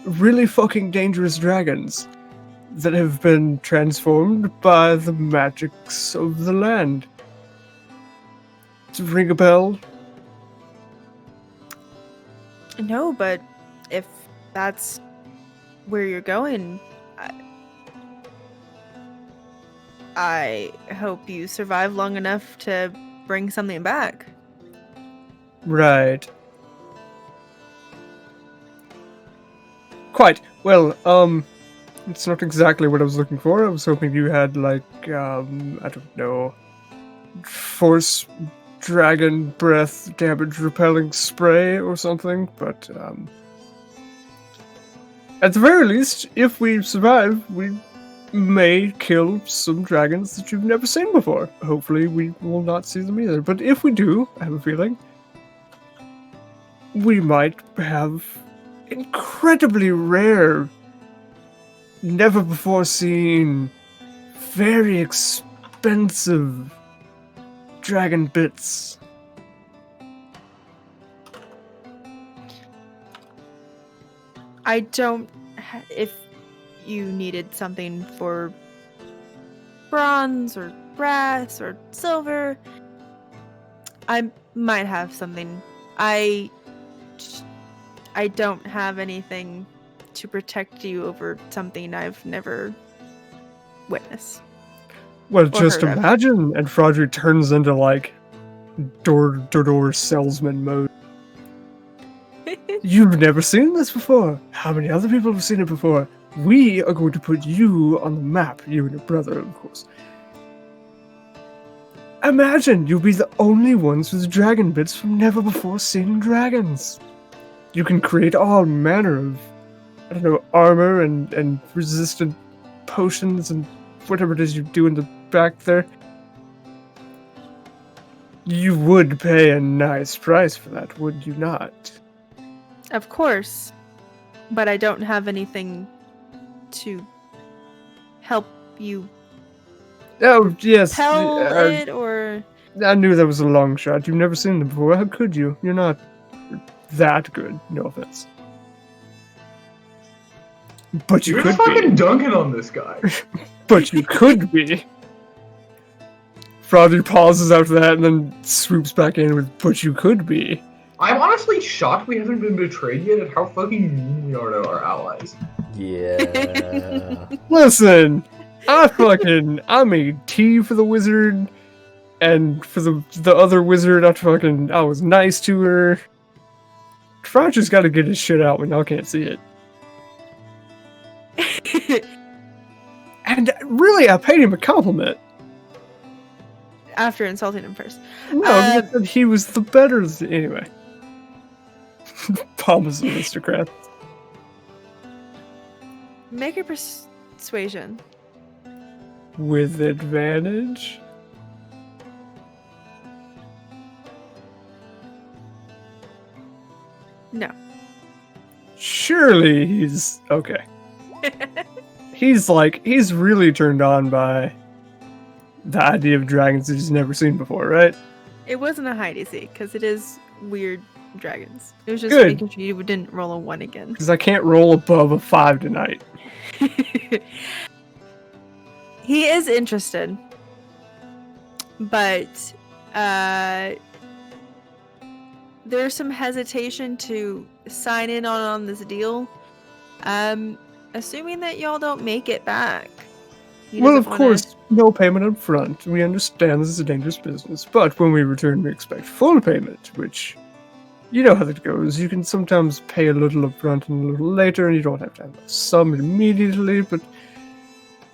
really fucking dangerous dragons that have been transformed by the magics of the land. Does it ring a bell? No, but if that's where you're going, I hope you survive long enough to bring something back. Right. Quite. Well, it's not exactly what I was looking for. I was hoping you had, like, I don't know, force dragon breath damage repelling spray or something, but, at the very least, if we survive, we may kill some dragons that you've never seen before. Hopefully we will not see them either, but if we do, I have a feeling, we might have incredibly rare, never before seen, very expensive dragon bits. I don't. If you needed something for bronze or brass or silver, I might have something. I don't have anything to protect you over something I've never witnessed. Well, Or just heard of. imagine, and Frodry turns into, like, door salesman mode. You've never seen this before. How many other people have seen it before? We are going to put you on the map, you and your brother, of course. Imagine you'll be the only ones with dragon bits from never before seen dragons. You can create all manner of, I don't know, armor and resistant potions and whatever it is you do in the back there. You would pay a nice price for that, would you not? Of course, but I don't have anything to help you Oh, yes. repel it or... I knew that was a long shot. You've never seen them before. How could you? You're not that good. No offense. But you You're could fucking be. dunking on this guy. But you could be. Frodry pauses after that and then swoops back in with, but you could be. I'm honestly shocked we haven't been betrayed yet at how fucking mean we are to our allies. Yeah. Listen, I made tea for the wizard, and for the other wizard, I was nice to her. Frodry's gotta get his shit out when y'all can't see it. And really, I paid him a compliment. After insulting him first. No, because I said he was the better. Anyway. Palmas aristocrat. Make a persuasion. With advantage? No. Surely he's okay. He's really turned on by the idea of dragons that he's never seen before, right? It wasn't a high DC, because it is weird dragons. It was just Good. making sure you didn't roll a 1 again. Because I can't roll above a 5 tonight. He is interested, but there's some hesitation to sign in on this deal. Assuming that y'all don't make it back. He Well, doesn't of wanna- course, no payment up front. We understand this is a dangerous business, but when we return, we expect full payment, which, you know how that goes. You can sometimes pay a little up front and a little later, and you don't have to have a sum immediately, but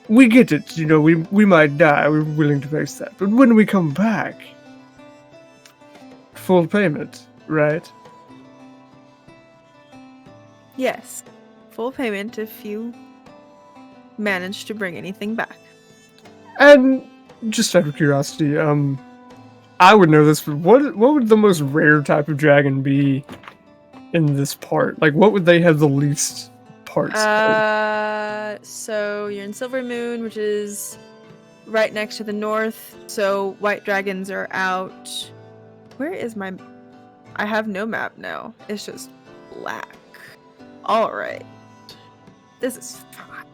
we get it. You know, we might die. We're willing to face that. But when we come back, full payment, right? Yes. Full payment if you manage to bring anything back. And just out of curiosity, I would know this, but what would the most rare type of dragon be in this part? Like, what would they have the least parts of? So you're in Silverymoon, which is right next to the north. So white dragons are out. Where is my... I have no map now. It's just black. Alright. This is fine.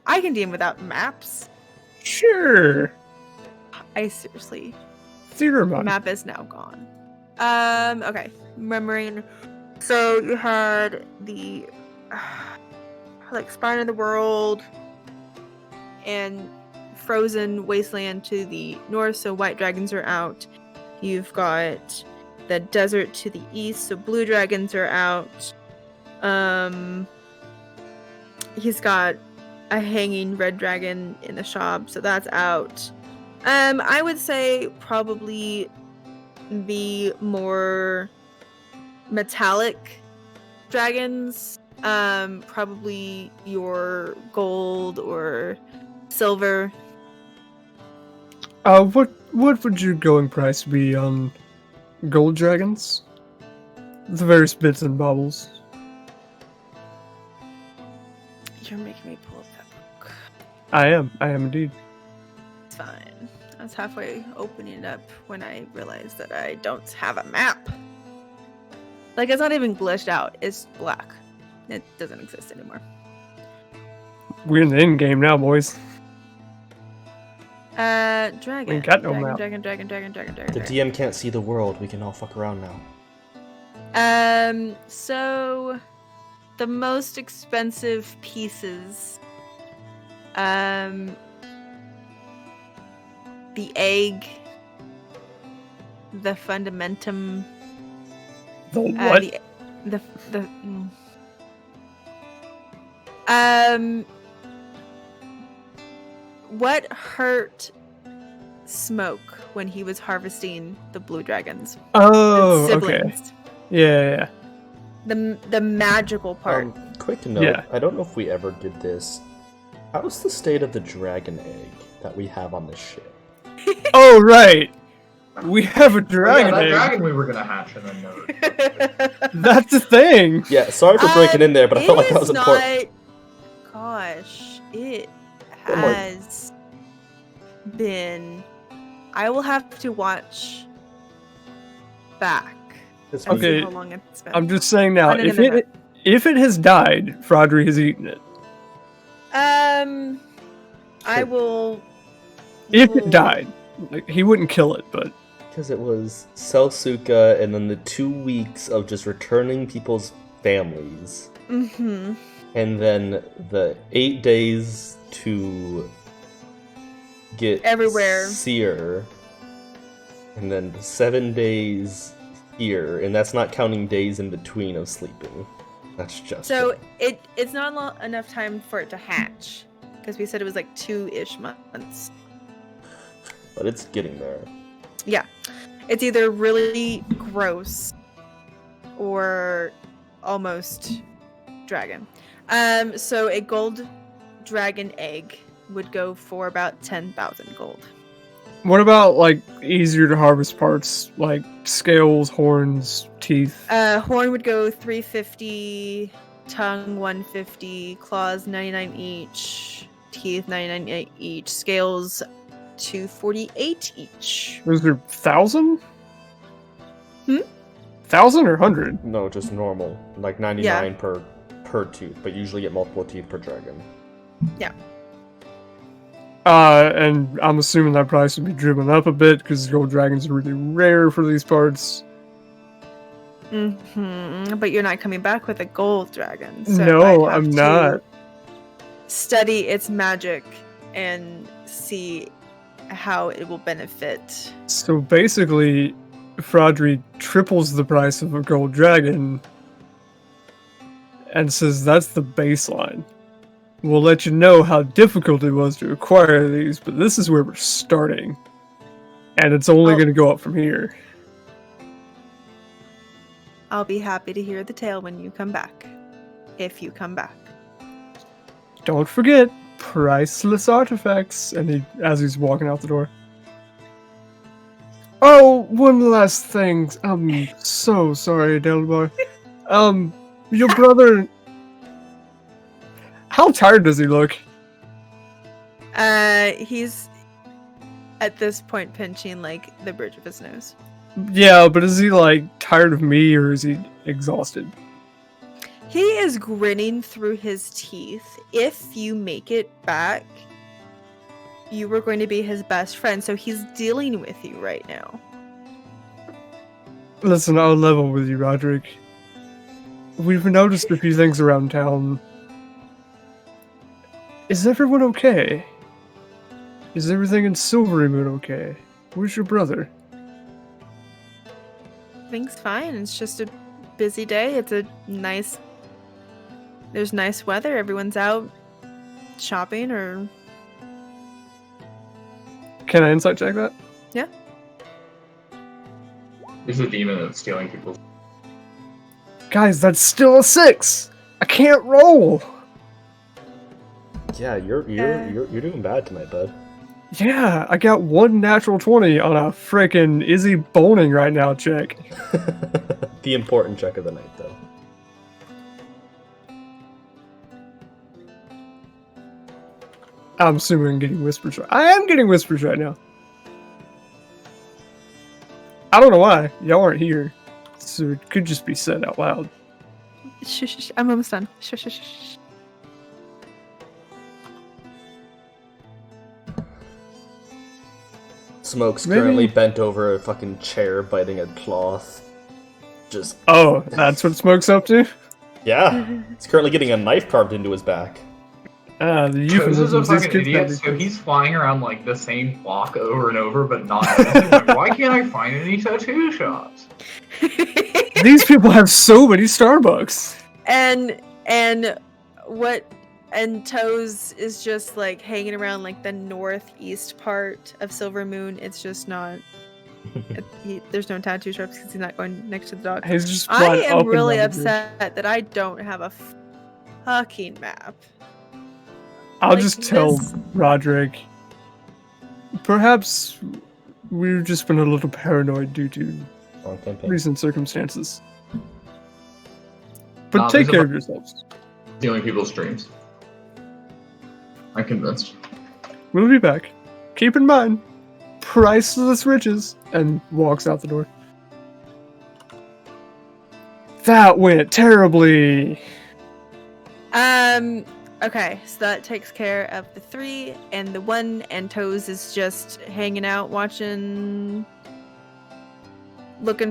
I can DM without maps. Sure. I seriously. Theater The mind. map is now gone. Okay. Remembering. So you had the like Spine of the World and Frozen Wasteland to the north, so white dragons are out. You've got the desert to the east, so blue dragons are out. He's got a hanging red dragon in the shop, so that's out. I would say probably the more metallic dragons, probably your gold or silver. What would your going price be on gold dragons? The various bits and baubles. You're making me pull up that book. I am indeed. It's fine. I was halfway opening it up when I realized that I don't have a map. Like, it's not even glitched out. It's black. It doesn't exist anymore. We're in the end game now, boys. Dragon. We got no dragon, map. dragon. The DM can't see the world. We can all fuck around now. So the most expensive pieces, the egg, the fundamentum, The what? What hurt Smoke when he was harvesting the blue dragons? Oh, His okay. siblings. Yeah. The magical part. Quick note, Yeah. I don't know if we ever did this. How's the state of the dragon egg that we have on this ship? Oh, right. We have a Oh, yeah, dragon that egg. dragon we were gonna hatch and then no. That's a thing. Yeah, sorry for breaking in there, but I felt like that was important. Gosh, it Oh my- has been. I will have to watch back. It's and see Okay, how long it's been. I'm just saying now, Oh, no. if it has died, Fraudry has eaten it. I will. If it died. Like, he wouldn't kill it, but Because it was Selsuka and then the 2 weeks of just returning people's families. Mm-hmm. And then the 8 days to get Everywhere. Seer. And then 7 days here. And that's not counting days in between of sleeping. That's just So it's not enough time for it to hatch, because we said it was like 2-ish months. But it's getting there. Yeah, it's either really gross or almost dragon. So a gold dragon egg would go for about 10,000 gold. what about, like, easier to harvest parts? Like scales, horns, teeth? Horn would go 350, tongue 150, claws 99 each, teeth 99 each, scales 248 each. Was there 1,000? 1,000 or 100? No, just normal. Like 99 per tooth, but usually get multiple teeth per dragon. And I'm assuming that price would be driven up a bit because gold dragons are really rare for these parts. But you're not coming back with a gold dragon. So No, I'd have I'm to not. Study its magic and see how it will benefit. So basically, Fraudry triples the price of a gold dragon and says that's the baseline. We'll let you know how difficult it was to acquire these, but this is where we're starting. And it's only Oh. going to go up from here. I'll be happy to hear the tale when you come back. If you come back. Don't forget, priceless artifacts. And he, as he's walking out the door. Oh, one last thing. I'm so sorry, Delbar. Your brother. How tired does he look? He's at this point pinching like the bridge of his nose. Yeah, but is he like tired of me or is he exhausted? He is grinning through his teeth. If you make it back, you were going to be his best friend, so he's dealing with you right now. Listen, I'll level with you, Roderick. We've noticed a few things around town. Is everyone okay? Is everything in Silverymoon okay? Where's your brother? Everything's fine. It's just a busy day. There's nice weather. Everyone's out shopping or... Can I insight check that? Yeah. There's a demon that's stealing people's. Guys, that's still a 6! I can't roll! Yeah, you're doing bad tonight, bud. Yeah, I got 1 natural 20 on a frickin' Izzy boning right now check. The important check of the night, though. I'm assuming I'm getting whispers right. I am getting whispers right now. I don't know why. Y'all aren't here. So it could just be said out loud. Shh, I'm almost done. Shh. Smoke's Maybe- currently bent over a fucking chair, biting a cloth. Just Oh, that's what Smoke's up to? yeah, he's currently getting a knife carved into his back. The Toes is a euphemisms these fucking kids idiot, have. so he's flying around like the same block over and over, but not. Like, why can't I find any tattoo shops? These people have so many Starbucks. and Toes is just like hanging around like the northeast part of Silvermoon. It's just not. There's no tattoo shops because he's not going next to the dog. He's just I flying up am and really down the bridge. upset that I don't have a fucking map. I'll Like, just tell this- Roderick. Perhaps we've just been a little paranoid due to Wrong campaign. recent circumstances. But Nah, take there's a care fu- of yourselves. Stealing people's dreams. I'm convinced. We'll be back. Keep in mind, priceless riches, and walks out the door. That went terribly. Okay, so that takes care of the 3 and the 1, and Toes is just hanging out, looking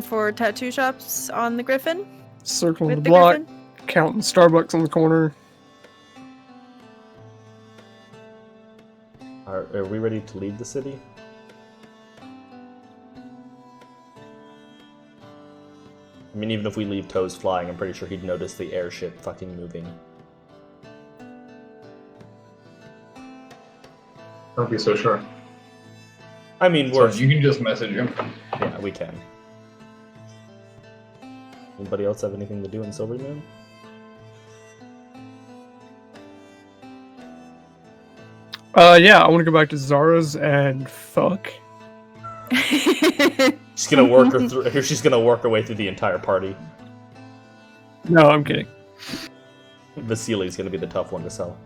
for tattoo shops on the Griffin. Circling With the the block, Griffin. counting Starbucks on the corner. Are we ready to leave the city? I mean, even if we leave Toes flying, I'm pretty sure he'd notice the airship fucking moving. Don't be so sure. I mean, So we're... you can just message him. Yeah, we can. Anybody else have anything to do in Silverymoon? Yeah, I want to go back to Zara's and fuck. She's gonna work her through. She's gonna work her way through the entire party. No, I'm kidding. Vasily's gonna be the tough one to sell.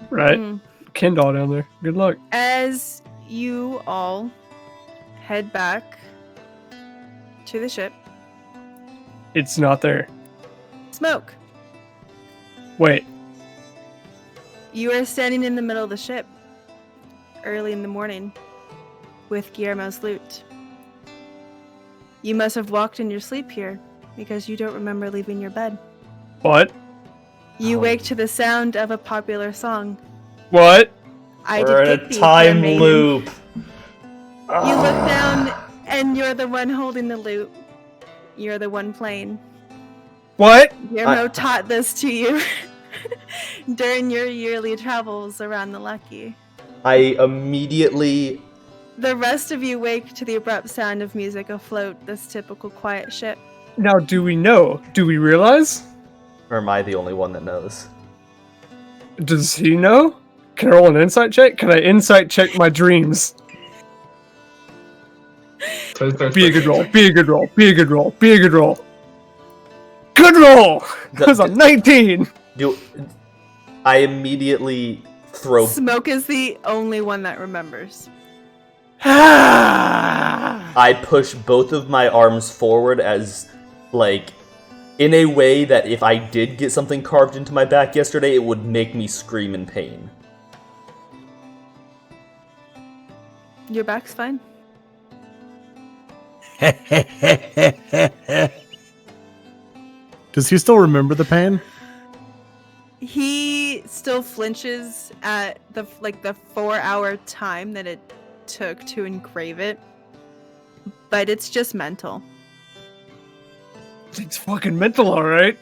Right? Mm. Kendall down there. Good luck. As you all head back to the ship, It's not there. Smoke, Wait. you are standing in the middle of the ship early in the morning with Guillermo's loot. You must have walked in your sleep here because you don't remember leaving your bed. What? You Oh. wake to the sound of a popular song. What? I We're did in get a thee, time fair maiden. loop. You look down and you're the one holding the loot. You're the one playing. What? Guillermo taught this to you during your yearly travels around the Lucky. I immediately. The rest of you wake to the abrupt sound of music afloat this typical quiet ship. Now, do we know? Do we realize? Or am I the only one that knows? Does he know? Can I roll an insight check? Can I insight check my dreams? Toes starts Be a good breaking. roll. Be a good roll. Be a good roll. Be a good roll. Good roll! That was a 19! I immediately throw. Smoke is the only one that remembers. Ah! I push both of my arms forward as, like, in a way that if I did get something carved into my back yesterday, it would make me scream in pain. Your back's fine. Does he still remember the pain? He still flinches at the 4-hour time that it took to engrave it, but it's just mental. It's fucking mental, all right.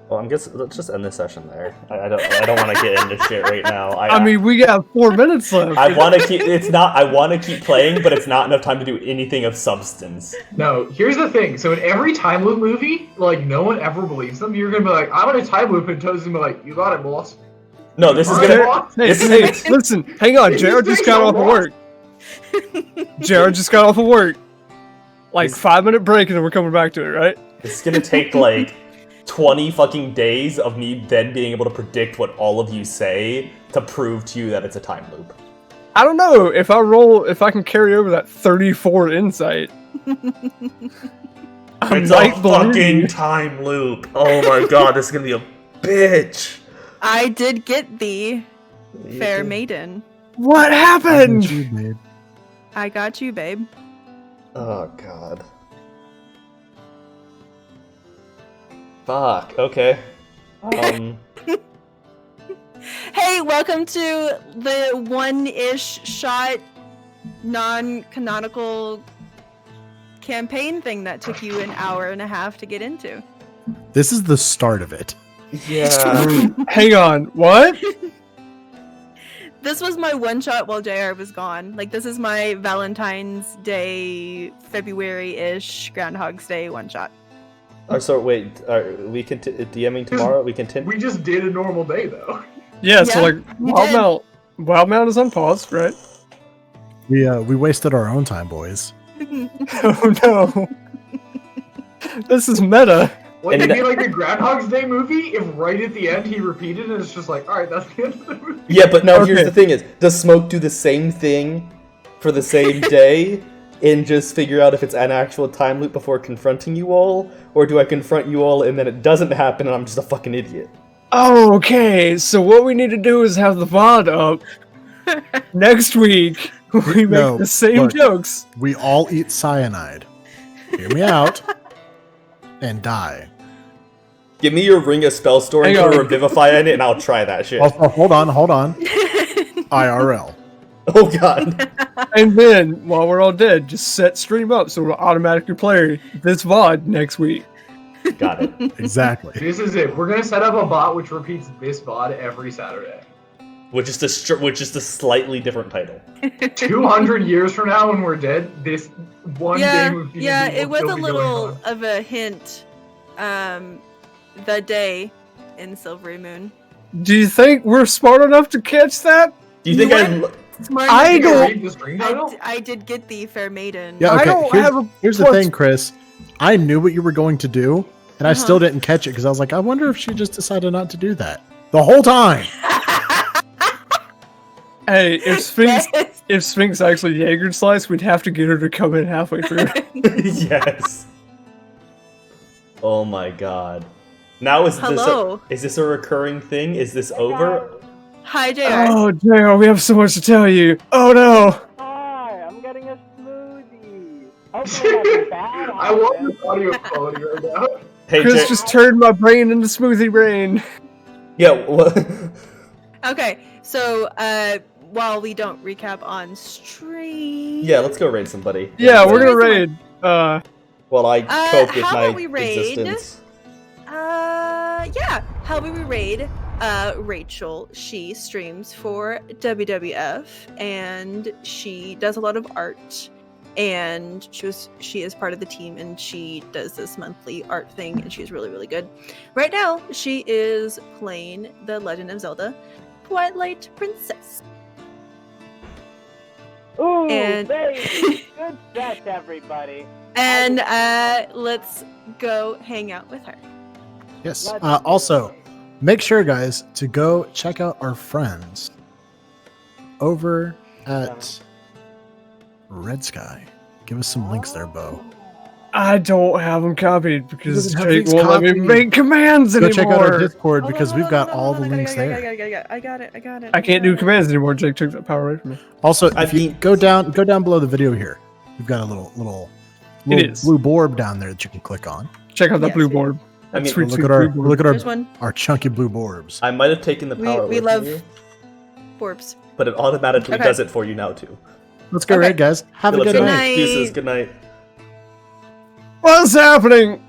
Well, let's just end this session there. I don't want to get into shit right now. I mean, we got 4 minutes left. I want to keep. I want to keep playing, but it's not enough time to do anything of substance. No, here's the thing. So in every time loop movie, like no one ever believes them. You're gonna be like, I'm gonna time loop, and Toad's gonna be like, you got it, boss. No, this is Alright, gonna. boss. Hey, listen, hang on. Jared just got off of work. Jared just got off of work. Like 5-minute break, and then we're coming back to it, right? It's gonna take like 20 fucking days of me then being able to predict what all of you say to prove to you that it's a time loop. I don't know if I can carry over that 34 insight. It's a fucking time loop. Oh my god, this is gonna be a bitch. I did get the fair maiden. What happened? I got you, babe. Oh god. Fuck, okay. Hey, welcome to the one-ish shot non-canonical campaign thing that took you an hour and a half to get into. This is the start of it. Yeah. Hang on, what? This was my one-shot while JR was gone. Like, this is my Valentine's Day, February-ish, Groundhog's Day one-shot. So wait, we can DMing tomorrow? We continue? We just did a normal day though. Yeah, so Yeah, like Wildmount is unpaused, right? We wasted our own time, boys. Oh no. This is meta. Wouldn't it be like the Groundhog's Day movie if right at the end he repeated and it's just like, alright, that's the end of the movie? Yeah, but no, here's Okay. the thing is, does Smoke do the same thing for the same day and just figure out if it's an actual time loop before confronting you all? Or do I confront you all and then it doesn't happen and I'm just a fucking idiot? Oh, okay. So what we need to do is have the VOD up next week. We make No, the same look. jokes. We all eat cyanide. Hear me out. And die. Give me your Ring of Spell Story Hang to on. Revivify in it and I'll try that shit. Also, hold on. IRL. Oh god. And then, while we're all dead, just set stream up so we'll automatically play this VOD next week. Got it. Exactly. This is it. We're gonna set up a bot which repeats this VOD every Saturday. Which is a slightly different title. 200 years from now when we're dead, this one Yeah, day movie yeah, will it was still a be going little on. of a hint. The day in Silverymoon. Do you think we're smart enough to catch that? Do you think You I... Smart I enough to don't- Read the stream title? I did get the fair maiden. Yeah, I okay. don't have a Here's the plus- thing, Chris. I knew what you were going to do, and I still didn't catch it because I was like, I wonder if she just decided not to do that. The whole time. Hey, if Yes. Sphinx actually Jaeger slice, we'd have to get her to come in halfway through. Yes. Oh my god. Now Hello. is this a recurring thing? Is this over? Hi, JR. Oh, JR, we have so much to tell you. Oh no. Hi, I'm getting a smoothie. Hopefully nothing bad I love happens. the audio quality right now. Hey, Chris just turned my brain into smoothie brain. yeah. What? Okay, so while we don't recap on stream, Yeah, let's go raid somebody. Yeah, we're gonna Raise raid. While I cope with how my about we raid? existence. Yeah, how about we raid? Rachel, she streams for WWF and she does a lot of art, and she is part of the team and she does this monthly art thing and she's really, really good. Right now, she is playing The Legend of Zelda Twilight Princess. Ooh, And- very good set, everybody. And let's go hang out with her. Yes. Let's- Also, make sure, guys, to go check out our friends over at Red Sky. Give us some links there, Bo. I don't have them copied because doesn't have Jake things won't let me copied. make commands Go anymore. check out our Discord Hold because on, we've hold got on, all hold the on, links there. I got it. I can't do commands anymore. Jake took that power away from me. Also, I if you mean- go down below the video here, we've got a little is. blue board down there that you can click on. Check out that Yes, blue it- board. I mean, sweet, Look sweet at our blue board. There's one. our chunky blue borbs. I might have taken the power We away love from you, Forbes. but it automatically Okay. does it for you now too. Let's go Okay. right, guys. Have a Good good Good night. night. Excuses. Good night. What's happening?